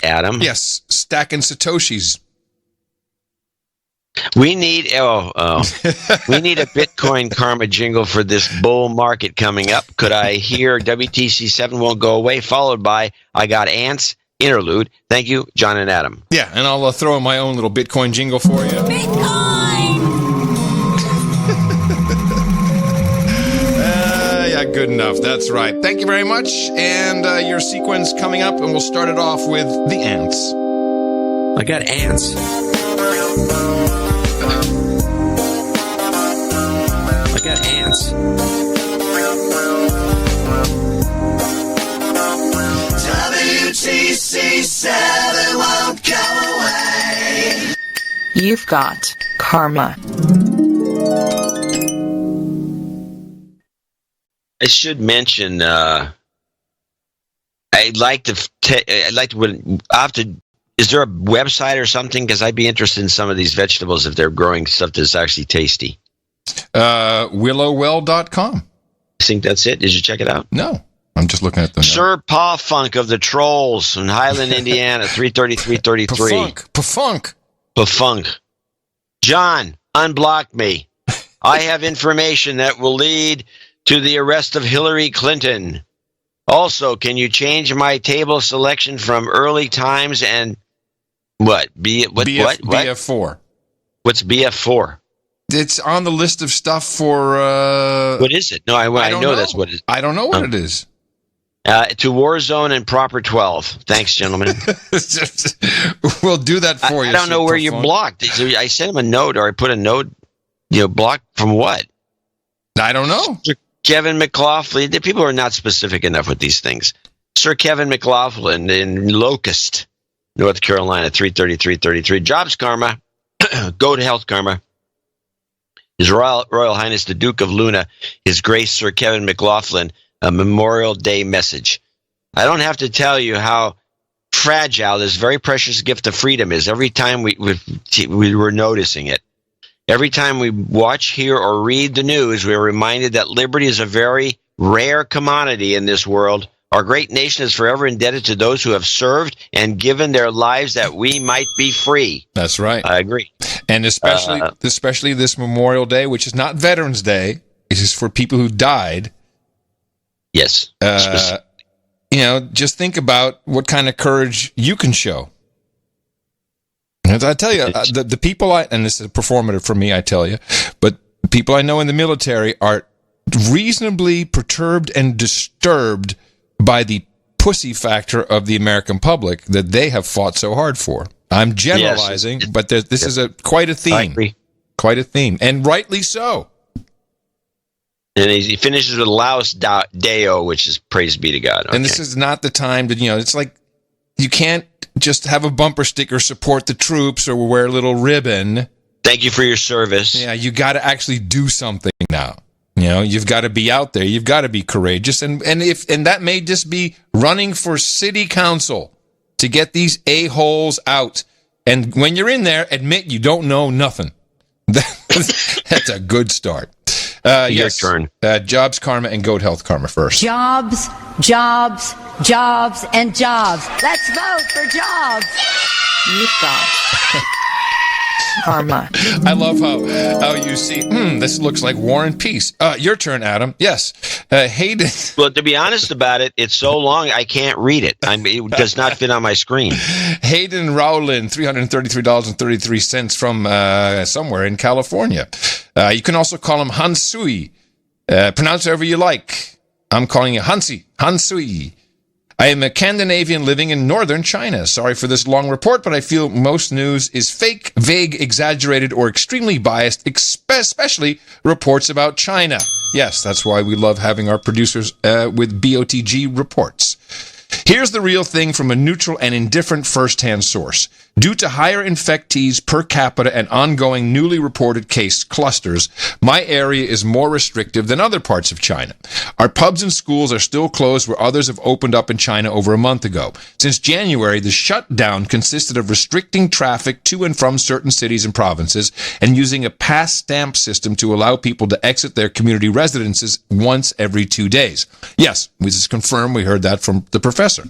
S5: Adam.
S4: Yes, stacking Satoshis.
S5: We need we need a Bitcoin karma jingle for this bull market coming up. Could I hear WTC7 won't go away, followed by I got ants interlude. Thank you, John and Adam.
S4: Yeah, and I'll throw in my own little Bitcoin jingle for you. Yeah, good enough. That's right. Thank you very much. And your sequence coming up, and we'll start it off with the ants.
S5: I got ants. I got ants.
S8: WTC7 won't go away.
S7: You've got karma.
S5: I should mention. I'd like to. Is there a website or something? Because I'd be interested in some of these vegetables if they're growing stuff that's actually tasty.
S4: Willowwell.com.
S5: I think that's it. Did you check it out?
S4: No. I'm just looking at them.
S5: Sir Paw Funk of the Trolls in Highland, Indiana, 33333. Pafunk. John, unblock me. I have information that will lead to the arrest of Hillary Clinton. Also, can you change my table selection from early times and what?
S4: BF4.
S5: What's BF4?
S4: It's on the list of stuff for...
S5: what is it? No, I know that's what it is.
S4: I don't know what it is.
S5: To Warzone and Proper 12. Thanks, gentlemen.
S4: We'll do that for you.
S5: I don't know where you blocked. I sent him a note, or I put a note, blocked from what?
S4: I don't know.
S5: Sir Kevin McLaughlin. The people are not specific enough with these things. Sir Kevin McLaughlin in Locust, North Carolina, 33333. Jobs karma. Go to health karma. His Royal Highness the Duke of Luna, His Grace Sir Kevin McLaughlin, a Memorial Day message. I don't have to tell you how fragile this very precious gift of freedom is. Every time we were noticing it. Every time we watch, hear, or read the news, we're reminded that liberty is a very rare commodity in this world. Our great nation is forever indebted to those who have served and given their lives that we might be free.
S4: That's right.
S5: I agree.
S4: And especially this Memorial Day, which is not Veterans Day. It is for people who died.
S5: Yes.
S4: Just think about what kind of courage you can show. And I tell you, the people and this is performative for me, I tell you, but people I know in the military are reasonably perturbed and disturbed by the pussy factor of the American public that they have fought so hard for. I'm generalizing, but this is quite a theme.
S5: I agree.
S4: Quite a theme, and rightly so.
S5: And he finishes with Laus Deo, which is praise be to God. Okay.
S4: And this is not the time to, it's like you can't just have a bumper sticker, support the troops, or wear a little ribbon.
S5: Thank you for your service.
S4: Yeah, you got to actually do something now. You've got to be out there. You've got to be courageous, and that may just be running for city council to get these a-holes out. And when you're in there, admit you don't know nothing. That's a good start.
S5: Your turn.
S4: Jobs karma and goat health karma first.
S9: Jobs, jobs, jobs, and jobs. Let's vote for jobs.
S7: You've got karma.
S4: I love how you see, this looks like War and Peace. Your turn, Adam. Yes. Hayden.
S5: Well, to be honest about it, it's so long I can't read it. It does not fit on my screen.
S4: Hayden Rowland, $333.33 from somewhere in California. You can also call him Hansui. Pronounce however you like. I'm calling it Hansui. I am a Scandinavian living in northern China. Sorry for this long report, but I feel most news is fake, vague, exaggerated, or extremely biased, especially reports about China. Yes, that's why we love having our producers with BOTG reports. Here's the real thing from a neutral and indifferent first-hand source. Due to higher infectees per capita and ongoing newly reported case clusters, my area is more restrictive than other parts of China. Our pubs and schools are still closed where others have opened up in China over a month ago. Since January, the shutdown consisted of restricting traffic to and from certain cities and provinces and using a pass stamp system to allow people to exit their community residences once every 2 days. Yes, this is confirmed. We heard that from the professor.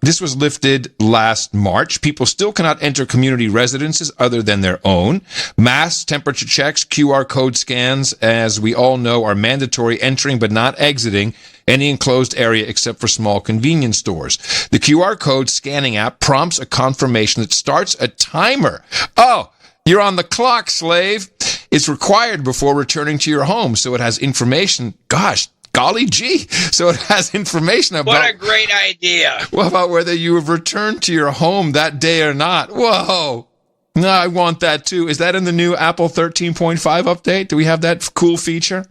S4: This was lifted last March. People still cannot enter community residences other than their own. Masks, temperature checks, QR code scans, as we all know, are mandatory entering but not exiting any enclosed area except for small convenience stores. The QR code scanning app prompts a confirmation that starts a timer. Oh, you're on the clock, slave. It's required before returning to your home, so it has information. Gosh, golly gee. So it has information about...
S5: What a great idea.
S4: Well, about whether you have returned to your home that day or not. Whoa. No, I want that too. Is that in the new Apple 13.5 update? Do we have that cool feature?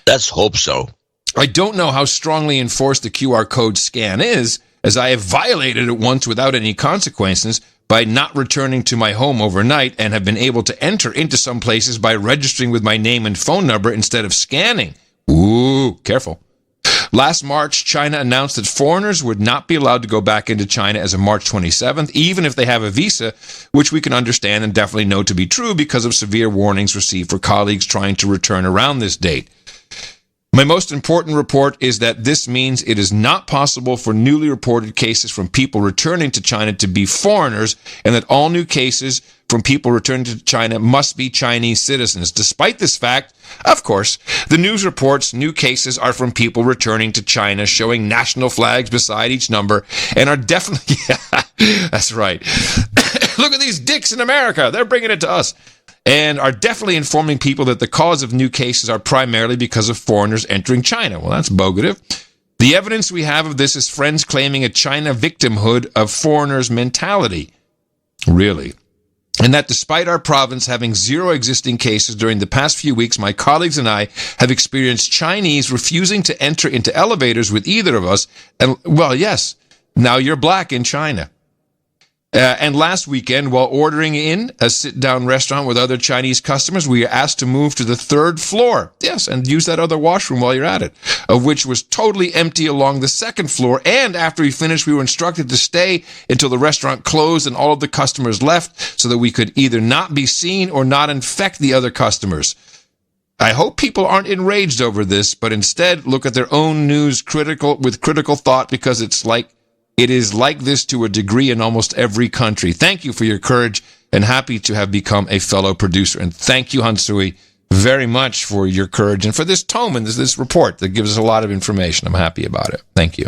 S5: Let's hope so.
S4: I don't know how strongly enforced the QR code scan is, as I have violated it once without any consequences by not returning to my home overnight and have been able to enter into some places by registering with my name and phone number instead of scanning. Ooh, careful. Last March, China announced that foreigners would not be allowed to go back into China as of March 27th, even if they have a visa, which we can understand and definitely know to be true because of severe warnings received for colleagues trying to return around this date. My most important report is that this means it is not possible for newly reported cases from people returning to China to be foreigners, and that all new cases from people returning to China must be Chinese citizens. Despite this fact, of course, the news reports new cases are from people returning to China, showing national flags beside each number, and are definitely... That's right. Look at these dicks in America. They're bringing it to us. And are definitely informing people that the cause of new cases are primarily because of foreigners entering China. Well, that's bogative. The evidence we have of this is friends claiming a China victimhood of foreigners mentality. Really. And that despite our province having zero existing cases during the past few weeks, my colleagues and I have experienced Chinese refusing to enter into elevators with either of us. And, well, yes, now you're black in China. And last weekend, while ordering in a sit-down restaurant with other Chinese customers, we were asked to move to the 3rd floor. Yes, and use that other washroom while you're at it, of which was totally empty along the 2nd floor. And after we finished, we were instructed to stay until the restaurant closed and all of the customers left so that we could either not be seen or not infect the other customers. I hope people aren't enraged over this, but instead look at their own news with critical thought, because it is like this to a degree in almost every country. Thank you for your courage, and happy to have become a fellow producer. And thank you, Hansui, very much for your courage and for this tome and this report that gives us a lot of information. I'm happy about it. Thank you.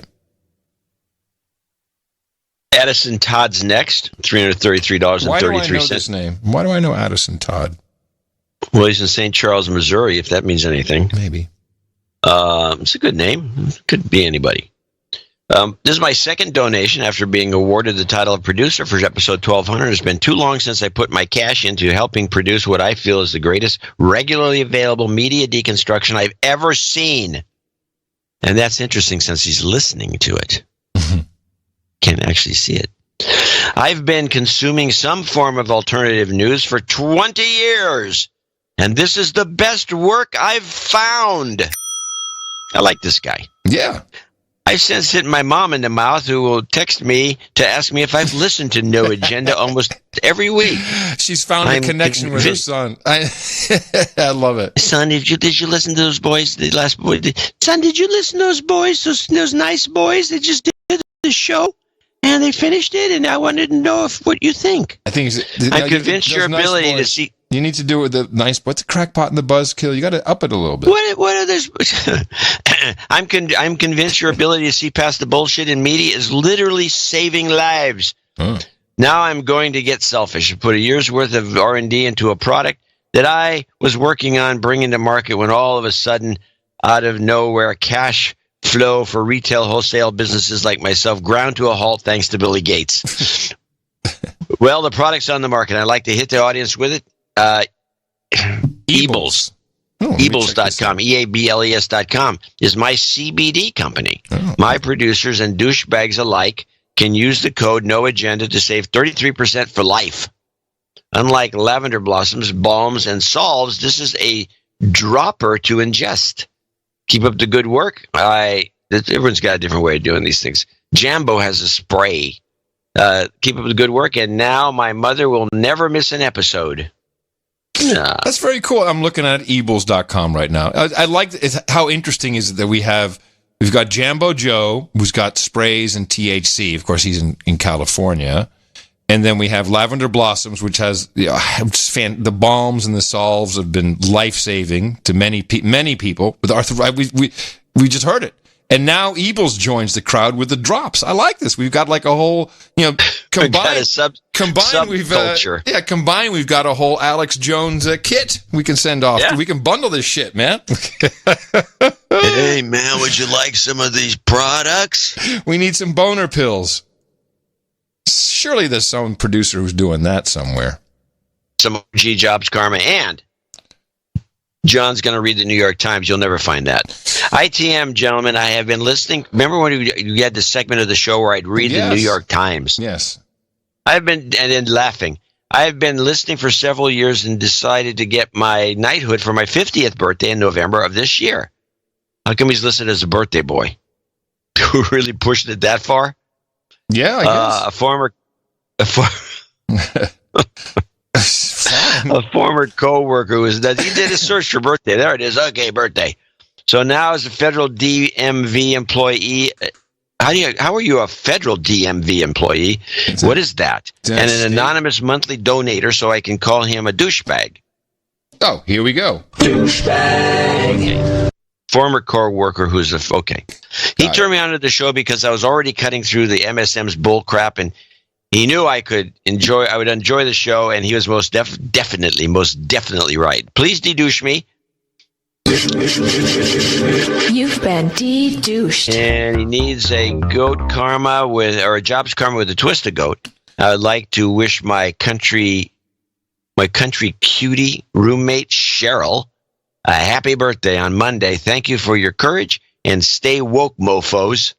S5: Addison Todd's next, $333.33.
S4: Why do I know this name? Why do I know Addison Todd?
S5: Well, he's in St. Charles, Missouri, if that means anything.
S4: Maybe.
S5: It's a good name. Could be anybody. This is my second donation after being awarded the title of producer for episode 1200. It's been too long since I put my cash into helping produce what I feel is the greatest regularly available media deconstruction I've ever seen. And that's interesting since he's listening to it. Can't actually see it. I've been consuming some form of alternative news for 20 years, and this is the best work I've found. I like this guy.
S4: Yeah.
S5: I've since hit my mom in the mouth, who will text me to ask me if I've listened to No Agenda almost every week.
S4: She's found a connection with her son. I love it.
S5: Son, did you listen to those boys? The last boy. Son, did you listen to those boys? Those nice boys? They just did the show and they finished it, and I wanted to know what you think.
S4: I think
S5: I'm convinced your ability to see.
S4: You need to do it with the nice. What's the crackpot and the buzzkill? You got to up it a little bit.
S5: What are those? I'm convinced your ability to see past the bullshit in media is literally saving lives. Now I'm going to get selfish and put a year's worth of R&D into a product that I was working on bringing to market when all of a sudden, out of nowhere, cash flow for retail wholesale businesses like myself ground to a halt thanks to Billy Gates. Well, the product's on the market. I'd like to hit the audience with it. Ebles. Ebles.com, EABLES.com is my CBD company. My producers and douchebags alike can use the code No Agenda to save 33% for life. Unlike lavender blossoms, balms, and salves, this is a dropper to ingest. Keep up the good work. Everyone's got a different way of doing these things. Jambo has a spray. Keep up the good work, and now my mother will never miss an episode.
S4: That's very cool. I'm looking at Ebles.com right now. I like how interesting is it that we've got Jambo Joe, who's got sprays and THC. Of course, he's in California. And then we have Lavender Blossoms, which has the balms and the salves have been life-saving to many people with arthritis. We just heard it. And now Ebles joins the crowd with the drops. I like this. We've got like a whole, combined we've got a whole Alex Jones kit we can send off. Yeah. We can bundle this shit, man.
S5: Hey, man, would you like some of these products?
S4: We need some boner pills. Surely there's some producer who's doing that somewhere.
S5: Some OG Jobs Karma, and John's going to read the New York Times. You'll never find that. ITM, gentlemen, I have been listening. Remember when you had the segment of the show where I'd read the New York Times?
S4: Yes.
S5: And then laughing. I have been listening for several years and decided to get my knighthood for my 50th birthday in November of this year. How come he's listed as a birthday boy? Who really pushed it that far?
S4: Yeah, I guess.
S5: A former co-worker he did a search for birthday. There it is. Okay, birthday. So now as a federal DMV employee, how are you a federal DMV employee? What is that? And an anonymous monthly donator, so I can call him a douchebag.
S4: Oh, here we go.
S5: Douchebag. Okay. Former co-worker who's okay. He turned me on to the show because I was already cutting through the MSM's bull crap, and he knew I would enjoy the show, and he was most definitely right. Please de-douche me.
S7: You've been de-douched.
S5: And he needs a goat karma or a jobs karma with a twist of goat. I would like to wish my country cutie roommate Cheryl a happy birthday on Monday. Thank you for your courage, and stay woke, mofos.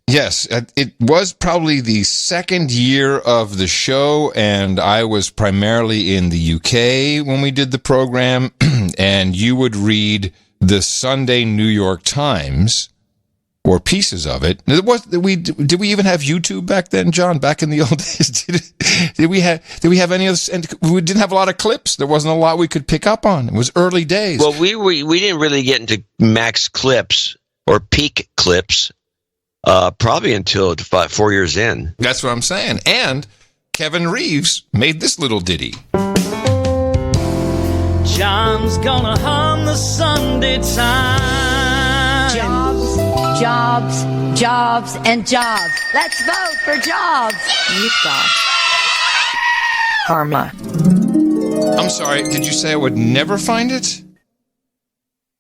S4: Yes, it was probably the second year of the show, and I was primarily in the UK when we did the program, and you would read the Sunday New York Times or pieces of it. Did we even have YouTube back then, John? Back in the old days, did we have any of this? And we didn't have a lot of clips. There wasn't a lot we could pick up on. It was early days.
S5: Well, we didn't really get into max clips or peak clips. Probably until 4 years in.
S4: That's what I'm saying. And Kevin Reeves made this little ditty.
S8: John's gonna hum the Sunday Times.
S9: Jobs, and jobs. Let's vote for jobs.
S7: You've got karma.
S4: I'm sorry, did you say I would never find it?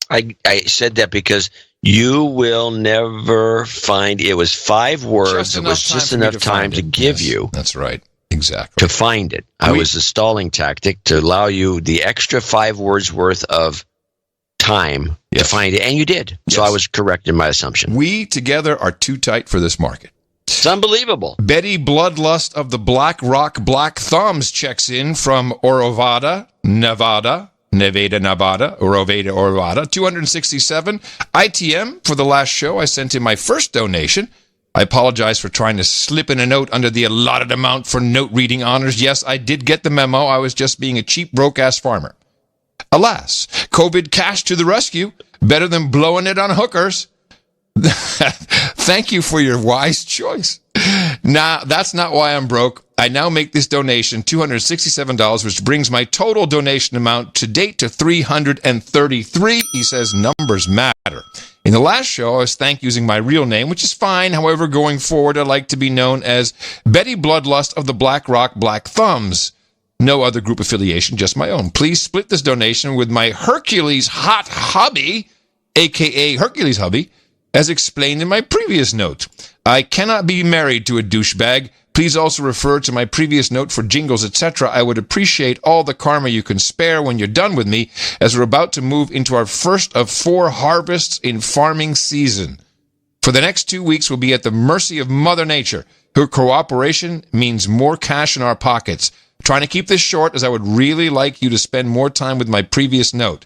S5: I said that because you will never find it. Was 5 words. It was just enough time to give you.
S4: That's right. Exactly.
S5: To find it. I was a stalling tactic to allow you the extra 5 words worth of time to find it. And you did. Yes. So I was correct in my assumption.
S4: We together are too tight for this market.
S5: It's unbelievable.
S4: Betty Bloodlust of the Black Rock Black Thumbs checks in from Orovada, Nevada, 267. ITM, for the last show, I sent in my first donation. I apologize for trying to slip in a note under the allotted amount for note reading honors. Yes, I did get the memo. I was just being a cheap, broke-ass farmer. Alas, COVID cash to the rescue. Better than blowing it on hookers. Thank you for your wise choice. Nah, that's not why I'm broke. I now make this donation, $267, which brings my total donation amount to date to $333. He says numbers matter. In the last show, I was thanked using my real name, which is fine. However, going forward, I'd like to be known as Betty Bloodlust of the Black Rock Black Thumbs. No other group affiliation, just my own. Please split this donation with my Hercules hot hubby, a.k.a. Hercules hubby, as explained in my previous note. I cannot be married to a douchebag. Please also refer to my previous note for jingles, etc. I would appreciate all the karma you can spare when you're done with me, as we're about to move into our first of 4 harvests in farming season. For the next 2 weeks, we'll be at the mercy of Mother Nature. Her cooperation means more cash in our pockets. Trying to keep this short, as I would really like you to spend more time with my previous note.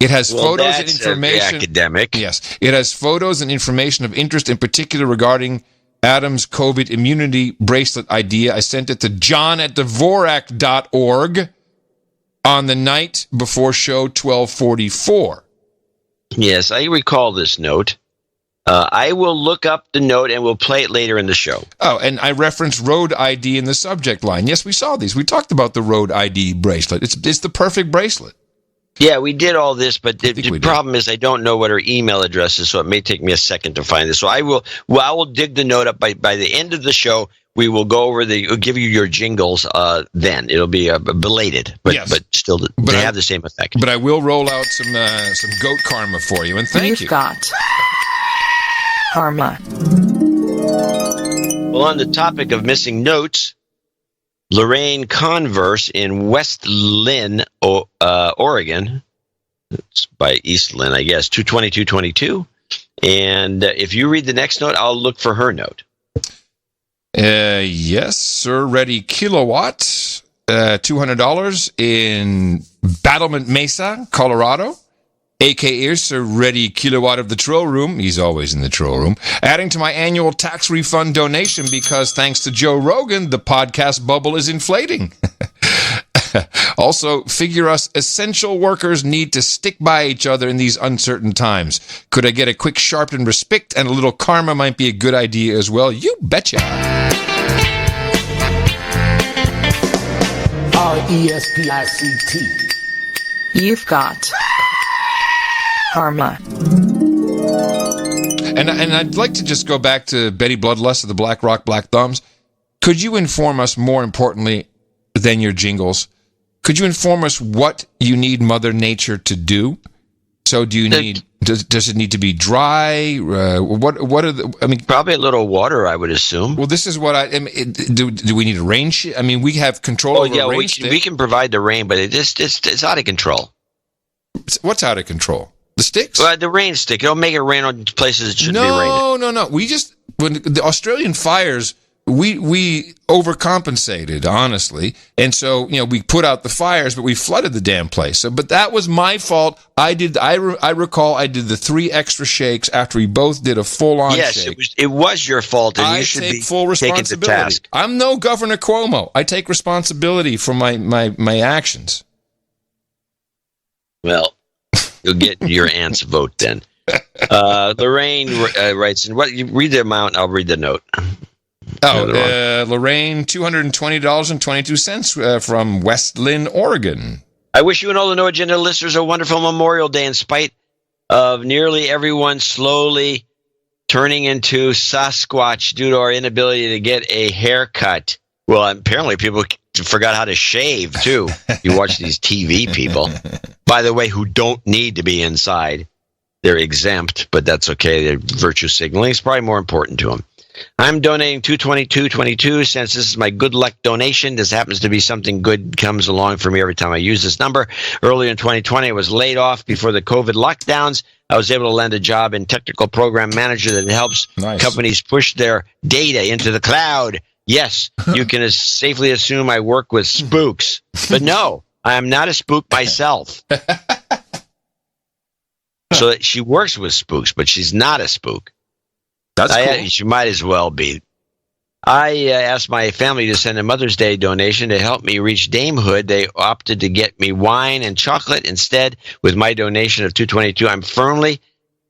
S4: It has photos and information.
S5: Academic.
S4: Yes. It has photos and information of interest, in particular regarding Adam's COVID immunity bracelet idea. I sent it to john@dvorak.org on the night before show 1244.
S5: Yes, I recall this note. I will look up the note and we'll play it later in the show.
S4: Oh, and I referenced Road ID in the subject line. Yes, we saw these. We talked about the Road ID bracelet. It's the perfect bracelet.
S5: Yeah, we did all this, but the problem is I don't know what her email address is, so it may take me a second to find this. So I will dig the note up by the end of the show. We will go over we'll give you your jingles. Then it'll be belated, but still they have the same effect.
S4: But I will roll out some goat karma for you, and thank you.
S7: You've got karma.
S5: Well, on the topic of missing notes, Lorraine Converse in West Lynn, Oregon. It's by East Lynn, I guess, 22222. And if you read the next note, I'll look for her note.
S4: Yes, sir. Ready Kilowatt, $200 in Battlement Mesa, Colorado. A.K.A. Sir Ready Kilowatt of the Troll Room. He's always in the troll room. Adding to my annual tax refund donation because thanks to Joe Rogan, the podcast bubble is inflating. Also, figure us essential workers need to stick by each other in these uncertain times. Could I get a quick sharpened respect and a little karma might be a good idea as well? You betcha.
S8: RESPICT.
S7: You've got karma.
S4: And I'd like to just go back to Betty Bloodlust of the Black Rock Black Thumbs. Could you inform us, more importantly than your jingles, could you inform us what you need Mother Nature to do? So do you need, does it need to be dry? What are the, I mean,
S5: probably a little water, I would assume.
S4: Well, this is what do we need a rain sheet? I mean, we have control over
S5: yeah,
S4: rain
S5: we can provide the rain, but it's out of control.
S4: What's out of control? The sticks?
S5: The rain stick. It'll make it rain on places it shouldn't be raining.
S4: No. When the Australian fires, we overcompensated, honestly. And so, we put out the fires, but we flooded the damn place. So, but that was my fault. I recall I did the 3 extra shakes after we both did a full-on shake.
S5: Yes, it was your fault, and you should be
S4: full responsibility.
S5: Taken to task.
S4: I'm no Governor Cuomo. I take responsibility for my actions.
S5: Well, you'll get your aunt's vote then. Lorraine writes, and what you read the amount, I'll read the note.
S4: Lorraine, $220.22 from West Lynn, Oregon.
S5: I wish you and all the No Agenda listeners a wonderful Memorial Day in spite of nearly everyone slowly turning into Sasquatch due to our inability to get a haircut. Well, apparently people forgot how to shave, too. You watch these TV people, by the way, who don't need to be inside. They're exempt, but that's okay. Their virtue signaling is probably more important to them. I'm donating $222.22 since this is my good luck donation. This happens to be something good comes along for me every time I use this number. Earlier in 2020, I was laid off before the COVID lockdowns. I was able to land a job in technical program manager that helps companies push their data into the cloud. Yes, you can safely assume I work with spooks. But no, I am not a spook myself. So she works with spooks, but she's not a spook.
S4: That's cool.
S5: She might as well be. I asked my family to send a Mother's Day donation to help me reach damehood. They opted to get me wine and chocolate instead. With my donation of $222, I'm firmly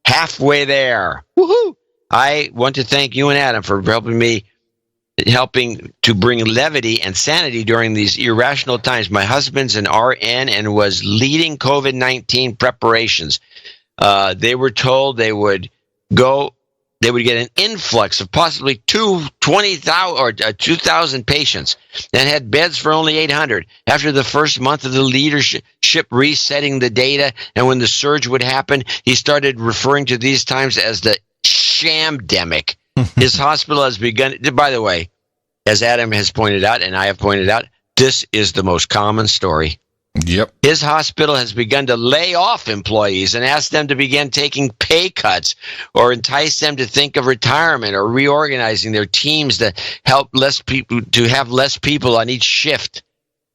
S5: halfway there. Woohoo! I want to thank you and Adam for helping to bring levity and sanity during these irrational times. My husband's an RN and was leading COVID-19 preparations. They were told they would go they would get an influx of possibly 20,000 or 2,000 patients and had beds for only 800. After the first month of the leadership resetting the data, and when the surge would happen, he started referring to these times as the shamdemic. His hospital has begun. By the way, as Adam has pointed out, and I have pointed out, this is the most common story.
S4: Yep.
S5: His hospital has begun to lay off employees and ask them to begin taking pay cuts or entice them to think of retirement or reorganizing their teams to help have less people on each shift.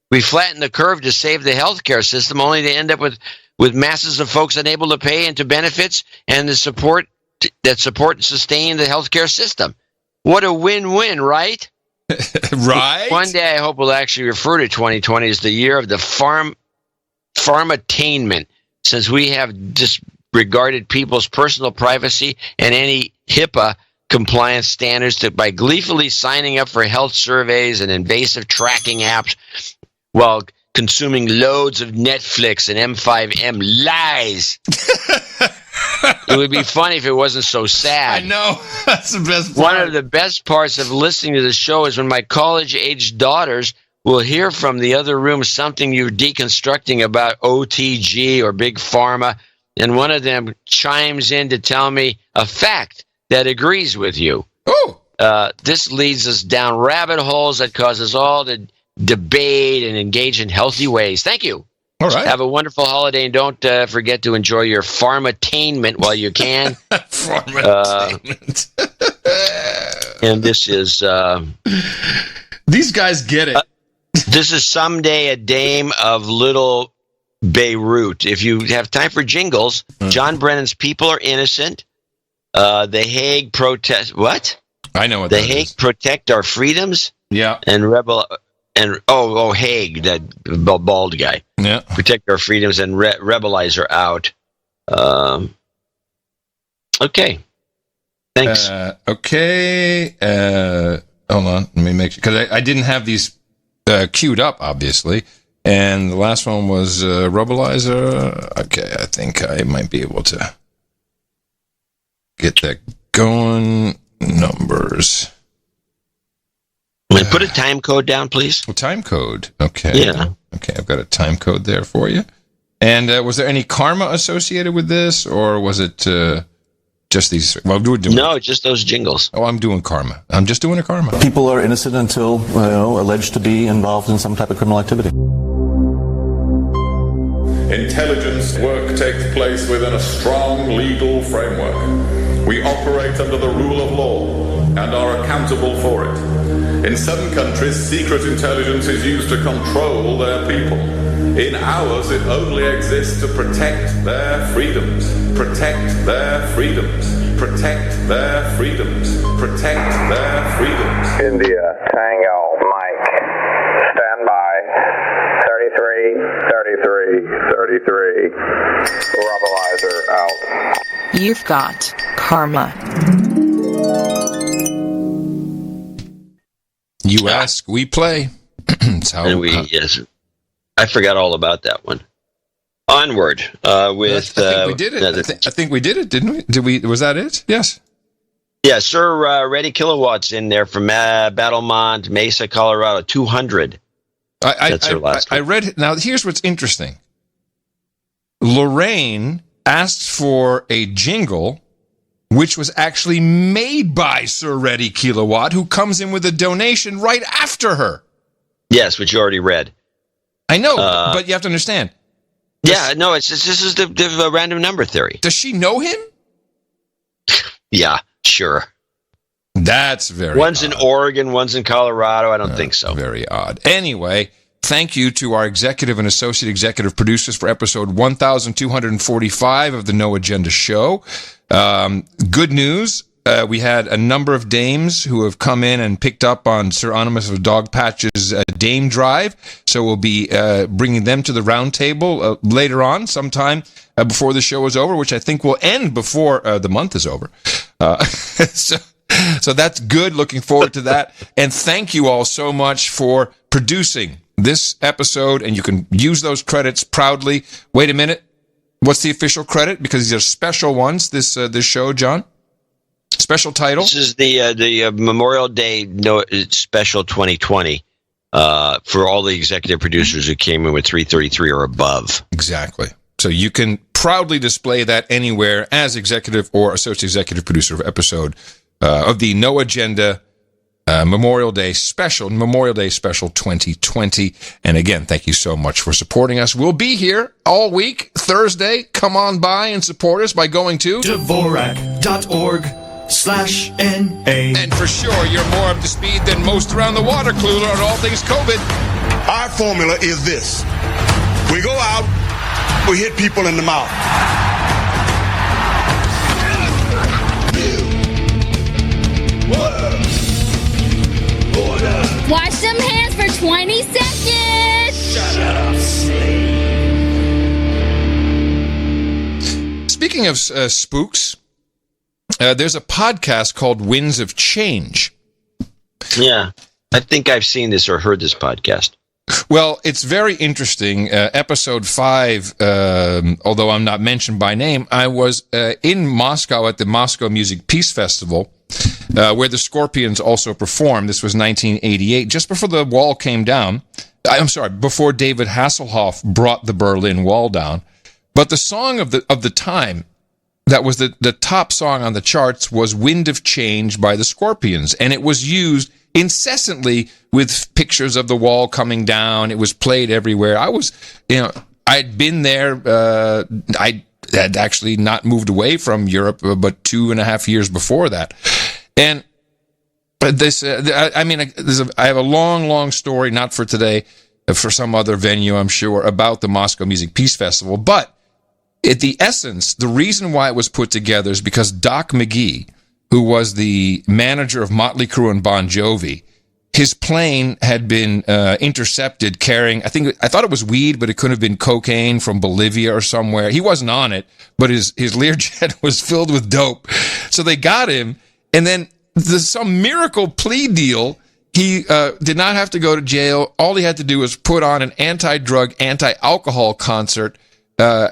S5: We flatten the curve to save the healthcare system, only to end up with masses of folks unable to pay into benefits and the support and sustain the healthcare system. What a win-win, right?
S4: Right.
S5: One day I hope we'll actually refer to 2020 as the year of the pharmatainment, since we have disregarded people's personal privacy and any HIPAA compliance standards by gleefully signing up for health surveys and invasive tracking apps while consuming loads of Netflix and M5M lies. It would be funny if it wasn't so sad.
S4: I know. That's the best part.
S5: One of the best parts of listening to the show is when my college-aged daughters will hear from the other room something you're deconstructing about OTG or Big Pharma, and one of them chimes in to tell me a fact that agrees with you.
S4: Oh.
S5: This leads us down rabbit holes that cause us all to debate and engage in healthy ways. Thank you.
S4: All right.
S5: Have a wonderful holiday, and don't forget to enjoy your pharmatainment while you can.
S4: Pharmatainment.
S5: And this is...
S4: These guys get it.
S5: This is Someday a Dame of Little Beirut. If you have time for jingles, John Brennan's People Are Innocent. The Hague protest... What?
S4: I know what
S5: The
S4: that
S5: Hague
S4: is.
S5: Protect Our Freedoms.
S4: Yeah.
S5: And Rebel... And Hague, that bald guy.
S4: Yeah.
S5: Protect Our Freedoms and Rebelize Are Out. Okay. Thanks.
S4: Okay. Hold on. Let me make sure. Because I didn't have these queued up, obviously. And the last one was Rebelizer. Okay. I think I might be able to get that going. Numbers.
S5: Put a time code down, please.
S4: A time code. Okay.
S5: Yeah.
S4: Okay, I've got a time code there for you. And was there any karma associated with this, or was it just these? Well,
S5: no, just those jingles.
S4: Oh, I'm doing karma. I'm just doing a karma.
S10: People are innocent until alleged to be involved in some type of criminal activity.
S22: Intelligence work takes place within a strong legal framework. We operate under the rule of law and are accountable for it. In some countries, secret intelligence is used to control their people. In ours, it only exists to protect their freedoms. Protect their freedoms. Protect their freedoms. Protect their freedoms.
S23: India, Tango, Mike. Stand by. 33, 33, 33. Rebelizer out.
S7: You've got karma.
S4: You ask, we play.
S5: Yes. I forgot all about that one. Onward with.
S4: I think we did it. I think we did it, didn't we? Did we? Was that it? Yes.
S5: Yeah, Sir Reddy Kilowatts in there from Battlemont, Mesa, Colorado, 200. That's her last one.
S4: I read it. Now, here's what's interesting. Lorraine asked for a jingle, which was actually made by Sir Reddy Kilowatt, who comes in with a donation right after her.
S5: Yes, which you already read.
S4: I know, but you have to understand.
S5: Yeah, no, this is the random number theory.
S4: Does she know him?
S5: Yeah, sure.
S4: That's very
S5: One's in Oregon, one's in Colorado. I don't think so.
S4: Very odd. Anyway, thank you to our executive and associate executive producers for episode 1245 of the No Agenda Show. Good news. We had a number of dames who have come in and picked up on Sir Onimus of Dog Patch's Dame Drive. So we'll be bringing them to the round table later on, sometime before the show is over, which I think will end before the month is over. So that's good. Looking forward to that. And thank you all so much for producing this episode. And you can use those credits proudly. Wait a minute. What's the official credit? Because these are special ones, this show, John. Special title?
S5: This is the Memorial Day Special 2020 for all the executive producers who came in with 333 or above.
S4: Exactly. So you can proudly display that anywhere as executive or associate executive producer of episode of the No Agenda Memorial Day Special 2020. And again, thank you so much for supporting us. We'll be here all week, Thursday. Come on by and support us by going to
S8: Dvorak.org/NA.
S4: And for sure, you're more up to speed than most around the water cooler on all things COVID.
S6: Our formula is this. We go out, we hit people in the mouth.
S11: Wash them hands for 20 seconds.
S8: Shut up, slave.
S4: Speaking of spooks, there's a podcast called Winds of Change.
S5: Yeah, I think I've seen this or heard this podcast.
S4: Well, it's very interesting. Episode 5, although I'm not mentioned by name, I was in Moscow at the Moscow Music Peace Festival, where the Scorpions also performed. This was 1988, just before the wall came down. I'm sorry, before David Hasselhoff brought the Berlin Wall down. But the song of the time that was the top song on the charts was Wind of Change by the Scorpions, and it was used incessantly with pictures of the wall coming down. It was played everywhere. I'd been there. I had actually not moved away from Europe, but 2.5 years before that. And this, I have a long story, not for today, for some other venue, I'm sure, about the Moscow Music Peace Festival. But at the essence, the reason why it was put together is because Doc McGee, who was the manager of Motley Crue and Bon Jovi, his plane had been intercepted carrying, I thought it was weed, but it could have been cocaine from Bolivia or somewhere. He wasn't on it, but his Learjet was filled with dope. So they got him, and then some miracle plea deal. He did not have to go to jail. All he had to do was put on an anti-drug, anti-alcohol concert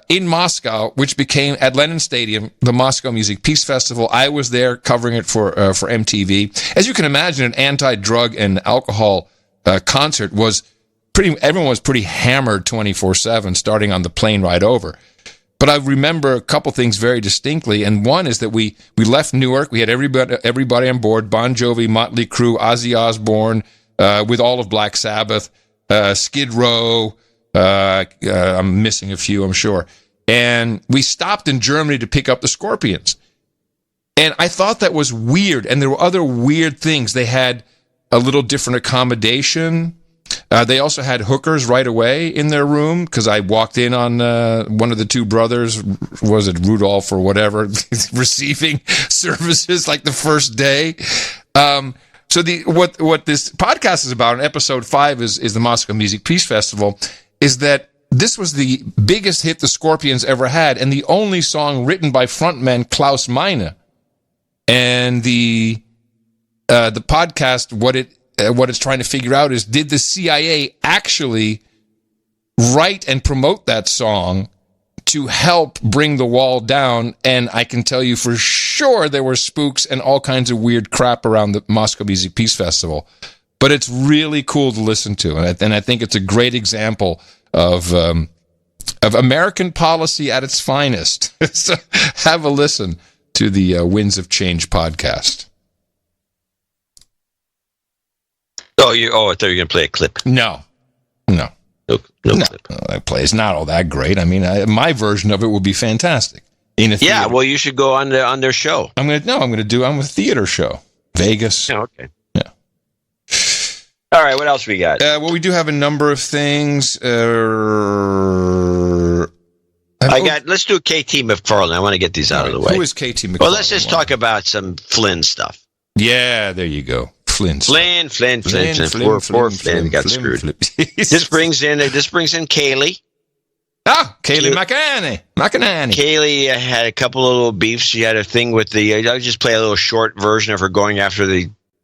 S4: in Moscow, which became at Lenin Stadium, the Moscow Music Peace Festival. I was there covering it for MTV. As you can imagine, an anti-drug and alcohol concert was everyone was pretty hammered 24/7, starting on the plane ride over. But I remember a couple things very distinctly, and one is that we left Newark. We had everybody on board: Bon Jovi, Motley Crue, Ozzy Osbourne, with all of Black Sabbath, Skid Row. I'm missing a few, I'm sure. And we stopped in Germany to pick up the Scorpions. And I thought that was weird. And there were other weird things. They had a little different accommodation. They also had hookers right away in their room, because I walked in on one of the two brothers, was it Rudolph or whatever, receiving services like the first day. So what this podcast is about, in episode 5 is the Moscow Music Peace Festival, is that this was the biggest hit the Scorpions ever had, and the only song written by frontman Klaus Meine. And the podcast, what it's trying to figure out is, did the CIA actually write and promote that song to help bring the wall down? And I can tell you for sure there were spooks and all kinds of weird crap around the Moscow Music Peace Festival. But it's really cool to listen to, and I think it's a great example of American policy at its finest. So have a listen to the Winds of Change podcast.
S5: I thought you were going to play a clip.
S4: No clip. That play is not all that great. I mean, my version of it would be fantastic.
S5: Yeah, well, you should go on their show.
S4: I'm a theater show. Vegas.
S5: Oh, okay. All right, what else we got?
S4: Well, we do have a number of things.
S5: Let's do KT McFarland. I want to get these out of the way.
S4: Who is KT McFarland?
S5: Well, let's just talk about some Flynn stuff.
S4: Yeah, there you go. Flynn.
S5: Poor Flynn got screwed. This brings in Kaylee.
S4: Kaylee McEnany.
S5: Kaylee had a couple of little beefs. She had a thing with I'll just play a little short version of her going after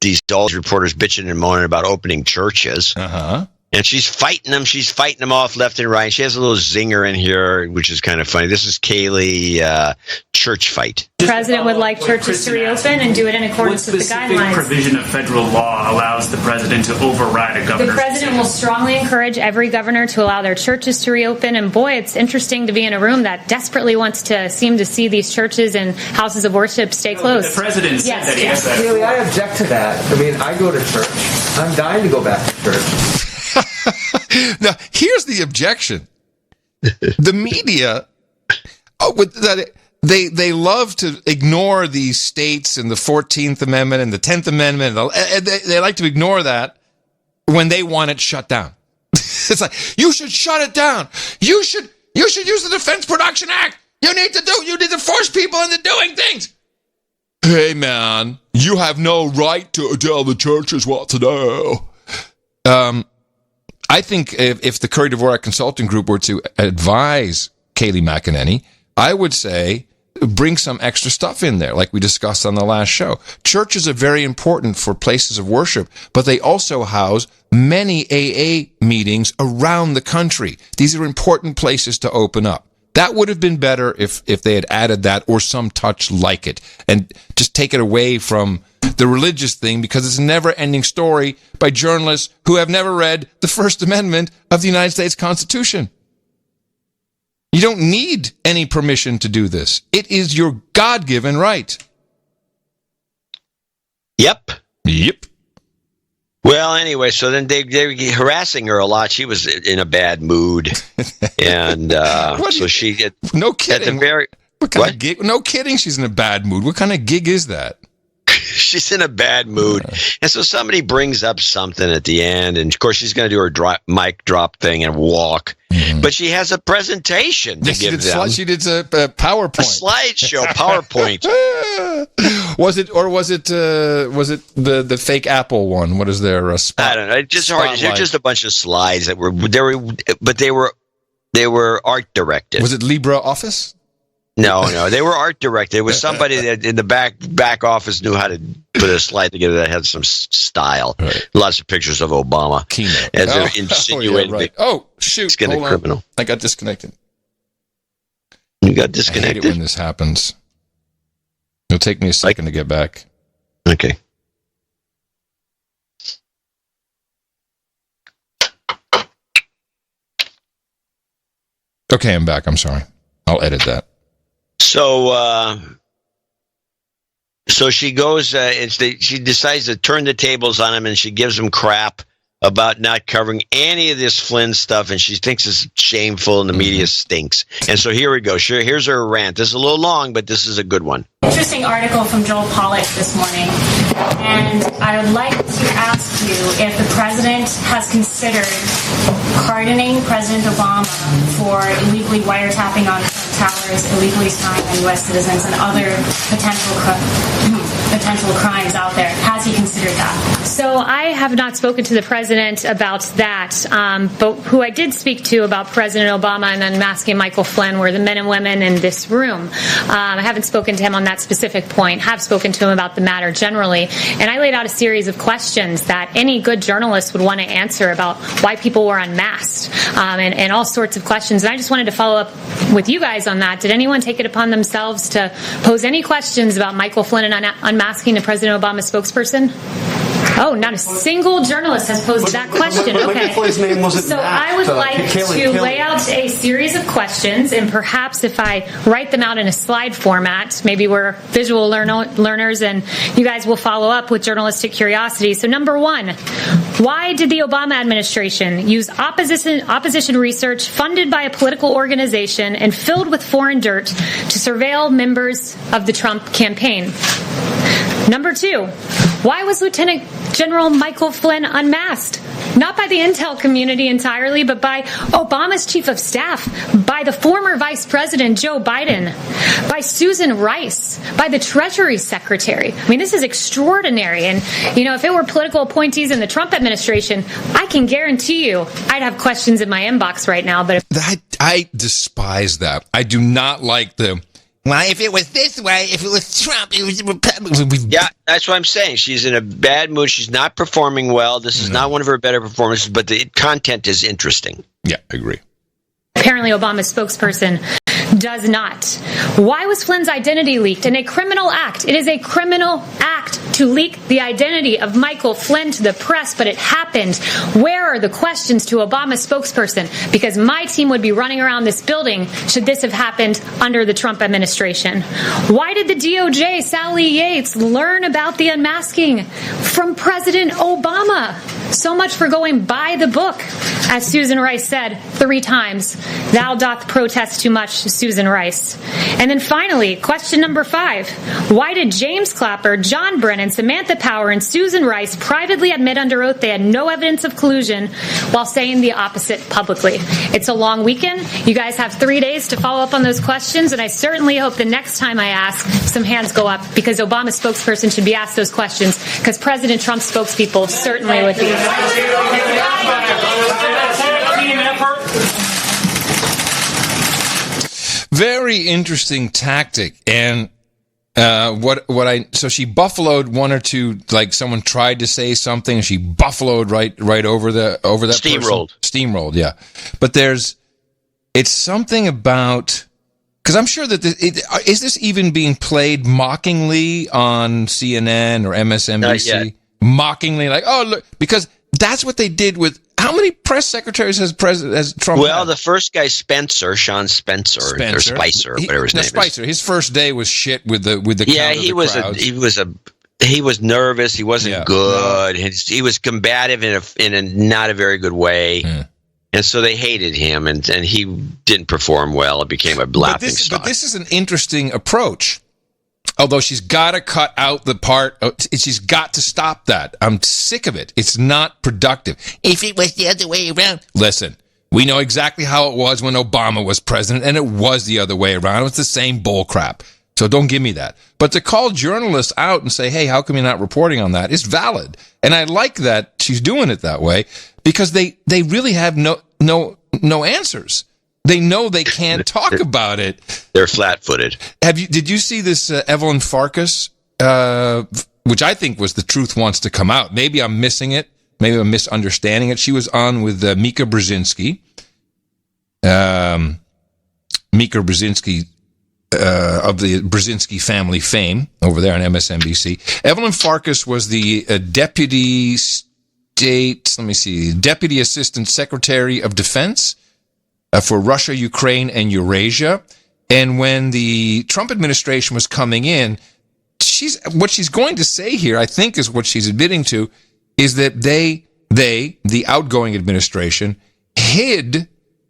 S5: these Dulles reporters bitching and moaning about opening churches.
S4: Uh-huh.
S5: And she's fighting them. She's fighting them off left and right. She has a little zinger in here, which is kind of funny. This is Kaylee church fight.
S12: The president would like churches to reopen and do it in accordance with the guidelines.
S13: What provision of federal law allows the president to override a governor's
S12: The president will strongly encourage every governor to allow their churches to reopen. And boy, it's interesting to be in a room that desperately wants to seem to see these churches and houses of worship stay closed.
S13: The president said that he has that.
S14: Really, I object to that. I mean, I go to church. I'm dying to go back to church.
S4: Now, here's the objection. The media, they love to ignore these states and the 14th Amendment and the 10th Amendment. They like to ignore that when they want it shut down. It's like, you should shut it down. You should use the Defense Production Act. You need to force people into doing things. Hey, man, you have no right to tell the churches what to do. I think if the Curry Dvorak Consulting Group were to advise Kayleigh McEnany, I would say bring some extra stuff in there, like we discussed on the last show. Churches are very important for places of worship, but they also house many AA meetings around the country. These are important places to open up. That would have been better if they had added that or some touch like it, and just take it away from the religious thing, because it's a never-ending story by journalists who have never read the First Amendment of the United States Constitution. You don't need any permission to do this. It is your God-given right.
S5: Yep. Well, anyway, so then they were harassing her a lot. She was in a bad mood, and so she get
S4: no kidding. What kind of gig? No kidding. She's in a bad mood. What kind of gig is that?
S5: She's in a bad mood. And so somebody brings up something at the end, and of course she's going to do her mic drop thing and walk. Mm-hmm. But she has a presentation to give them.
S4: She did a PowerPoint.
S5: A slideshow, PowerPoint.
S4: Was it the fake Apple one? What is their
S5: I don't know. It's just hard. They're just a bunch of slides that were art directed.
S4: Was it LibreOffice?
S5: No, they were art directed. It was somebody that in the back office knew how to put a slide together that had some style. Right. Lots of pictures of Obama.
S4: Keynote.
S5: As they're insinuating.
S4: Right. Oh, shoot.
S5: Hold on. Criminal.
S4: I got disconnected.
S5: You got disconnected?
S4: I hate it when this happens. It'll take me a second to get back.
S5: Okay.
S4: Okay, I'm back. I'm sorry. I'll edit that.
S5: So she goes, she decides to turn the tables on him, and she gives him crap about not covering any of this Flynn stuff, and she thinks it's shameful and the media stinks. And so here we go. Sure, here's her rant. This is a little long, but this is a good one.
S12: Interesting article from Joel Pollak this morning, and I would like to ask you if the president has considered pardoning President Obama for illegally wiretapping on towers, illegally spying on U.S. citizens, and other potential crimes out there. Has he considered that? So I have not spoken to the president about that, but who I did speak to about President Obama and unmasking Michael Flynn were the men and women in this room. I haven't spoken to him on that specific point, have spoken to him about the matter generally, and I laid out a series of questions that any good journalist would want to answer about why people were unmasked, and all sorts of questions. And I just wanted to follow up with you guys on that. Did anyone take it upon themselves to pose any questions about Michael Flynn and unmasking the President Obama spokesperson? Oh, not a single journalist has posed that question. Okay. So I would like to lay out a series of questions, and perhaps if I write them out in a slide format, maybe we're visual learners and you guys will follow up with journalistic curiosity. So number one, why did the Obama administration use opposition research funded by a political organization and filled with foreign dirt to surveil members of the Trump campaign? Number two, why was Lieutenant General Michael Flynn unmasked? Not by the intel community entirely, but by Obama's chief of staff, by the former Vice President Joe Biden, by Susan Rice, by the Treasury Secretary. I mean, this is extraordinary. And, if it were political appointees in the Trump administration, I can guarantee you I'd have questions in my inbox right now. But
S4: I despise that. I do not like the... Well, if it was this way, if it was Trump, it was Republican.
S5: Yeah, that's what I'm saying. She's in a bad mood. She's not performing well. This is not one of her better performances, but the content is interesting.
S4: Yeah, I agree.
S12: Apparently, Obama's spokesperson does not. Why was Flynn's identity leaked in a criminal act? It is a criminal act to leak the identity of Michael Flynn to the press, but it happened. Where are the questions to Obama's spokesperson? Because my team would be running around this building should this have happened under the Trump administration. Why did the DOJ, Sally Yates, learn about the unmasking from President Obama? So much for going by the book. As Susan Rice said 3 times, thou doth protest too much, Susan Rice. And then finally, question number 5. Why did James Clapper, John Brennan, Samantha Power, and Susan Rice privately admit under oath they had no evidence of collusion while saying the opposite publicly? It's a long weekend. You guys have 3 days to follow up on those questions, and I certainly hope the next time I ask, some hands go up, because Obama's spokesperson should be asked those questions, because President Trump's spokespeople certainly would be.
S4: Very interesting tactic, and so she buffaloed one or two, like someone tried to say something, and she buffaloed right over that steamrolled, yeah. But it's something about, because I'm sure that is this even being played mockingly on CNN or MSNBC? Mockingly, like, oh look, because that's what they did with. How many press secretaries has Trump?
S5: Well,
S4: had?
S5: The first guy, Sean Spencer, or Spicer, whatever his name
S4: Spicer.
S5: is.
S4: His first day was shit with the
S5: yeah. He was nervous. He wasn't good. No. He was combative in a not a very good way. And so they hated him, and he didn't perform well. It became a laughing stock.
S4: But this is an interesting approach. Although she's got to cut out the part, she's got to stop that. I'm sick of it. It's not productive. If it was the other way around. Listen, we know exactly how it was when Obama was president, and it was the other way around. It was the same bull crap. So don't give me that. But to call journalists out and say, hey, how come you're not reporting on that, is valid. And I like that she's doing it that way, because they really have no answers. They know they can't talk about it.
S5: They're flat-footed.
S4: Did you see this Evelyn Farkas, which I think was The Truth Wants to Come Out? Maybe I'm missing it. Maybe I'm misunderstanding it. She was on with Mika Brzezinski. Mika Brzezinski of the Brzezinski family fame over there on MSNBC. Evelyn Farkas was the Deputy Assistant Secretary of Defense for Russia, Ukraine, and Eurasia. And when the Trump administration was coming in, what she's going to say here, I think is what she's admitting to, is that they, the outgoing administration, hid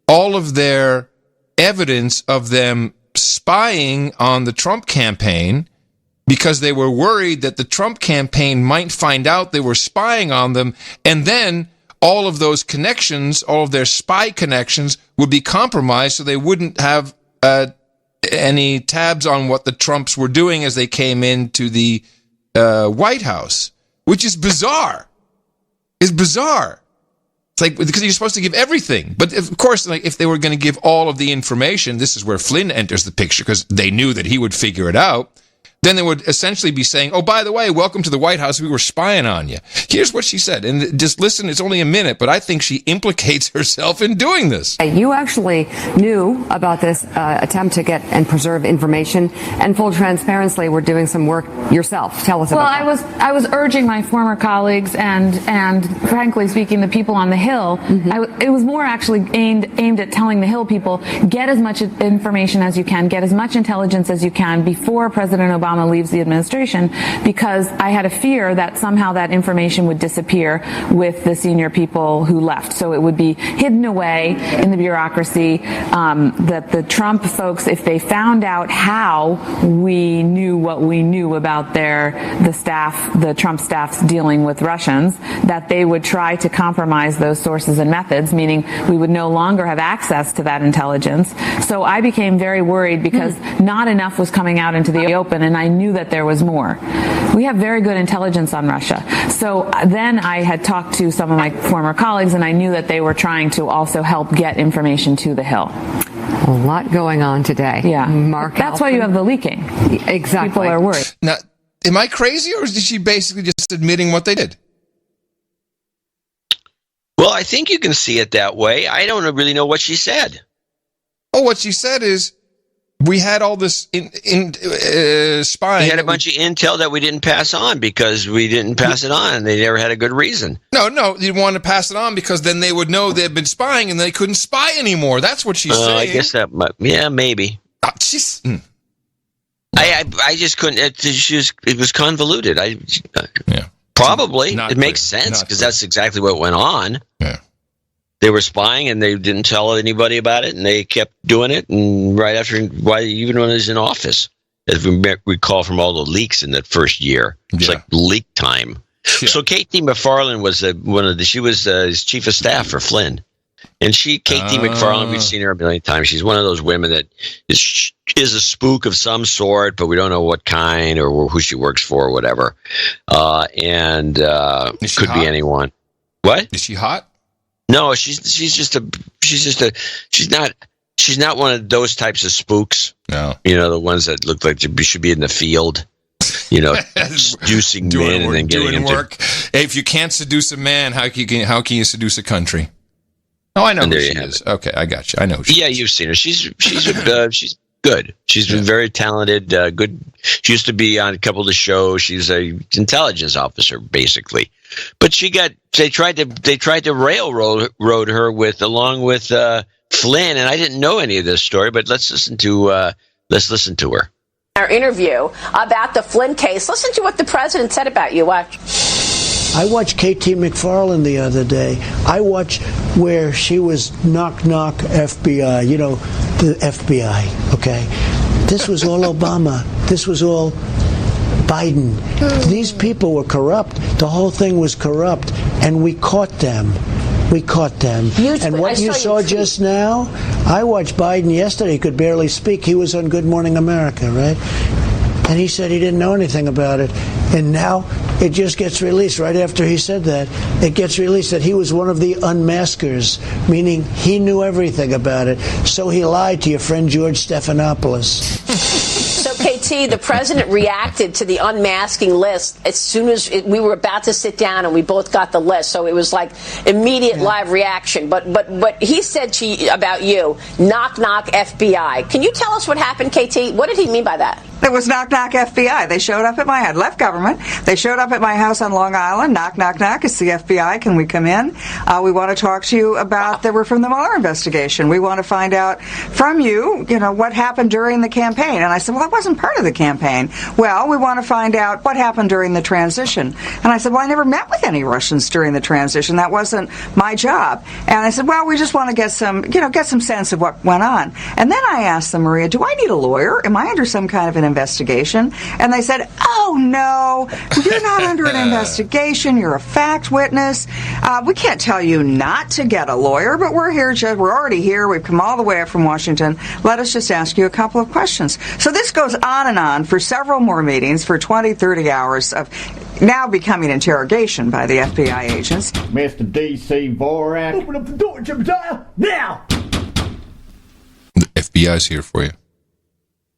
S4: all of their evidence of them spying on the Trump campaign because they were worried that the Trump campaign might find out they were spying on them, and then all of those connections, all of their spy connections, would be compromised, so they wouldn't have any tabs on what the Trumps were doing as they came into the White House, which is bizarre. It's bizarre. It's like, because you're supposed to give everything. But of course, like, if they were going to give all of the information, this is where Flynn enters the picture, because they knew that he would figure it out. Then they would essentially be saying, oh, by the way, welcome to the White House. We were spying on you. Here's what she said. And just listen, it's only a minute, but I think she implicates herself in doing this.
S15: You actually knew about this attempt to get and preserve information, and full transparency, were doing some work yourself. Tell us about that.
S16: Well, I was urging my former colleagues and frankly speaking, the people on the Hill, it was more actually aimed at telling the Hill people, get as much information as you can, get as much intelligence as you can before President Obama leaves the administration, because I had a fear that somehow that information would disappear with the senior people who left. So it would be hidden away in the bureaucracy, that the Trump folks, if they found out how we knew what we knew about the Trump staff's dealing with Russians, that they would try to compromise those sources and methods, meaning we would no longer have access to that intelligence. So I became very worried because not enough was coming out into the open, and I knew that there was more. We have very good intelligence on Russia. So then I had talked to some of my former colleagues, and I knew that they were trying to also help get information to the Hill.
S15: A lot going on today.
S16: Yeah. That's why you have the leaking.
S15: Exactly.
S16: People are worried.
S4: Now, am I crazy, or is she basically just admitting what they did?
S5: Well, I think you can see it that way. I don't really know what she said.
S4: Oh, what she said is, We had all this spying.
S5: We had a bunch of intel that we didn't pass on because we didn't pass it on. They never had a good reason.
S4: No, you want to pass it on because then they would know they'd been spying and they couldn't spy anymore. That's what she's saying.
S5: I guess that, maybe. I just couldn't. It was convoluted. Probably it makes sense because that's exactly what went on.
S4: Yeah.
S5: They were spying and they didn't tell anybody about it, and they kept doing it. And right after, even when he was in office, as we recall from all the leaks in that first year, it's like leak time. Yeah. So KT McFarland was she was his chief of staff for Flynn, and KT McFarland, we've seen her a million times. She's one of those women that is a spook of some sort, but we don't know what kind or who she works for or whatever. And could
S4: hot?
S5: Be anyone. What?
S4: Is she hot?
S5: No, she's not one of those types of spooks.
S4: No.
S5: The ones that look like they should be in the field, seducing men and then getting into
S4: work. Hey, if you can't seduce a man, how can you seduce a country? Oh, I know who she is. Okay, I got you. I know who she is.
S5: Yeah, you've seen her. She's good. She's been very talented, good. She used to be on a couple of the shows. She's an intelligence officer, basically. But they tried to railroad her along with Flynn, and I didn't know any of this story. But let's listen to her.
S1: Our interview about the Flynn case. Listen to what the president said about you. Watch.
S18: I watched KT McFarland the other day. I watched where she was knock knock FBI. The FBI. Okay, this was all Obama. This was all Biden. These people were corrupt. The whole thing was corrupt, and we caught them. And what you saw just now, I watched Biden yesterday. He could barely speak. He was on Good Morning America, right? And he said he didn't know anything about it. And now it just gets released right after he said that. It gets released that he was one of the unmaskers, meaning he knew everything about it. So he lied to your friend George Stephanopoulos.
S1: So, KT, the president reacted to the unmasking list as soon as we were about to sit down, and we both got the list. So it was like immediate live reaction. But he said about you, knock knock FBI. Can you tell us what happened, KT? What did he mean by that?
S19: It was knock knock FBI. They showed up at my I'd left government. They showed up at my house on Long Island. Knock knock knock. It's the FBI. Can we come in? We want to talk to you about that. We're from the Mueller investigation. We want to find out from you, what happened during the campaign. And I said, well, I wasn't part of the campaign. Well, we want to find out what happened during the transition. And I said, well, I never met with any Russians during the transition. That wasn't my job. And I said, well, we just want to get some sense of what went on. And then I asked them, Maria, do I need a lawyer? Am I under some kind of an investigation? And they said, oh, no, you're not under an investigation. You're a fact witness. We can't tell you not to get a lawyer, but we're here. We're already here. We've come all the way up from Washington. Let us just ask you a couple of questions. So this goes on and on for several more meetings for 20, 30 hours of now becoming interrogation by the FBI agents.
S24: Mr. D.C. Dvorak. Open up the door, Jebediah, now!
S4: The FBI's here for you.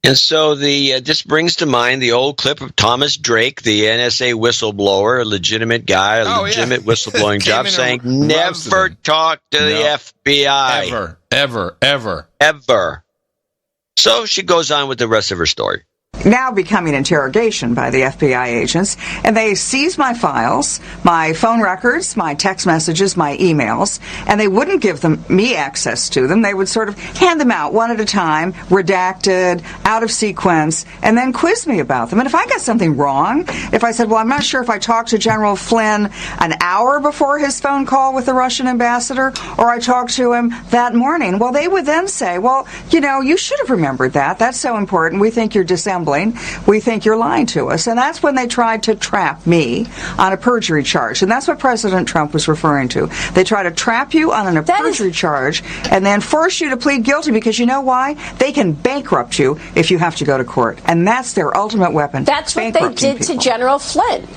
S5: And so this brings to mind the old clip of Thomas Drake, the NSA whistleblower, a legitimate guy, a legitimate whistleblowing job, saying never talk to the FBI. Ever. So she goes on with the rest of her story.
S19: Now becoming interrogation by the FBI agents, and they seized my files, my phone records, my text messages, my emails, and they wouldn't give me access to them. They would sort of hand them out one at a time, redacted, out of sequence, and then quiz me about them. And if I got something wrong, if I said, well, I'm not sure if I talked to General Flynn an hour before his phone call with the Russian ambassador, or I talked to him that morning, well, they would then say, well, you should have remembered that. That's so important. We think you're dissembling. We think you're lying to us. And that's when they tried to trap me on a perjury charge. And that's what President Trump was referring to. They try to trap you on a perjury charge and then force you to plead guilty because you know why? They can bankrupt you if you have to go to court. And that's their ultimate weapon.
S1: That's what they did to General Flynn.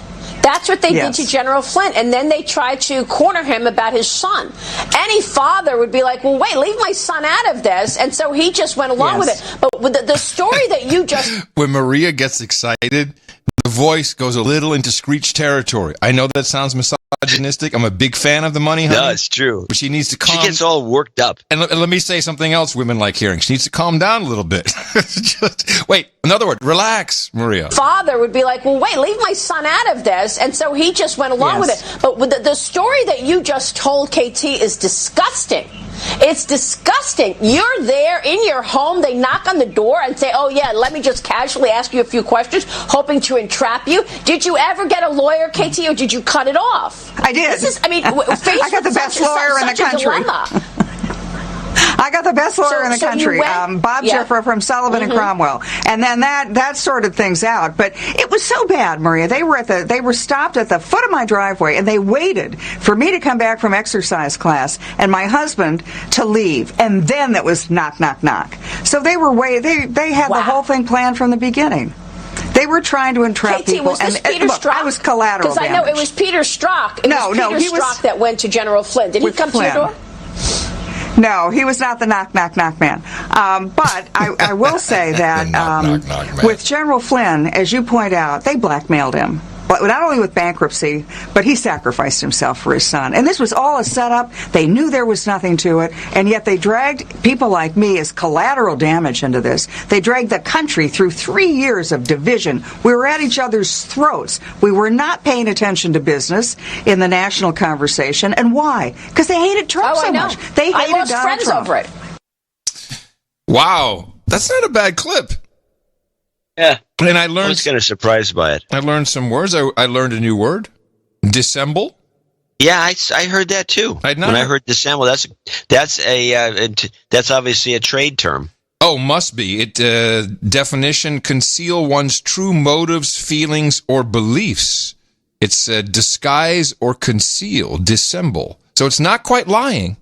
S1: That's what they did to General Flynn. And then they tried to corner him about his son. Any father would be like, well, wait, leave my son out of this. And so he just went along with it. But with the story that you just...
S4: When Maria gets excited, the voice goes a little into screech territory. I know that sounds misogynistic. misogynistic. I'm a big fan of the money, honey.
S5: No, it's true.
S4: But she needs to calm.
S5: She gets all worked up.
S4: And let me say something else women like hearing. She needs to calm down a little bit. Wait, another word. Relax, Maria.
S1: Father would be like, well, wait, leave my son out of this. And so he just went along with it. But with the story that you just told, KT, is disgusting. It's disgusting. You're there in your home. They knock on the door and say, oh, yeah, let me just casually ask you a few questions, hoping to entrap you. Did you ever get a lawyer, KT, or did you cut it off?
S19: I did. I got the best lawyer in the country. I got the best lawyer in the country, Bob Jeffra from Sullivan and Cromwell, and then that sorted things out. But it was so bad, Maria. They were stopped at the foot of my driveway, and they waited for me to come back from exercise class and my husband to leave, and then it was knock, knock, knock. So they had the whole thing planned from the beginning. They were trying to entrap people.
S1: Was this Peter Strzok?
S19: I was collateral
S1: damage. Because I know it was Peter Strzok. It was Peter Strzok that went to General Flynn. Did he come to your door?
S19: No, he was not the knock, knock, knock man. But I will say that with General Flynn, as you point out, they blackmailed him. Not only with bankruptcy, but he sacrificed himself for his son. And this was all a setup. They knew there was nothing to it, and yet they dragged people like me as collateral damage into this. They dragged the country through 3 years of division. We were at each other's throats. We were not paying attention to business in the national conversation. And why? Because they hated Trump so much. They hated
S1: I lost
S19: Donald
S1: friends
S19: Trump.
S1: over it.
S4: Wow. That's not a bad clip.
S5: Yeah.
S4: And I learned.
S5: I was kind of surprised by it.
S4: I learned some words. I learned a new word. Dissemble.
S5: Yeah, I heard that too. When I heard dissemble, that's obviously a trade term.
S4: Oh, must be. It definition: conceal one's true motives, feelings, or beliefs. It's disguise or conceal, dissemble. So it's not quite lying.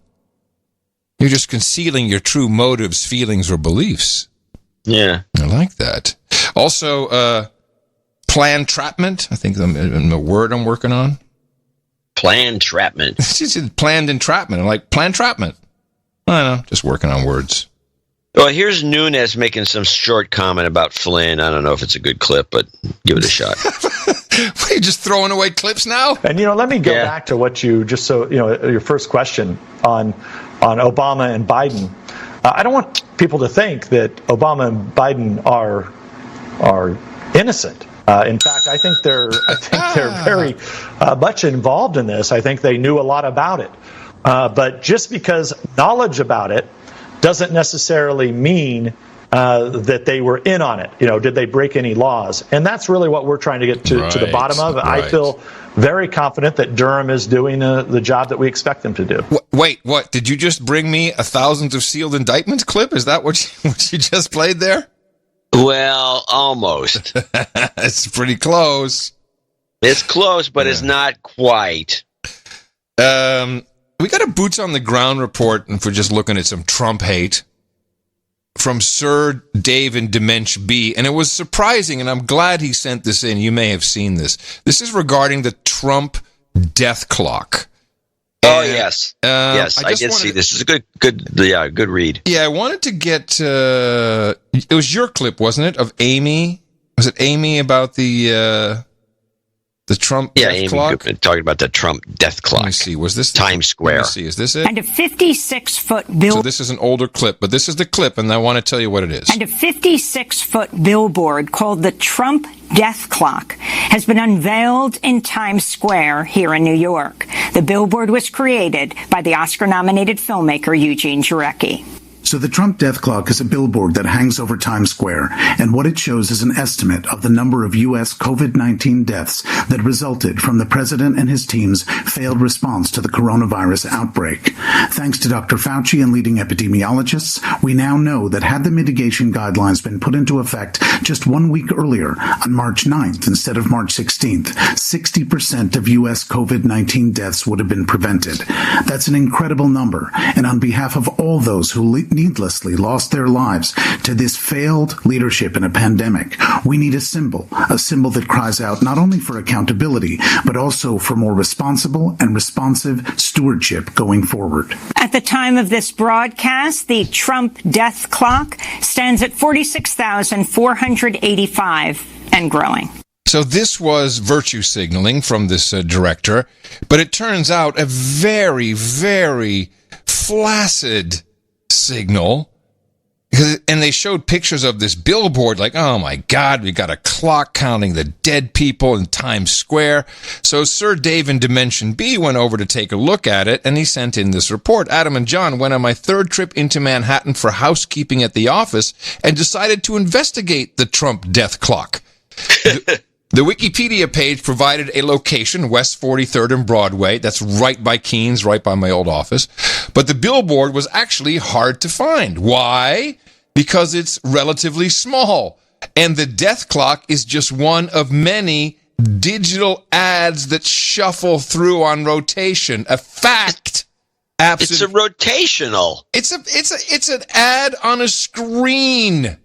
S4: You're just concealing your true motives, feelings, or beliefs.
S5: Yeah,
S4: I like that. Also, plan trapment. I think the word I'm working on.
S5: Plan trapment.
S4: She said planned entrapment. I'm like, plan trapment. I don't know, just working on words.
S5: Well, here's Nunes making some short comment about Flynn. I don't know if it's a good clip, but give it a shot.
S4: Are you just throwing away clips now?
S3: And, let me go back to what you just your first question on Obama and Biden. I don't want people to think that Obama and Biden are innocent. In fact, I think they're very much involved in this. I think they knew a lot about it. But just because knowledge about it doesn't necessarily mean that they were in on it. Did they break any laws? And that's really what we're trying to get to the bottom of. Right. I feel very confident that Durham is doing the job that we expect them to do.
S4: Wait, what? Did you just bring me a thousands of sealed indictments clip? Is that what you just played there?
S5: Well, almost.
S4: It's pretty close.
S5: It's close, but it's not quite.
S4: We got a boots on the ground report, and if we're just looking at some Trump hate from Sir Dave in Dimension B, and it was surprising, and I'm glad he sent this in. You may have seen this. This is regarding the Trump death clock.
S5: Oh, yes. Yes, I did see this. It's a good read.
S4: Yeah, I wanted to get, it was your clip, wasn't it, of Amy? Was it Amy about the Trump death clock?
S5: Talking about the Trump death clock.
S4: Let me see. Was this
S5: Times Square?
S4: Let me see. Is this it?
S9: And a 56-foot bill.
S4: So this is an older clip, but this is the clip, and I want to tell you what it is.
S9: And a 56-foot billboard called the Trump death clock has been unveiled in Times Square here in New York. The billboard was created by the Oscar-nominated filmmaker Eugene Jarecki.
S17: So the Trump death clock is a billboard that hangs over Times Square, and what it shows is an estimate of the number of U.S. COVID-19 deaths that resulted from the president and his team's failed response to the coronavirus outbreak. Thanks to Dr. Fauci and leading epidemiologists, we now know that had the mitigation guidelines been put into effect just 1 week earlier, on March 9th instead of March 16th, 60% of U.S. COVID-19 deaths would have been prevented. That's an incredible number, and on behalf of all those who needlessly lost their lives to this failed leadership in a pandemic, we need a symbol that cries out not only for accountability, but also for more responsible and responsive stewardship going forward.
S9: At the time of this broadcast, the Trump death clock stands at 46,485 and growing.
S4: So this was virtue signaling from this director, but it turns out a very, very flaccid signal. And they showed pictures of this billboard like, oh my God, we got a clock counting the dead people in Times Square. So Sir Dave in Dimension B went over to take a look at it, and he sent in this report. Adam and John went on my third trip into Manhattan for housekeeping at the office and decided to investigate the Trump death clock. The Wikipedia page provided a location, West 43rd and Broadway. That's right by Keens, right by my old office. But the billboard was actually hard to find. Why? Because it's relatively small. And the death clock is just one of many digital ads that shuffle through on rotation. A fact.
S5: It's a rotational.
S4: It's an ad on a screen.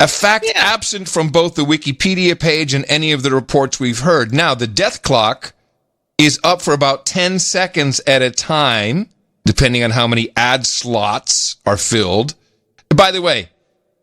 S4: A fact absent from both the Wikipedia page and any of the reports we've heard. Now, the death clock is up for about 10 seconds at a time, depending on how many ad slots are filled. By the way,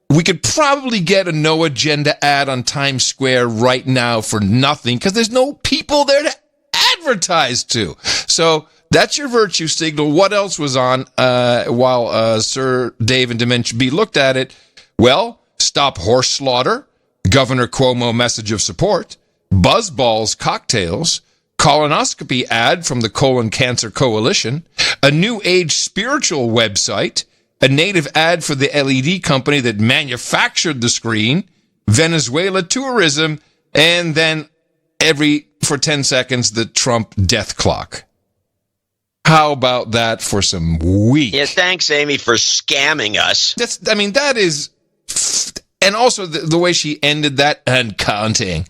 S4: we could probably get a no agenda ad on Times Square right now for nothing because there's no people there to advertise to. So that's your virtue signal. What else was on while Sir Dave in Dimension B looked at it? Well, stop horse slaughter, Governor Cuomo message of support, Buzzballs cocktails, colonoscopy ad from the Colon Cancer Coalition, a new age spiritual website, a native ad for the LED company that manufactured the screen, Venezuela tourism, and then for 10 seconds, the Trump death clock. How about that for some weak?
S5: Yeah, thanks, Amy, for scamming us.
S4: That is... And also the way she ended that, and counting.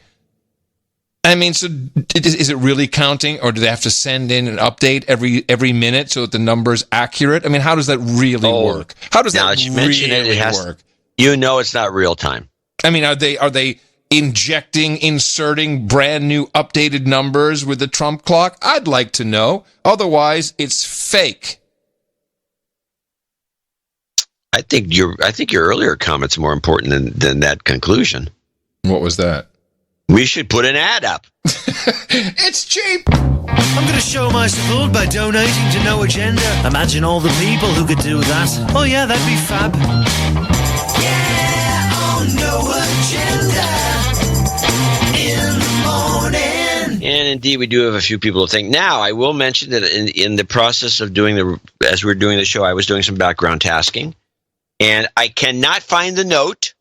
S4: I mean, so is it really counting, or do they have to send in an update every minute so that the number's accurate? I mean, how does that really work? How does that really work?
S5: You know it's not real time.
S4: I mean, are they inserting brand new updated numbers with the Trump clock? I'd like to know. Otherwise, it's fake.
S5: I think your earlier comment's more important than that conclusion.
S4: What was that?
S5: We should put an ad up.
S4: It's cheap.
S8: I'm going to show my support by donating to No Agenda. Imagine all the people who could do that. Oh yeah, that'd be fab. Yeah, on No Agenda in the morning.
S5: And indeed, we do have a few people to thank. Now, I will mention that in the process of as we were doing the show, I was doing some background tasking. And I cannot find the note.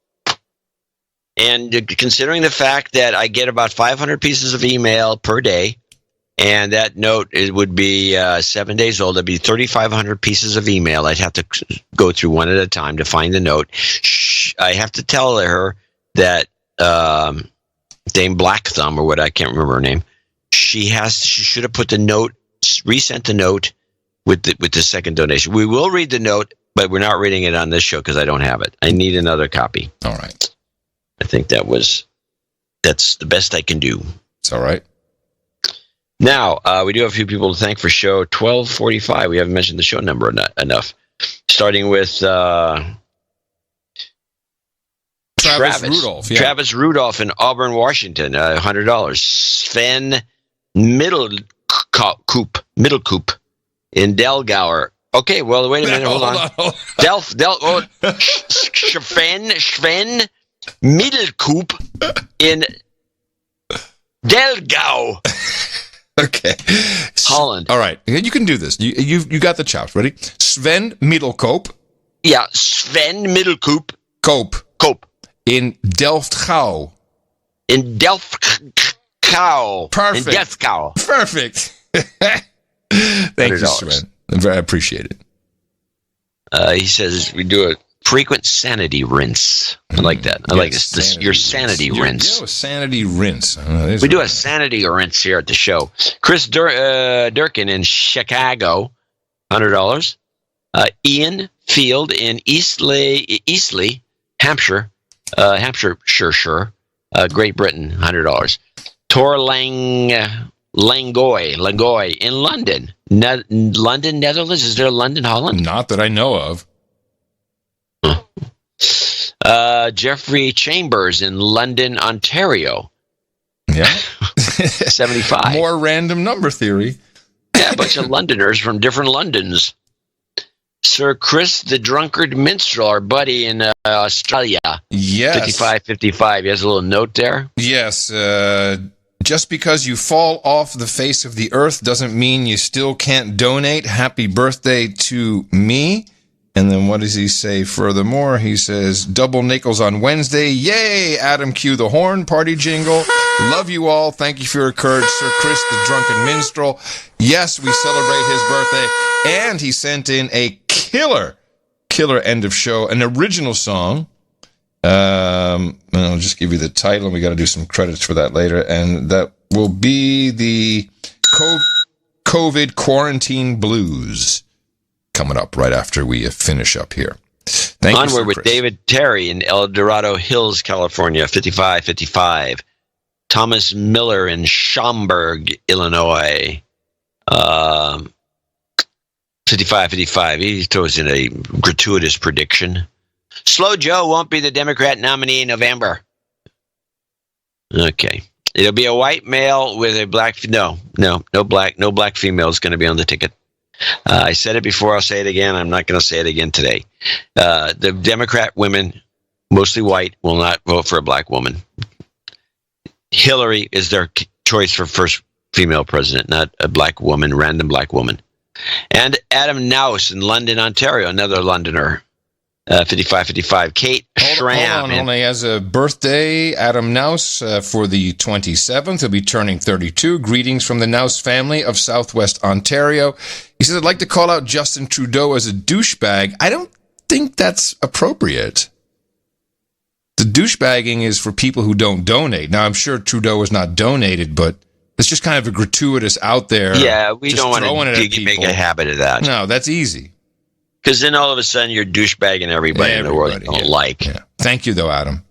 S5: And considering the fact that I get about 500 pieces of email per day, and that note would be 7 days old, it'd be 3,500 pieces of email. I'd have to go through one at a time to find the note. I have to tell her that Dame Black Thumb, or what, I can't remember her name, she should have put the note, resent the note with the second donation. We will read the note, but we're not reading it on this show because I don't have it. I need another copy.
S4: All right.
S5: I think that's the best I can do.
S4: It's all right.
S5: Now, we do have a few people to thank for show 1245. We haven't mentioned the show number enough. Starting with Travis
S4: Rudolph. Yeah.
S5: Travis Rudolph in Auburn, Washington, $100. Sven Middlecoop in Delgauer. Okay, well, wait a minute. Hold on. Sven Middlecoop in Delgau.
S4: Okay.
S5: Holland.
S4: All right. You can do this. You got the chops. Ready? Sven Middlecoop.
S5: Yeah, Sven Middlecoop.
S4: Cope. In Delfgauw.
S5: In Delfgauw.
S4: Perfect.
S5: In Delfgauw.
S4: Perfect. Thank you, Sven. I appreciate it.
S5: He says we do a frequent sanity rinse. I like that. I like this. Your sanity rinse.
S4: A sanity rinse.
S5: We do a sanity rinse here at the show. Chris Durkin in Chicago, $100. Ian Field in Eastleigh, Hampshire, Great Britain, $100. Tor Langoy in London. London, Netherlands? Is there a London, Holland?
S4: Not that I know of.
S5: Jeffrey Chambers in London, Ontario.
S4: Yeah.
S5: 75.
S4: More random number theory.
S5: Yeah, a bunch of Londoners from different Londons. Sir Chris the Drunkard Minstrel, our buddy in Australia.
S4: Yes.
S5: 55. He has a little note there.
S4: Yes. Just because you fall off the face of the earth doesn't mean you still can't donate. Happy birthday to me. And then what does he say furthermore? He says, double nickels on Wednesday. Yay! Adam, cue the horn. Party jingle. Love you all. Thank you for your courage, Sir Chris the Drunken Minstrel. Yes, we celebrate his birthday. And he sent in a killer end of show, an original song. I'll just give you the title, and we got to do some credits for that later. And that will be the COVID Quarantine Blues, coming up right after we finish up here. Thank you,
S5: Onward with David Terry in El Dorado Hills, California, 5555. Thomas Miller in Schaumburg, Illinois, 5555. He throws in a gratuitous prediction. Slow Joe won't be the Democrat nominee in November. Okay. It'll be a white male with a black... No black female is going to be on the ticket. I said it before, I'll say it again. I'm not going to say it again today. The Democrat women, mostly white, will not vote for a black woman. Hillary is their choice for first female president, not a black woman, random black woman. And Adam Naus in London, Ontario, another Londoner, 5555. Kate Schramm.
S4: Hold on. He has a birthday, Adam Naus, for the 27th. He'll be turning 32. Greetings from the Naus family of Southwest Ontario. He says, I'd like to call out Justin Trudeau as a douchebag. I don't think that's appropriate. The douchebagging is for people who don't donate. Now, I'm sure Trudeau has not donated, but it's just kind of a gratuitous out there.
S5: Yeah, we don't want to make a habit of that.
S4: No, that's easy.
S5: Because then all of a sudden you're douchebagging everybody in the world you don't like.
S4: Yeah. Thank you, though, Adam.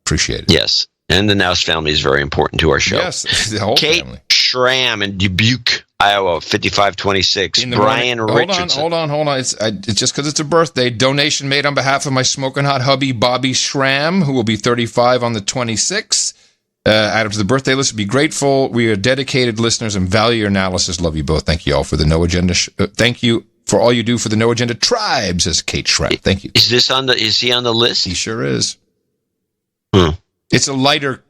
S4: Appreciate it.
S5: Yes. And the Naus family is very important to our show.
S4: Yes, the whole
S5: Kate
S4: family.
S5: Schramm in Dubuque, Iowa, 5526. Brian Richardson.
S4: Hold on. It's just because it's a birthday. Donation made on behalf of my smoking hot hubby, Bobby Schramm, who will be 35 on the 26th. Add him to the birthday list. Be grateful. We are dedicated listeners and value your analysis. Love you both. Thank you all for the No Agenda. Thank you for all you do for the No Agenda tribe, says Kate Schramm. Thank you.
S5: Is he on the list?
S4: He sure is. It's a lighter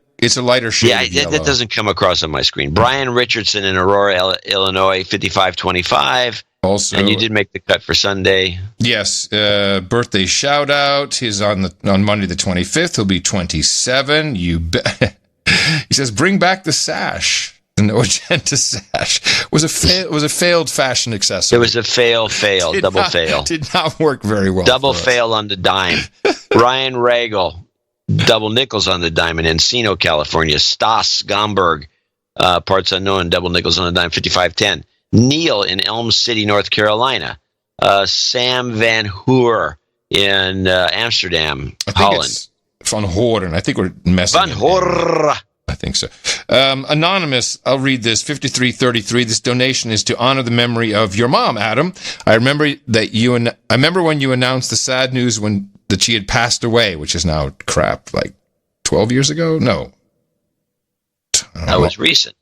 S4: shade.
S5: Yeah, that doesn't come across on my screen. Brian Richardson in Aurora, Illinois, 5525.
S4: Also,
S5: and you did make the cut for Sunday.
S4: Yes, birthday shout out. He's on Monday the 25th. He'll be 27. You bet. He says, "Bring back the sash." The No Agenda sash was a failed fashion accessory.
S5: It was a fail, double fail.
S4: Did not work very well.
S5: Double fail on the dime. Ryan Regal, double nickels on the dime in Encino, California. Stas Gomberg, parts unknown, double nickels on the dime, 5510. Neil in Elm City, North Carolina. Sam Van Hoor in Amsterdam, Holland.
S4: It's Van Horen. I think we're messing.
S5: Van Hoor.
S4: I think so. Anonymous, I'll read this. 5333. This donation is to honor the memory of your mom, Adam. I remember when you announced the sad news that she had passed away, which is now like 12 years ago. No,
S5: that was recent.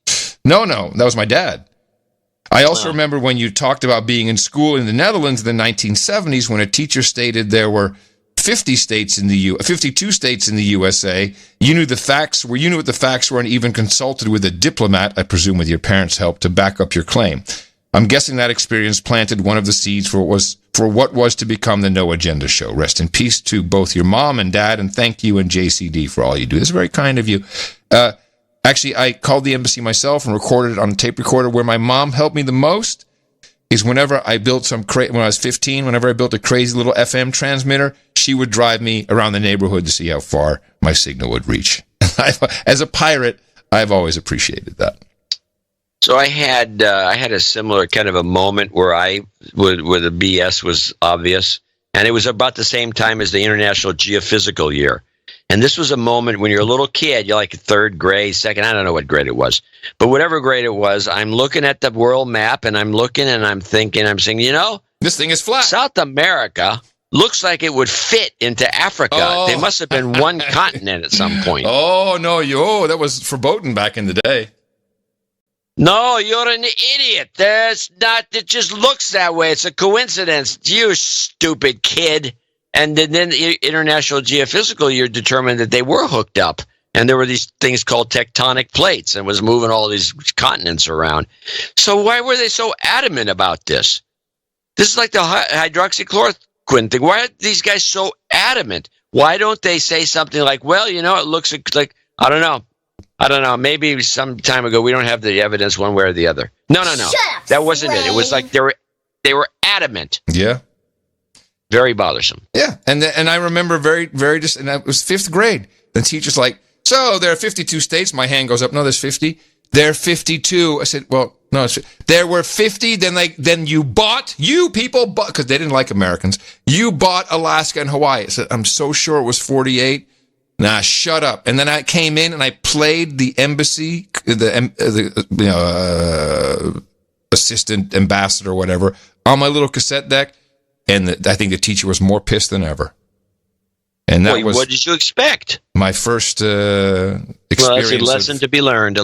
S4: No, that was my dad. I also remember when you talked about being in school in the Netherlands in the 1970s, when a teacher stated there were 52 states in the USA. You knew what the facts were, and even consulted with a diplomat, I presume with your parents' help, to back up your claim. I'm guessing that experience planted one of the seeds for what was to become the No Agenda show. Rest in peace to both your mom and dad, and thank you and JCD for all you do. This is very kind of you. Actually, I called the embassy myself and recorded it on a tape recorder. Where my mom helped me the most is whenever I built when I was 15, whenever I built a crazy little FM transmitter, she would drive me around the neighborhood to see how far my signal would reach. As a pirate, I've always appreciated that.
S5: So I had a similar kind of a moment where where the BS was obvious, and it was about the same time as the International Geophysical Year. And this was a moment when you're a little kid, you're like third grade, second, I don't know what grade it was. But whatever grade it was, I'm looking at the world map, and I'm looking and I'm thinking, I'm saying,
S4: this thing is flat.
S5: South America looks like it would fit into Africa.
S4: Oh.
S5: They must have been one continent at some point.
S4: Oh, no, that was verboten back in the day.
S5: No, you're an idiot. That's not. It just looks that way. It's a coincidence. You stupid kid. And then International Geophysical, you're determined that they were hooked up. And there were these things called tectonic plates and was moving all these continents around. So why were they so adamant about this? This is like the hydroxychloroquine thing. Why are these guys so adamant? Why don't they say something like, well, it looks like, I don't know. Maybe some time ago, we don't have the evidence one way or the other. No. That wasn't it. It was like they were adamant.
S4: Yeah.
S5: Very bothersome.
S4: Yeah. And I remember and that was 5th grade. The teacher's like, so there are 52 states. My hand goes up. No, there's 50. There are 52. I said, well, no, there were 50. Then you people bought, because they didn't like Americans. You bought Alaska and Hawaii. I said, I'm so sure it was 48. Nah, shut up. And then I came in and I played the embassy, assistant ambassador or whatever on my little cassette deck. And I think the teacher was more pissed than ever. And that was,
S5: what did you expect?
S4: My first experience.
S5: Well, it's a lesson to be learned.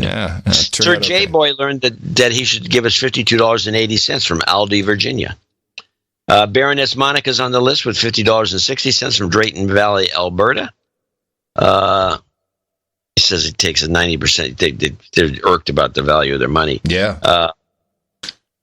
S4: Yeah.
S5: Sir J. Boy learned that he should give us $52.80 from Aldi, Virginia. Baroness Monica's on the list with $50.60 from Drayton Valley, Alberta. He says it takes a 90%. They're irked about the value of their money.
S4: Yeah.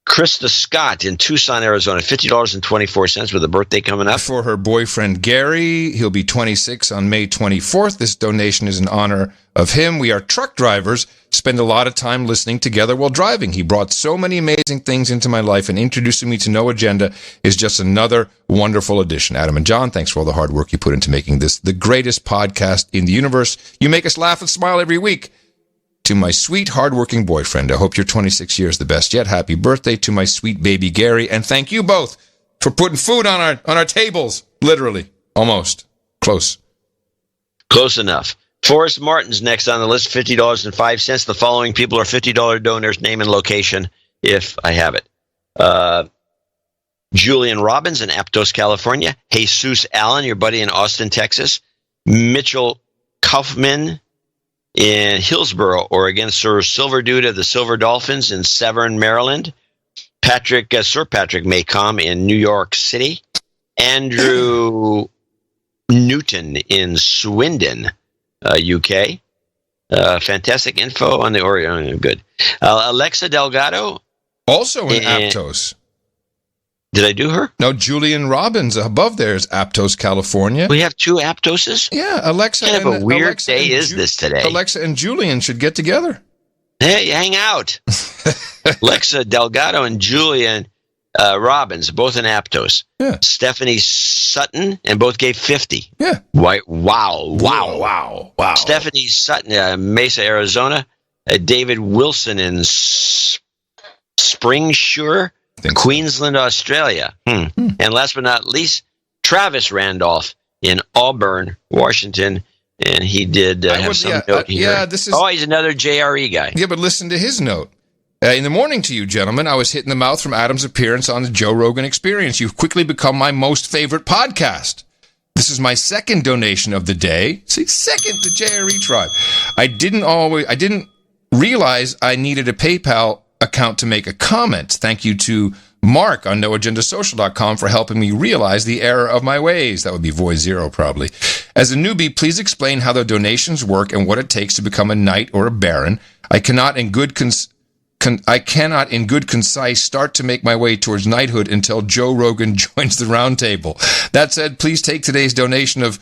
S5: Krista Scott in Tucson, Arizona, $50.24 with a birthday coming up.
S4: For her boyfriend, Gary. He'll be 26 on May 24th. This donation is in honor of him. We are truck drivers, spend a lot of time listening together while driving. He brought so many amazing things into my life, and introducing me to No Agenda is just another wonderful addition. Adam and John, thanks for all the hard work you put into making this the greatest podcast in the universe. You make us laugh and smile every week. To my sweet, hardworking boyfriend, I hope your 26 years the best yet. Happy birthday to my sweet baby Gary, and thank you both for putting food on our tables. Literally, almost close
S5: enough. Forrest Martin's next on the list, $50.05. The following people are $50 donors. Name and location, if I have it. Julian Robbins in Aptos, California. Jesus Allen, your buddy in Austin, Texas. Mitchell Kaufman in Hillsboro, Oregon. Sir Silver Dude of the Silver Dolphins in Severn, Maryland. Sir Patrick Maycom in New York City. Andrew Newton in Swindon, UK. Fantastic info on the Oregon. Good. Alexa Delgado.
S4: Also in Aptos.
S5: Did I do her?
S4: No, Julian Robbins above there is Aptos, California.
S5: We have two Aptoses?
S4: Yeah, Alexa.
S5: What kind of a weird day is this today?
S4: Alexa and Julian should get together.
S5: Hey, hang out. Alexa Delgado and Julian Robbins, both in Aptos.
S4: Yeah.
S5: Stephanie Sutton, and both gave 50.
S4: Yeah.
S5: Wow. Stephanie Sutton, Mesa, Arizona. David Wilson in Springshire, Queensland, Australia. And last but not least, Travis Randolph in Auburn, Washington. And he did have some note here.
S4: Yeah,
S5: he's another JRE guy.
S4: Yeah, but listen to his note. In the morning to you, gentlemen, I was hit in the mouth from Adam's appearance on the Joe Rogan Experience. You've quickly become my most favorite podcast. This is my second donation of the day. See, second, the JRE tribe. I didn't realize I needed a PayPal account to make a comment. Thank you to Mark on noagendasocial.com for helping me realize the error of my ways. That would be Void Zero, probably. As a newbie, please explain how the donations work and what it takes to become a knight or a baron. I cannot in good concise start to make my way towards knighthood until Joe Rogan joins the round table. That said, please take today's donations of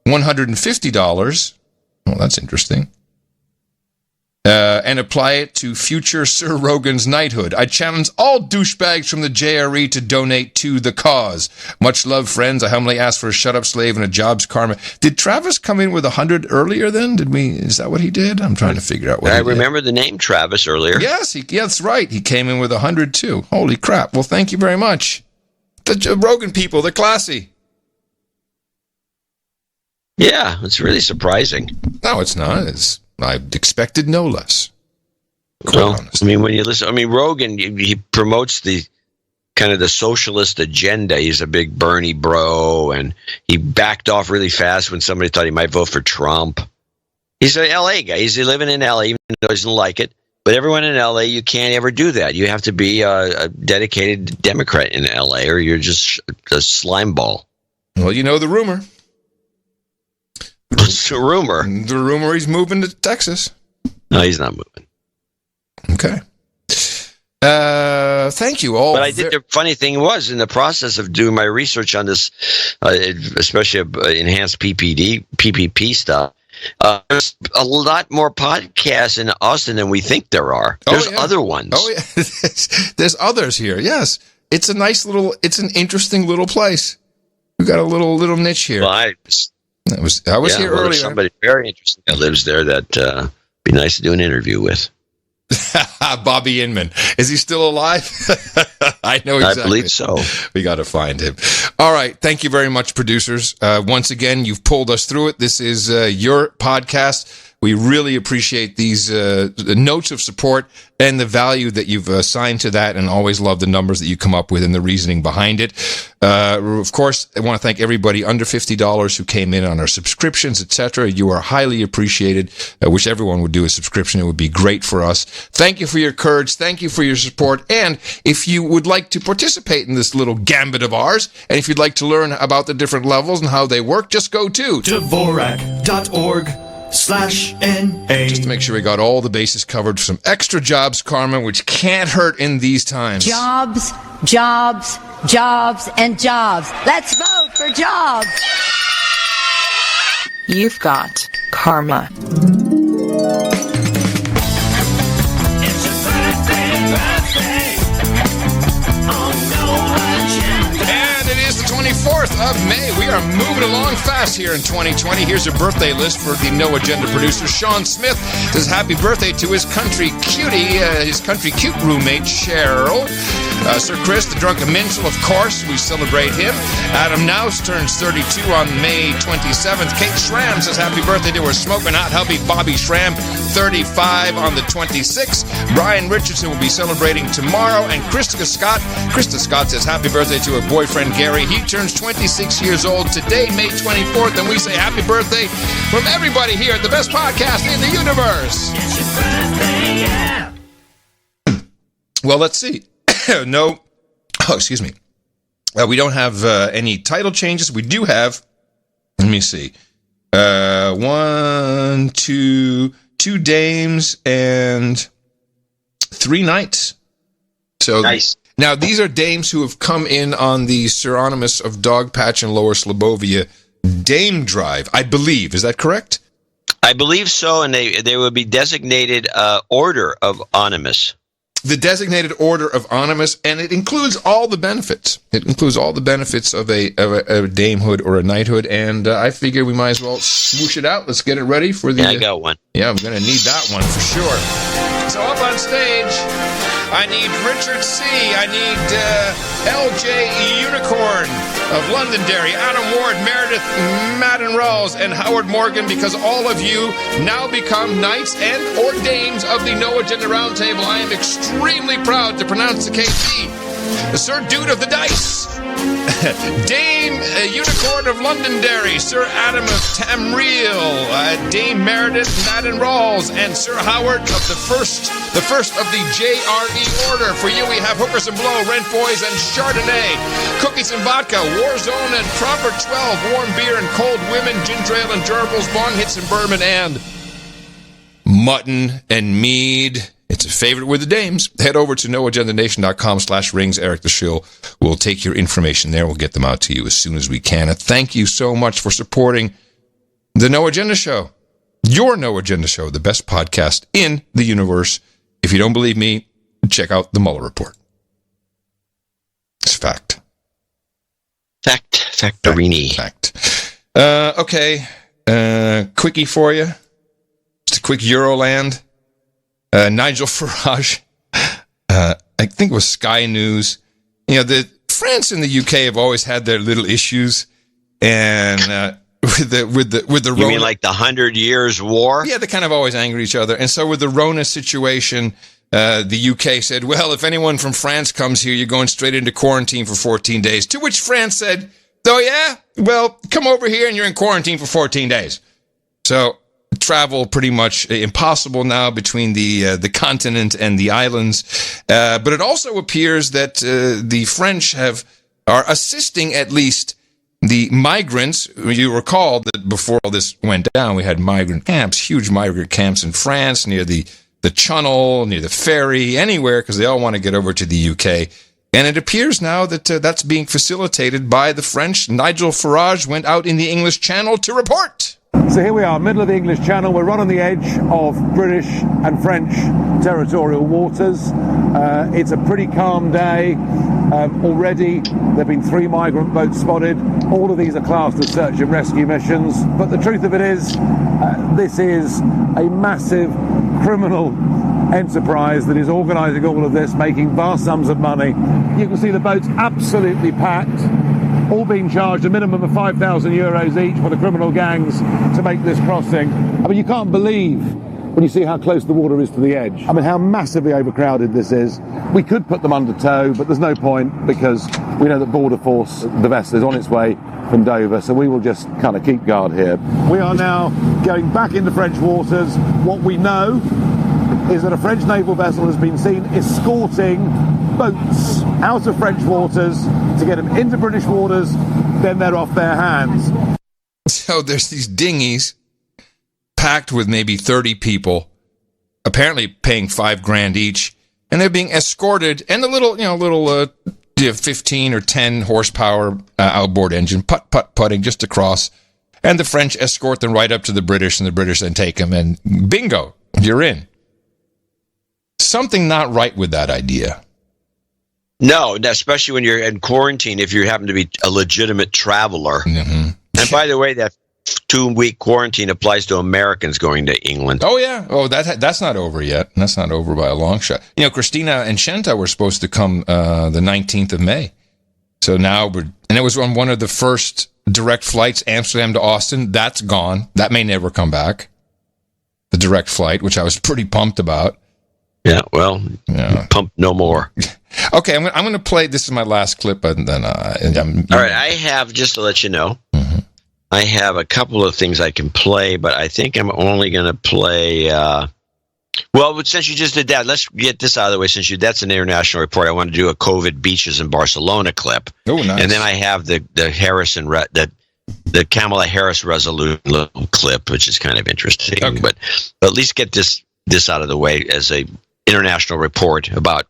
S4: $150. Well, that's interesting. And apply it to future Sir Rogan's knighthood. I challenge all douchebags from the JRE to donate to the cause. Much love, friends. I humbly ask for a shut-up slave and a job's karma. Did Travis come in with 100 earlier then? Is that what he did? I'm trying to figure out what he did.
S5: I remember the name Travis earlier.
S4: Yes, that's right. He came in with 100 too. Holy crap. Well, thank you very much. The Rogan people, they're classy.
S5: Yeah, it's really surprising.
S4: No, it's not. I expected no less.
S5: Well, I mean, when you listen, Rogan, he promotes the kind of the socialist agenda. He's a big Bernie bro, and he backed off really fast when somebody thought he might vote for Trump. He's an LA guy. He's living in LA, even though he doesn't like it. But everyone in LA, you can't ever do that. You have to be a dedicated Democrat in LA, or you're just a slime ball.
S4: Well, you know the rumor.
S5: What's the rumor?
S4: The rumor he's moving to Texas.
S5: No, he's not moving.
S4: Okay. Thank you all.
S5: But I think the funny thing was, in the process of doing my research on this, especially enhanced PPP stuff, there's a lot more podcasts in Austin than we think there are. There's other ones.
S4: Oh, yeah. There's others here. Yes. It's a nice little, it's an interesting little place. We've got a little niche here.
S5: Well, I was here earlier. There's somebody very interesting that lives there that be nice to do an interview with.
S4: Bobby Inman. Is he still alive? I know exactly.
S5: I believe so.
S4: We got to find him. All right. Thank you very much, producers. Once again, you've pulled us through it. This is your podcast. We really appreciate these notes of support and the value that you've assigned to that, and always love the numbers that you come up with and the reasoning behind it. Of course, I want to thank everybody under $50 who came in on our subscriptions, etc. You are highly appreciated. I wish everyone would do a subscription. It would be great for us. Thank you for your courage. Thank you for your support. And if you would like to participate in this little gambit of ours, and if you'd like to learn about the different levels and how they work, just go to
S8: Dvorak.org/NA.
S4: Just to make sure we got all the bases covered. Some extra jobs, Karma, which can't hurt in these times.
S2: Jobs, jobs, jobs, and jobs. Let's vote for jobs.
S7: You've got karma.
S4: And it is the 24th of May. We are moving along fast here in 2020. Here's a birthday list for the No Agenda producer. Sean Smith says happy birthday to his country cutie, his country cute roommate, Cheryl. Sir Chris, the drunken minstrel, of course, we celebrate him. Adam Nouse turns 32 on May 27th. Kate Schramm says happy birthday to her smoking hot hubby, Bobby Schramm, 35 on the 26th. Brian Richardson will be celebrating tomorrow. And Krista Scott says happy birthday to her boyfriend, Gary. He turns 26 years old today, May 24th. And we say happy birthday from everybody here at the best podcast in the universe. It's your birthday, yeah. Well, let's see. Excuse me. We don't have any title changes. We do have, let me see, two dames and 3 knights. So
S5: nice.
S4: Now, these are dames who have come in on the Seronimus of Dogpatch and Lower Slobovia Dame Drive, I believe. Is that correct?
S5: I believe so, and they would be designated Order of Onimus.
S4: The designated Order of Onimus, and it includes all the benefits. It includes all the benefits of a damehood or a knighthood, and I figure we might as well swoosh it out. Let's get it ready for the...
S5: Yeah, I got one.
S4: Yeah, I'm going to need that one for sure. So up on stage, I need Richard C. I need LJ Unicorn of Londonderry, Adam Ward, Meredith Madden Rawls, and Howard Morgan, because all of you now become knights and or dames of the No Agenda Roundtable. I am extremely proud to pronounce the KT. Sir Dude of the Dice, Dame Unicorn of Londonderry, Sir Adam of Tamriel, Dame Meredith Madden Rawls, and Sir Howard of the first of the JRE Order. For you, we have Hookers and Blow, Rent Boys, and Chardonnay, Cookies and Vodka, Warzone and Proper 12, Warm Beer and Cold Women, Ginger Ale and Gerbils, Bong Hits and Bourbon, and Mutton and Mead. It's a favorite with the dames. Head over to noagendanation.com/rings. Eric the Shill will take your information there. We'll get them out to you as soon as we can. And thank you so much for supporting the No Agenda Show. Your No Agenda Show, the best podcast in the universe. If you don't believe me, check out the Mueller Report. It's fact.
S5: Factorini.
S4: Fact. Okay. Quickie for you. Just a quick Euroland. Nigel Farage, I think it was Sky News. You know, the France and the UK have always had their little issues, and with the
S5: You
S4: Rona,
S5: mean like the 100 Years War?
S4: Yeah, they kind of always angry each other. And so with the Rona situation, the UK said, well, if anyone from France comes here, you're going straight into quarantine for 14 days. To which France said, oh, yeah? Well, come over here and you're in quarantine for 14 days. So travel pretty much impossible now between the continent and the islands. But it also appears that the French are assisting at least the migrants. You recall that before all this went down, we had migrant camps, huge migrant camps in France near the Channel, near the ferry, anywhere, because they all want to get over to the UK. And it appears now that that's being facilitated by the French. Nigel Farage went out in the English Channel to report.
S10: So here we are, middle of the English Channel. We're right on the edge of British and French territorial waters. It's a pretty calm day. Already there have been 3 migrant boats spotted. All of these are classed as search and rescue missions. But the truth of it is, this is a massive criminal enterprise that is organising all of this, making vast sums of money. You can see the boats absolutely packed, all being charged a minimum of 5,000 euros each for the criminal gangs to make this crossing. I mean, you can't believe when you see how close the water is to the edge. I mean, how massively overcrowded this is. We could put them under tow, but there's no point because we know that Border Force, the vessel, is on its way from Dover, so we will just kind of keep guard here. We are now going back into French waters. What we know is that a French naval vessel has been seen escorting boats out of French waters to get them into British waters, then they're off their hands.
S4: So there's these dinghies packed with maybe 30 people, apparently paying $5,000 each, and they're being escorted, and the little 15 or 10 horsepower outboard engine, putting just across, and the French escort them right up to the British, and the British then take them, and bingo, you're in. Something not right with that idea.
S5: No, especially when you're in quarantine, if you happen to be a legitimate traveler.
S4: Mm-hmm.
S5: And by the way, that 2-week quarantine applies to Americans going to England.
S4: Oh, yeah. Oh, that's not over yet. That's not over by a long shot. You know, Christina and Shenta were supposed to come the 19th of May. So now and it was on one of the first direct flights, Amsterdam to Austin. That's gone. That may never come back. The direct flight, which I was pretty pumped about.
S5: Yeah, well, pump no more.
S4: Okay, I'm going to play. This is my last clip, and then all
S5: right, I have, just to let you know, I have a couple of things I can play, but I think I'm only going to play. Well, since you just did that, let's get this out of the way. Since that's an international report, I want to do a COVID beaches in Barcelona clip.
S4: Oh, nice.
S5: And then I have the Kamala Harris resolution clip, which is kind of interesting. Okay. But at least get this out of the way as a international report about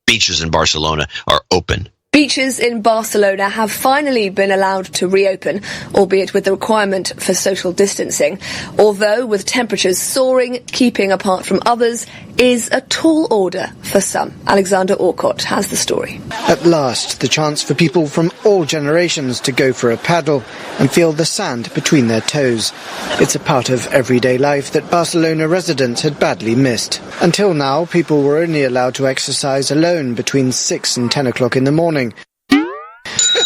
S5: beaches in Barcelona are open.
S20: Beaches in Barcelona have finally been allowed to reopen, albeit with the requirement for social distancing. Although with temperatures soaring, keeping apart from others is a tall order for some. Alexander Orcott has the story.
S21: At last, the chance for people from all generations to go for a paddle and feel the sand between their toes. It's a part of everyday life that Barcelona residents had badly missed. Until now, people were only allowed to exercise alone between 6 and 10 o'clock in the morning.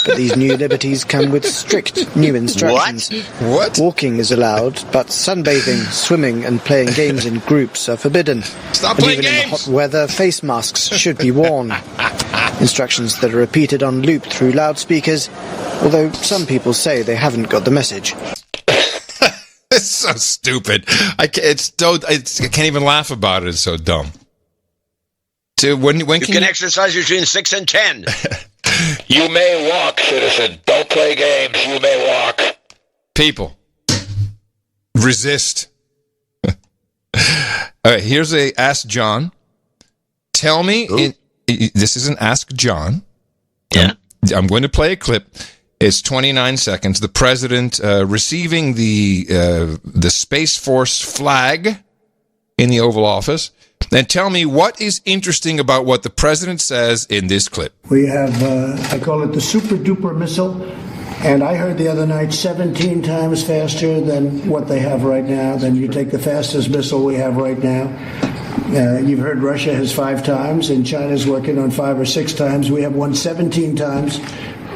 S21: But these new liberties come with strict new instructions.
S4: What?
S21: Walking is allowed, but sunbathing, swimming and playing games in groups are forbidden.
S4: Stop
S21: and
S4: playing
S21: even
S4: games!
S21: In hot weather, face masks should be worn. Instructions that are repeated on loop through loudspeakers, although some people say they haven't got the message.
S4: It's so stupid. I can't even laugh about it. It's so dumb. When
S5: you can exercise between 6 and 10.
S4: You may walk, citizen. Don't play games. You may walk. People, resist. All right, here's a Ask John. Tell me, this is an Ask John.
S5: Yeah.
S4: I'm going to play a clip. It's 29 seconds. The president receiving the Space Force flag in the Oval Office. Then tell me what is interesting about what the president says in this clip.
S18: We have, I call it the super duper missile, and I heard the other night 17 times faster than what they have right now. Then you take the fastest missile we have right now. You've heard Russia has 5 times, and China's working on 5 or 6 times. We have one 17 times,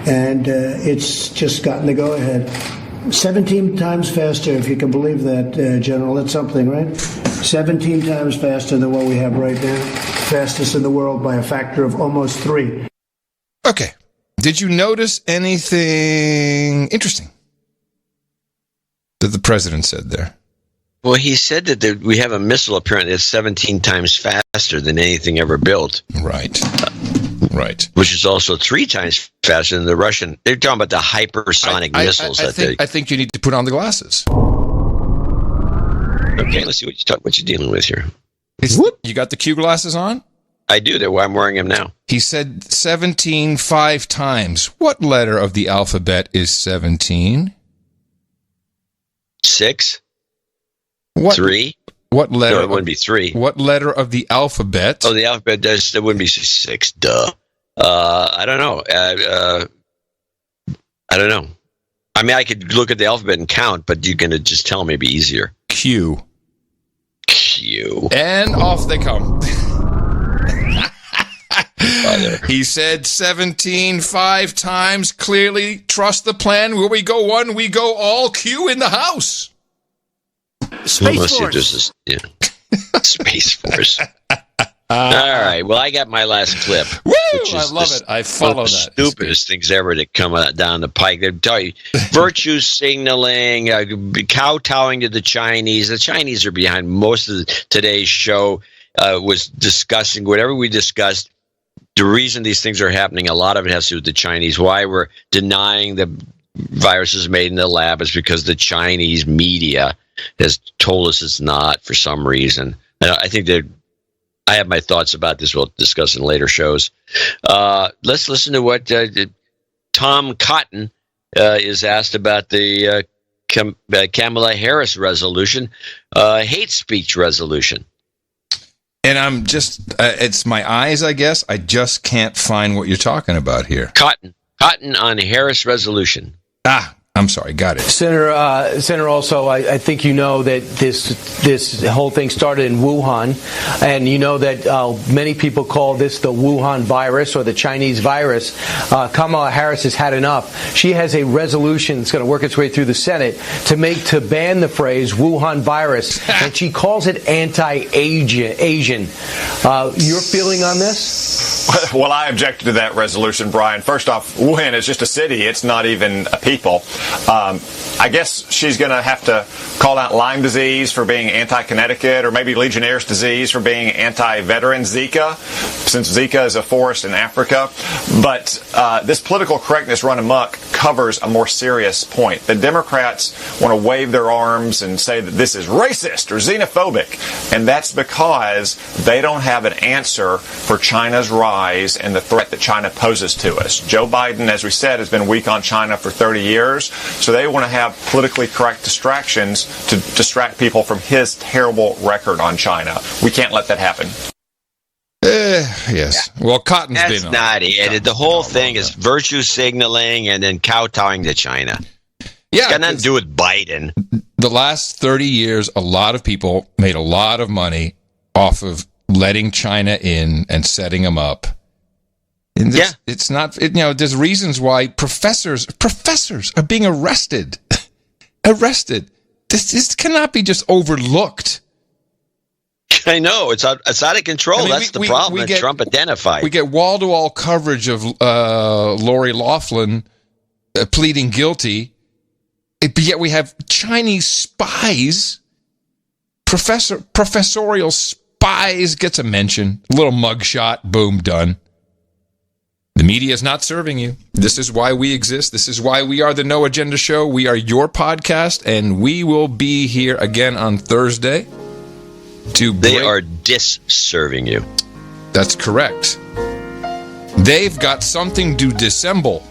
S18: and it's just gotten the go-ahead. 17 times faster, if you can believe that, General. That's something, right? 17 times faster than what we have right now. Fastest in the world by a factor of almost 3.
S4: Okay. Did you notice anything interesting that the president said there?
S5: Well, he said that we have a missile apparently that's 17 times faster than anything ever built.
S4: Right. Right.
S5: Which is also 3 times faster than the Russian. They're talking about the hypersonic missiles.
S4: I think you need to put on the glasses.
S5: Okay, let's see what you're dealing with here.
S4: You got the Q glasses on?
S5: I do. That's why I'm wearing them now.
S4: He said 17 5 times. What letter of the alphabet is 17?
S5: 6.
S4: What?
S5: 3.
S4: What letter?
S5: No, it wouldn't be 3.
S4: What letter of the alphabet?
S5: Oh, the alphabet does. It wouldn't be 6. Duh. I don't know. I don't know. I mean, I could look at the alphabet and count, but you're going to just tell me it'd be easier.
S4: Q.
S5: Q.
S4: And off they come. He said 17 5 times. Clearly, trust the plan. Where we go one, we go all. Q in the house.
S18: Space Force.
S5: Space Force. All right. Well, I got my last clip.
S4: Woo! I love it. I follow that.
S5: Stupidest things ever that come down the pike. They tell you virtue signaling, kowtowing to the Chinese. The Chinese are behind most of today's show. Was discussing whatever we discussed. The reason these things are happening, a lot of it has to do with the Chinese. Why we're denying the viruses made in the lab is because the Chinese media has told us it's not for some reason. And I think that I have my thoughts about this. We'll discuss in later shows. Let's listen to what Tom Cotton is asked about the Kamala Harris resolution, hate speech resolution.
S4: And I'm just, it's my eyes, I guess. I just can't find what you're talking about here.
S5: Cotton on Harris resolution.
S4: I'm sorry, got it.
S6: Senator, also, I think you know that this whole thing started in Wuhan, and you know that many people call this the Wuhan virus or the Chinese virus. Kamala Harris has had enough. She has a resolution that's going to work its way through the Senate to ban the phrase Wuhan virus, and she calls it anti-Asian. Your feeling on this?
S11: Well, I objected to that resolution, Brian. First off, Wuhan is just a city. It's not even a people. I guess she's going to have to call out Lyme disease for being anti-Connecticut, or maybe Legionnaire's disease for being anti-veteran Zika, since Zika is a forest in Africa. But this political correctness run amok covers a more serious point. The Democrats want to wave their arms and say that this is racist or xenophobic, and that's because they don't have an answer for China's rise and the threat that China poses to us. Joe Biden, as we said, has been weak on China for 30 years. So they want to have politically correct distractions to distract people from his terrible record on China. We can't let that happen.
S4: Yes. Well, Cotton's
S5: That's
S4: been
S5: not it. The whole thing is virtue signaling and then kowtowing to China.
S4: Yeah,
S5: it's got nothing to do with Biden.
S4: The last 30 years, a lot of people made a lot of money off of letting China in and setting them up. And it's not, there's reasons why professors are being arrested. This cannot be just overlooked.
S5: I know. It's out of control. That's the problem that Trump identified.
S4: We get wall-to-wall coverage of Lori Loughlin pleading guilty, but yet we have Chinese spies, professorial spies gets a mention, a little mugshot, boom, done. The media is not serving you. This is why we exist. This is why we are the No Agenda Show. We are your podcast, and we will be here again on Thursday.
S5: They are disserving you.
S4: That's correct. They've got something to dissemble.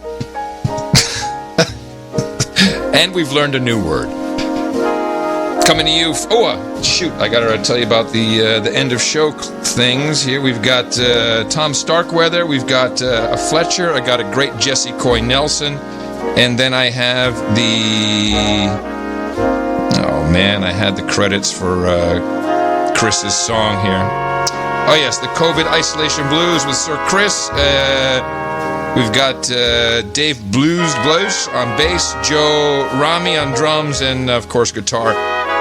S4: And we've learned a new word. Coming to you. I got to tell you about the end of show things here. We've got Tom Starkweather. We've got a Fletcher. I got a great Jesse Coy Nelson. And then I have I had the credits for Chris's song here. Oh, yes, the COVID Isolation Blues with Sir Chris. We've got Dave Blues on bass, Joe Rami on drums, and, of course, guitar.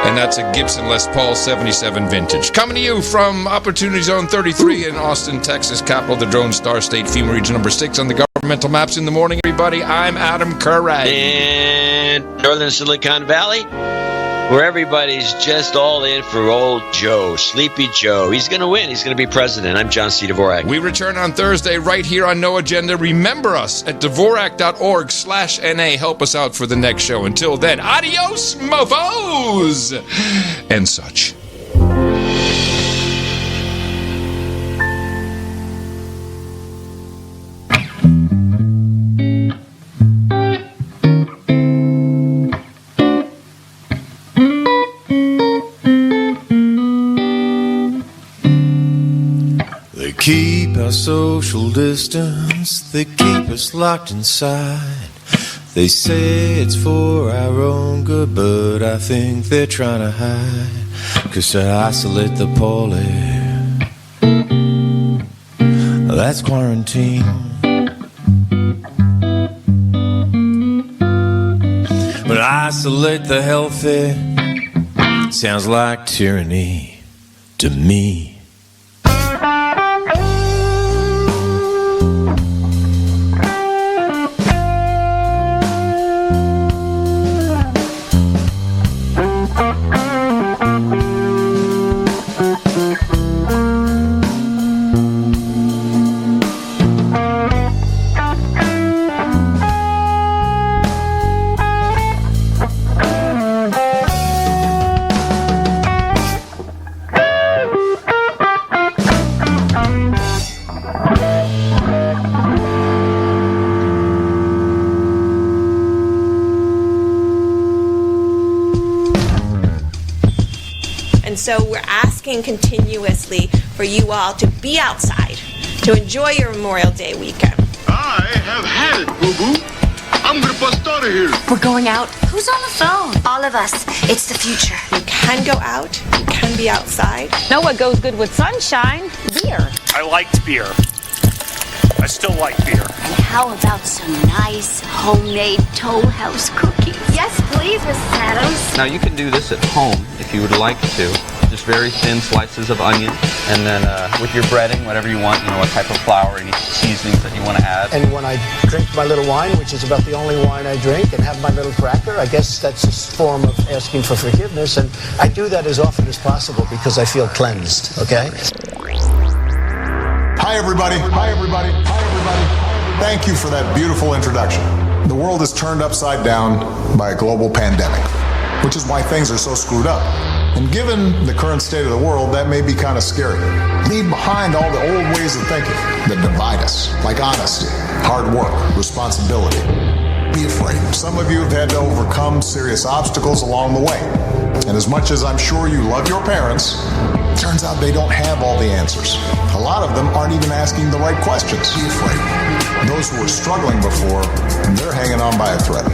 S4: And that's a Gibson Les Paul 77 vintage. Coming to you from Opportunity Zone 33 in Austin, Texas, capital of the Drone Star State, FEMA Region number 6 on the governmental maps in the morning, everybody. I'm Adam Curray.
S5: And Northern Silicon Valley, where everybody's just all in for old Joe, Sleepy Joe. He's going to win. He's going to be president. I'm John C. Dvorak.
S4: We return on Thursday right here on No Agenda. Remember us at Dvorak.org/NA. Help us out for the next show. Until then, adios, mofos! And such.
S13: Keep our social distance, they keep us locked inside. They say it's for our own good, but I think they're trying to hide. 'Cause to isolate the poorly, that's quarantine. But isolate the healthy sounds like tyranny to me.
S14: So we're asking continuously for you all to be outside, to enjoy your Memorial Day weekend.
S22: I have had it, boo-boo. I'm gonna bust out of here.
S14: We're going out. Who's on the phone? All of us. It's the future. You can go out. You can be outside.
S23: Know what goes good with sunshine? Beer.
S25: I liked beer. I still like beer.
S26: And how about some nice homemade Toll House cookies? Yes, please, Mrs. Adams.
S27: Now you can do this at home if you would like to. Just very thin slices of onion, and then with your breading, whatever you want, what type of flour, any seasonings that you want to add.
S28: And when I drink my little wine, which is about the only wine I drink, and have my little cracker, I guess that's a form of asking for forgiveness, and I do that as often as possible because I feel cleansed, okay?
S29: Hi, everybody. Hi, everybody. Hi, everybody. Thank you for that beautiful introduction. The world is turned upside down by a global pandemic, which is why things are so screwed up. And given the current state of the world, that may be kind of scary. Leave behind all the old ways of thinking that divide us, like honesty, hard work, responsibility. Be afraid. Some of you have had to overcome serious obstacles along the way. And as much as I'm sure you love your parents, it turns out they don't have all the answers. A lot of them aren't even asking the right questions. Be afraid. Those who were struggling before, they're hanging on by a thread.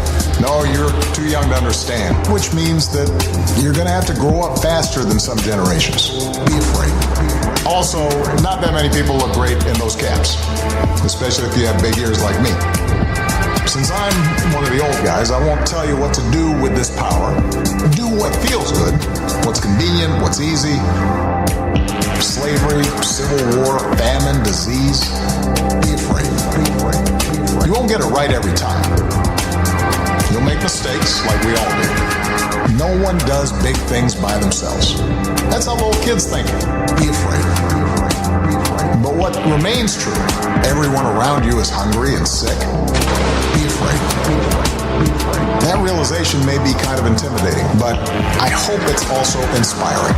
S29: No, you're too young to understand, which means that you're going to have to grow up faster than some generations. Be afraid. Also, not that many people look great in those caps, especially if you have big ears like me. Since I'm one of the old guys, I won't tell you what to do with this power. Do what feels good, what's convenient, what's easy. Slavery, civil war, famine, disease. Be afraid. Be afraid. Be afraid. You won't get it right every time. You'll make mistakes like we all do. No one does big things by themselves. That's how little kids think. Be afraid. Be afraid. Be afraid. But what remains true, everyone around you is hungry and sick. Be afraid. Be afraid. Be afraid. That realization may be kind of intimidating, but I hope it's also inspiring.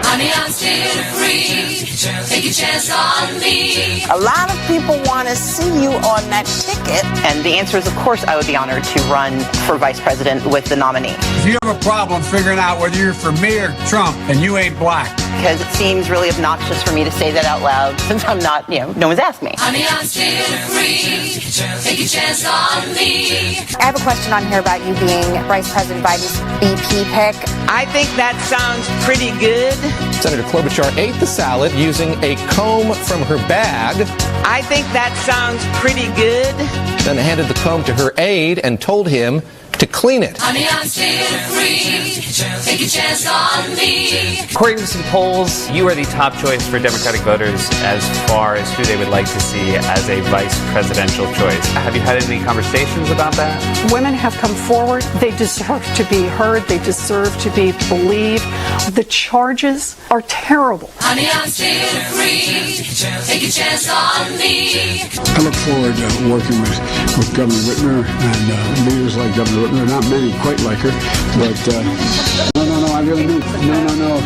S30: Honey, I'm still free. Take a chance on me.
S31: A lot of people want to see you on that ticket. And the answer is, of course, I would be honored to run for vice president with the nominee.
S32: If you have a problem figuring out whether you're for me or Trump and you ain't black.
S31: Because it seems really obnoxious for me to say that out loud since I'm not, no one's asked me.
S30: Honey, I'm still free. Take a chance on me.
S33: I have a question on here about you being Vice President Biden's BP pick.
S31: I think that sounds pretty good.
S34: Senator Klobuchar ate the salad using a comb from her bag.
S31: I think that sounds pretty good.
S34: Then handed the comb to her aide and told him to clean it.
S30: Honey, I'm still free. Take a chance on me.
S1: According to some polls, you are the top choice for Democratic voters as far as who they would like to see as a vice presidential choice. Have you had any conversations about that?
S2: Women have come forward. They deserve to be heard. They deserve to be believed. The charges are terrible.
S30: Honey, I'm still free. Take a chance on me.
S32: I look forward to working with Governor Whitmer and leaders like Governor Whitmer. Not many quite like her, but no, I really mean it. No.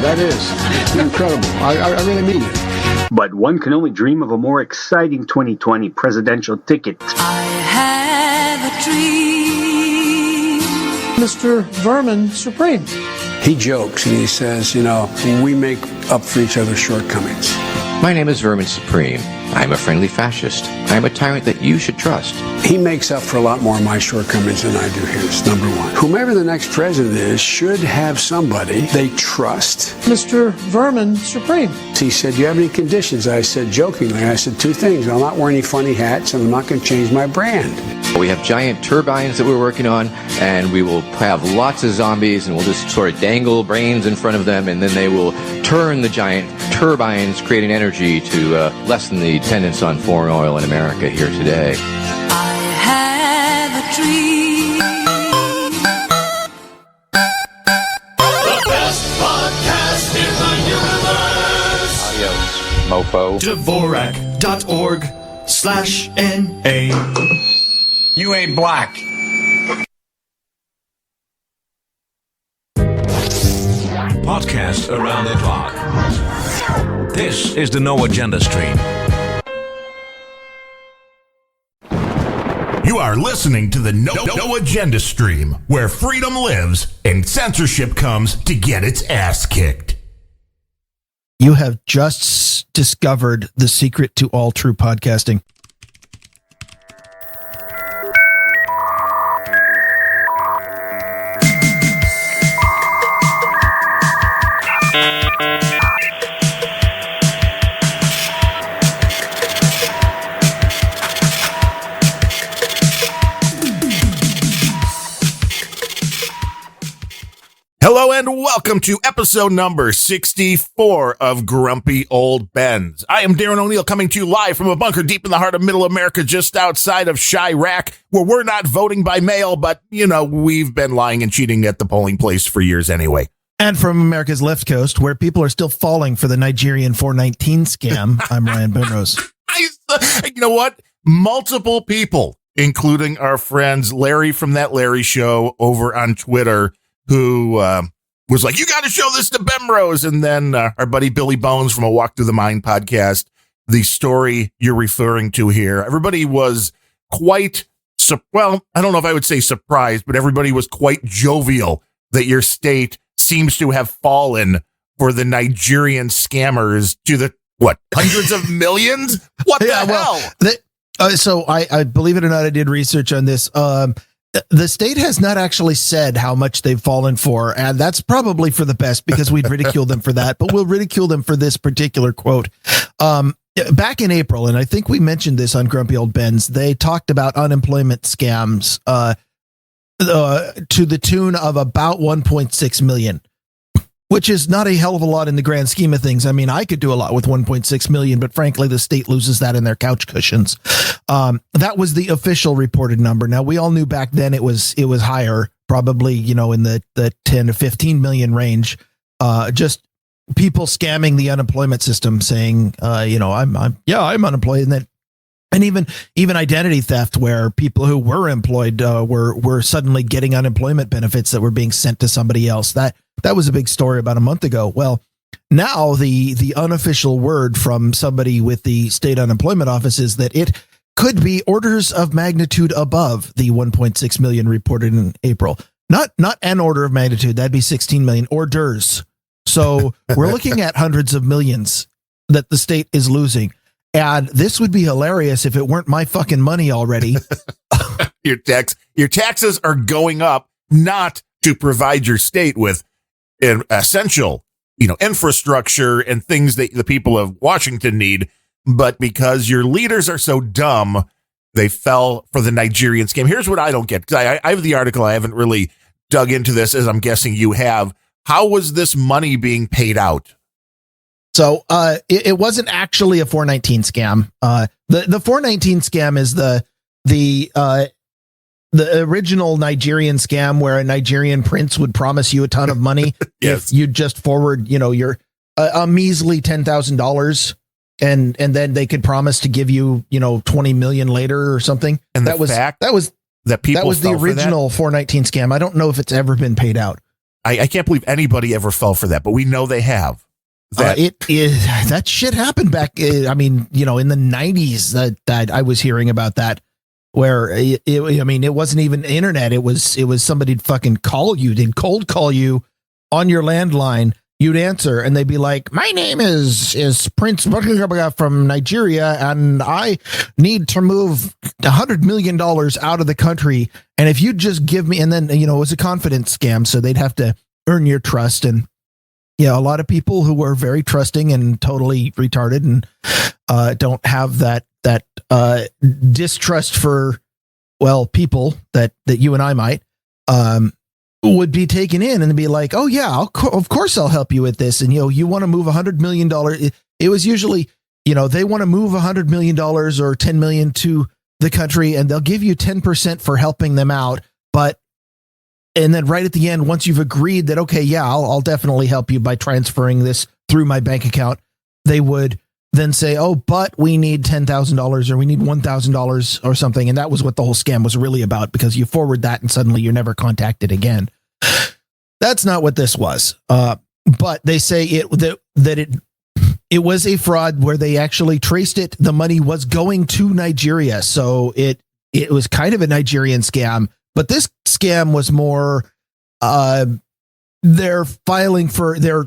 S32: That is incredible. I really mean it.
S3: But one can only dream of a more exciting 2020 presidential ticket.
S30: I have a dream.
S18: Mr. Vermin Supreme.
S32: He jokes and he says, we make up for each other's shortcomings.
S7: My name is Vermin Supreme. I am a friendly fascist. I am a tyrant that you should trust.
S32: He makes up for a lot more of my shortcomings than I do his, number one. Whomever the next president is should have somebody they trust.
S18: Mr. Vermin Supreme.
S32: He said, do you have any conditions? I said, jokingly, I said two things. I'll not wear any funny hats, and I'm not going to change my brand.
S7: We have giant turbines that we're working on, and we will have lots of zombies, and we'll just sort of dangle brains in front of them, and then they will turn the giant turbines, creating energy to lessen the dependence on foreign oil in America here today.
S30: I have a dream. The best podcast in the universe.
S1: Mofo.
S8: Dvorak.org/NA.
S32: You ain't black.
S9: Podcast around the clock. This is the No Agenda Stream.
S8: You are listening to the No Agenda Stream, where freedom lives and censorship comes to get its ass kicked.
S10: You have just discovered the secret to all true podcasting.
S8: Hello and welcome to episode number 64 of Grumpy Old Ben's. I am Darren O'Neill, coming to you live from a bunker deep in the heart of Middle America, just outside of Chirac, where we're not voting by mail, but, we've been lying and cheating at the polling place for years anyway.
S10: And from America's left coast, where people are still falling for the Nigerian 419 scam, I'm Ryan Penrose.
S8: You know what? Multiple people, including our friends Larry from That Larry Show over on Twitter, who was like, you got to show this to Bemrose. And then our buddy Billy Bones from a Walk Through the Mind podcast, the story you're referring to here. Everybody was quite, I don't know if I would say surprised, but everybody was quite jovial that your state seems to have fallen for the Nigerian scammers to the, hundreds of millions? What the hell?
S10: So I believe it or not, I did research on this. The state has not actually said how much they've fallen for, and that's probably for the best because we'd ridicule them for that, but we'll ridicule them for this particular quote. Back in April, and I think we mentioned this on Grumpy Old Ben's, they talked about unemployment scams to the tune of about 1.6 million, which is not a hell of a lot in the grand scheme of things. I mean, I could do a lot with 1.6 million, but frankly, the state loses that in their couch cushions. That was the official reported number. Now, we all knew back then it was higher, probably, in the 10 to 15 million range. Just people scamming the unemployment system, saying, I'm unemployed, and even identity theft, where people who were employed were suddenly getting unemployment benefits that were being sent to somebody else. That was a big story about a month ago. Well, now the unofficial word from somebody with the state unemployment office is that it could be orders of magnitude above the 1.6 million reported in April. Not an order of magnitude. That'd be 16 million orders. So we're looking at hundreds of millions that the state is losing. And this would be hilarious if it weren't my fucking money already.
S8: Your taxes are going up, not to provide your state with an essential, infrastructure and things that the people of Washington need, but because your leaders are so dumb they fell for the Nigerian scam. Here's what I don't get, because I have the article. I haven't really dug into this, as I'm guessing you have. How was this money being paid out?
S10: So it wasn't actually a 419 scam. The 419 scam is the original Nigerian scam, where a Nigerian prince would promise you a ton of money
S8: yes.
S10: if you just forward, your a measly $10,000, and then they could promise to give you 20 million later or something.
S8: And
S10: that was the original 419 scam. I don't know if it's ever been paid out.
S8: I can't believe anybody ever fell for that, but we know they have.
S10: That shit happened back. In the 90s that I was hearing about that, where it wasn't even internet. It was somebody'd fucking call you. They'd cold call you on your landline. You'd answer and they'd be like, "My name is Prince from Nigeria, and I need to move $100 million out of the country. And if you just give me," and then, it was a confidence scam. So they'd have to earn your trust. And a lot of people who were very trusting and totally retarded and don't have that distrust for, people that you and I might, would be taken in and be like, "Oh yeah, of course I'll help you with this." And, you want to move $100 million. It was usually, they want to move $100 million or 10 million to the country, and they'll give you 10% for helping them out. And then right at the end, once you've agreed that, okay, yeah, I'll definitely help you by transferring this through my bank account, they would then say, "Oh, but we need $10,000 or we need $1,000 or something." And that was what the whole scam was really about, because you forward that and suddenly you're never contacted again. That's not what this was. But they say it was a fraud where they actually traced it. The money was going to Nigeria. So it was kind of a Nigerian scam. But this scam was more, they're filing for their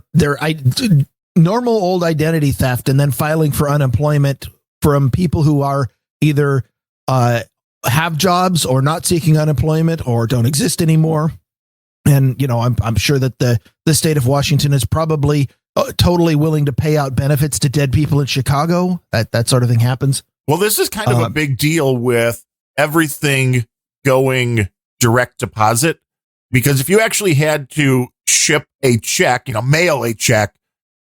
S10: normal old identity theft and then filing for unemployment from people who are either have jobs or not seeking unemployment or don't exist anymore. And, I'm sure that the state of Washington is probably totally willing to pay out benefits to dead people in Chicago. That sort of thing happens.
S8: Well, this is kind of a big deal with everything going direct deposit, because if you actually had to ship a check, mail a check,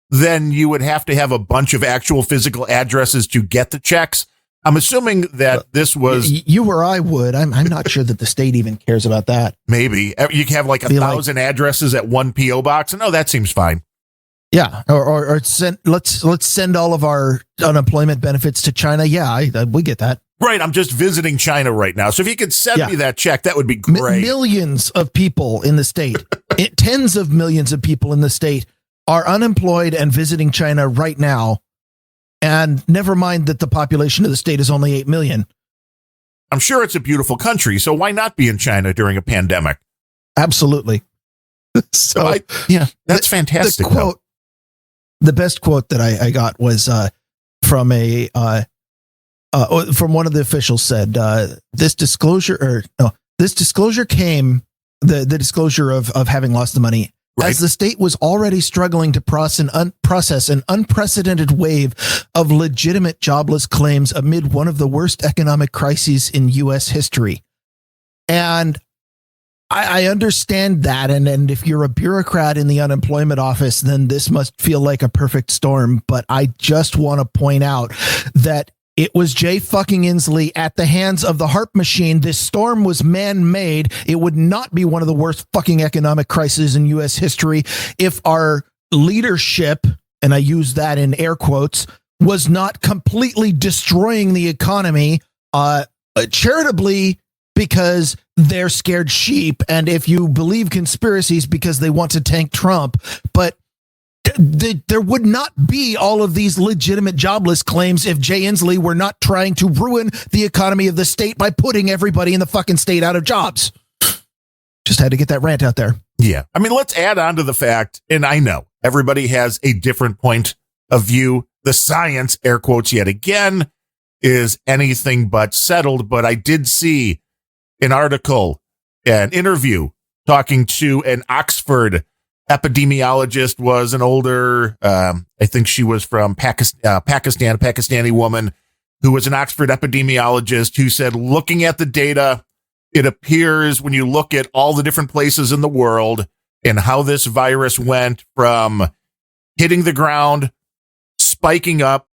S8: then you would have to have a bunch of actual physical addresses to get the checks. I'm assuming that this was
S10: you or I would. I'm not sure that the state even cares about that.
S8: Maybe you can have like 1,000 addresses at one PO box. No, that seems fine.
S10: Yeah, or let's send all of our unemployment benefits to China. Yeah, we get that.
S8: Right, I'm just visiting China right now. So if you could send me that check, that would be great.
S10: Millions of people in the state, tens of millions of people in the state are unemployed and visiting China right now. And never mind that the population of the state is only 8 million.
S8: I'm sure it's a beautiful country, so why not be in China during a pandemic?
S10: Absolutely. So
S8: that's fantastic.
S10: The best quote that I got was from one of the officials said, this disclosure came, the disclosure of having lost the money, right, as the state was already struggling to process an unprecedented wave of legitimate jobless claims amid one of the worst economic crises in U.S. history. And I understand that. And if you're a bureaucrat in the unemployment office, then this must feel like a perfect storm. But I just want to point out that it was Jay fucking Inslee at the hands of the HARP machine. This storm was man-made. It would not be one of the worst fucking economic crises in U.S. history if our leadership, and I use that in air quotes, was not completely destroying the economy charitably because they're scared sheep. And if you believe conspiracies, because they want to tank Trump. But there would not be all of these legitimate jobless claims if Jay Inslee were not trying to ruin the economy of the state by putting everybody in the fucking state out of jobs. Just had to get that rant out there.
S8: Yeah. I mean, let's add on to the fact, and I know everybody has a different point of view. The science, air quotes yet again, is anything but settled. But I did see an article, an interview talking to an Oxford epidemiologist, was an older, I think she was from Pakistan, Pakistani woman, who was an Oxford epidemiologist, who said, looking at the data, it appears when you look at all the different places in the world and how this virus went from hitting the ground, spiking up,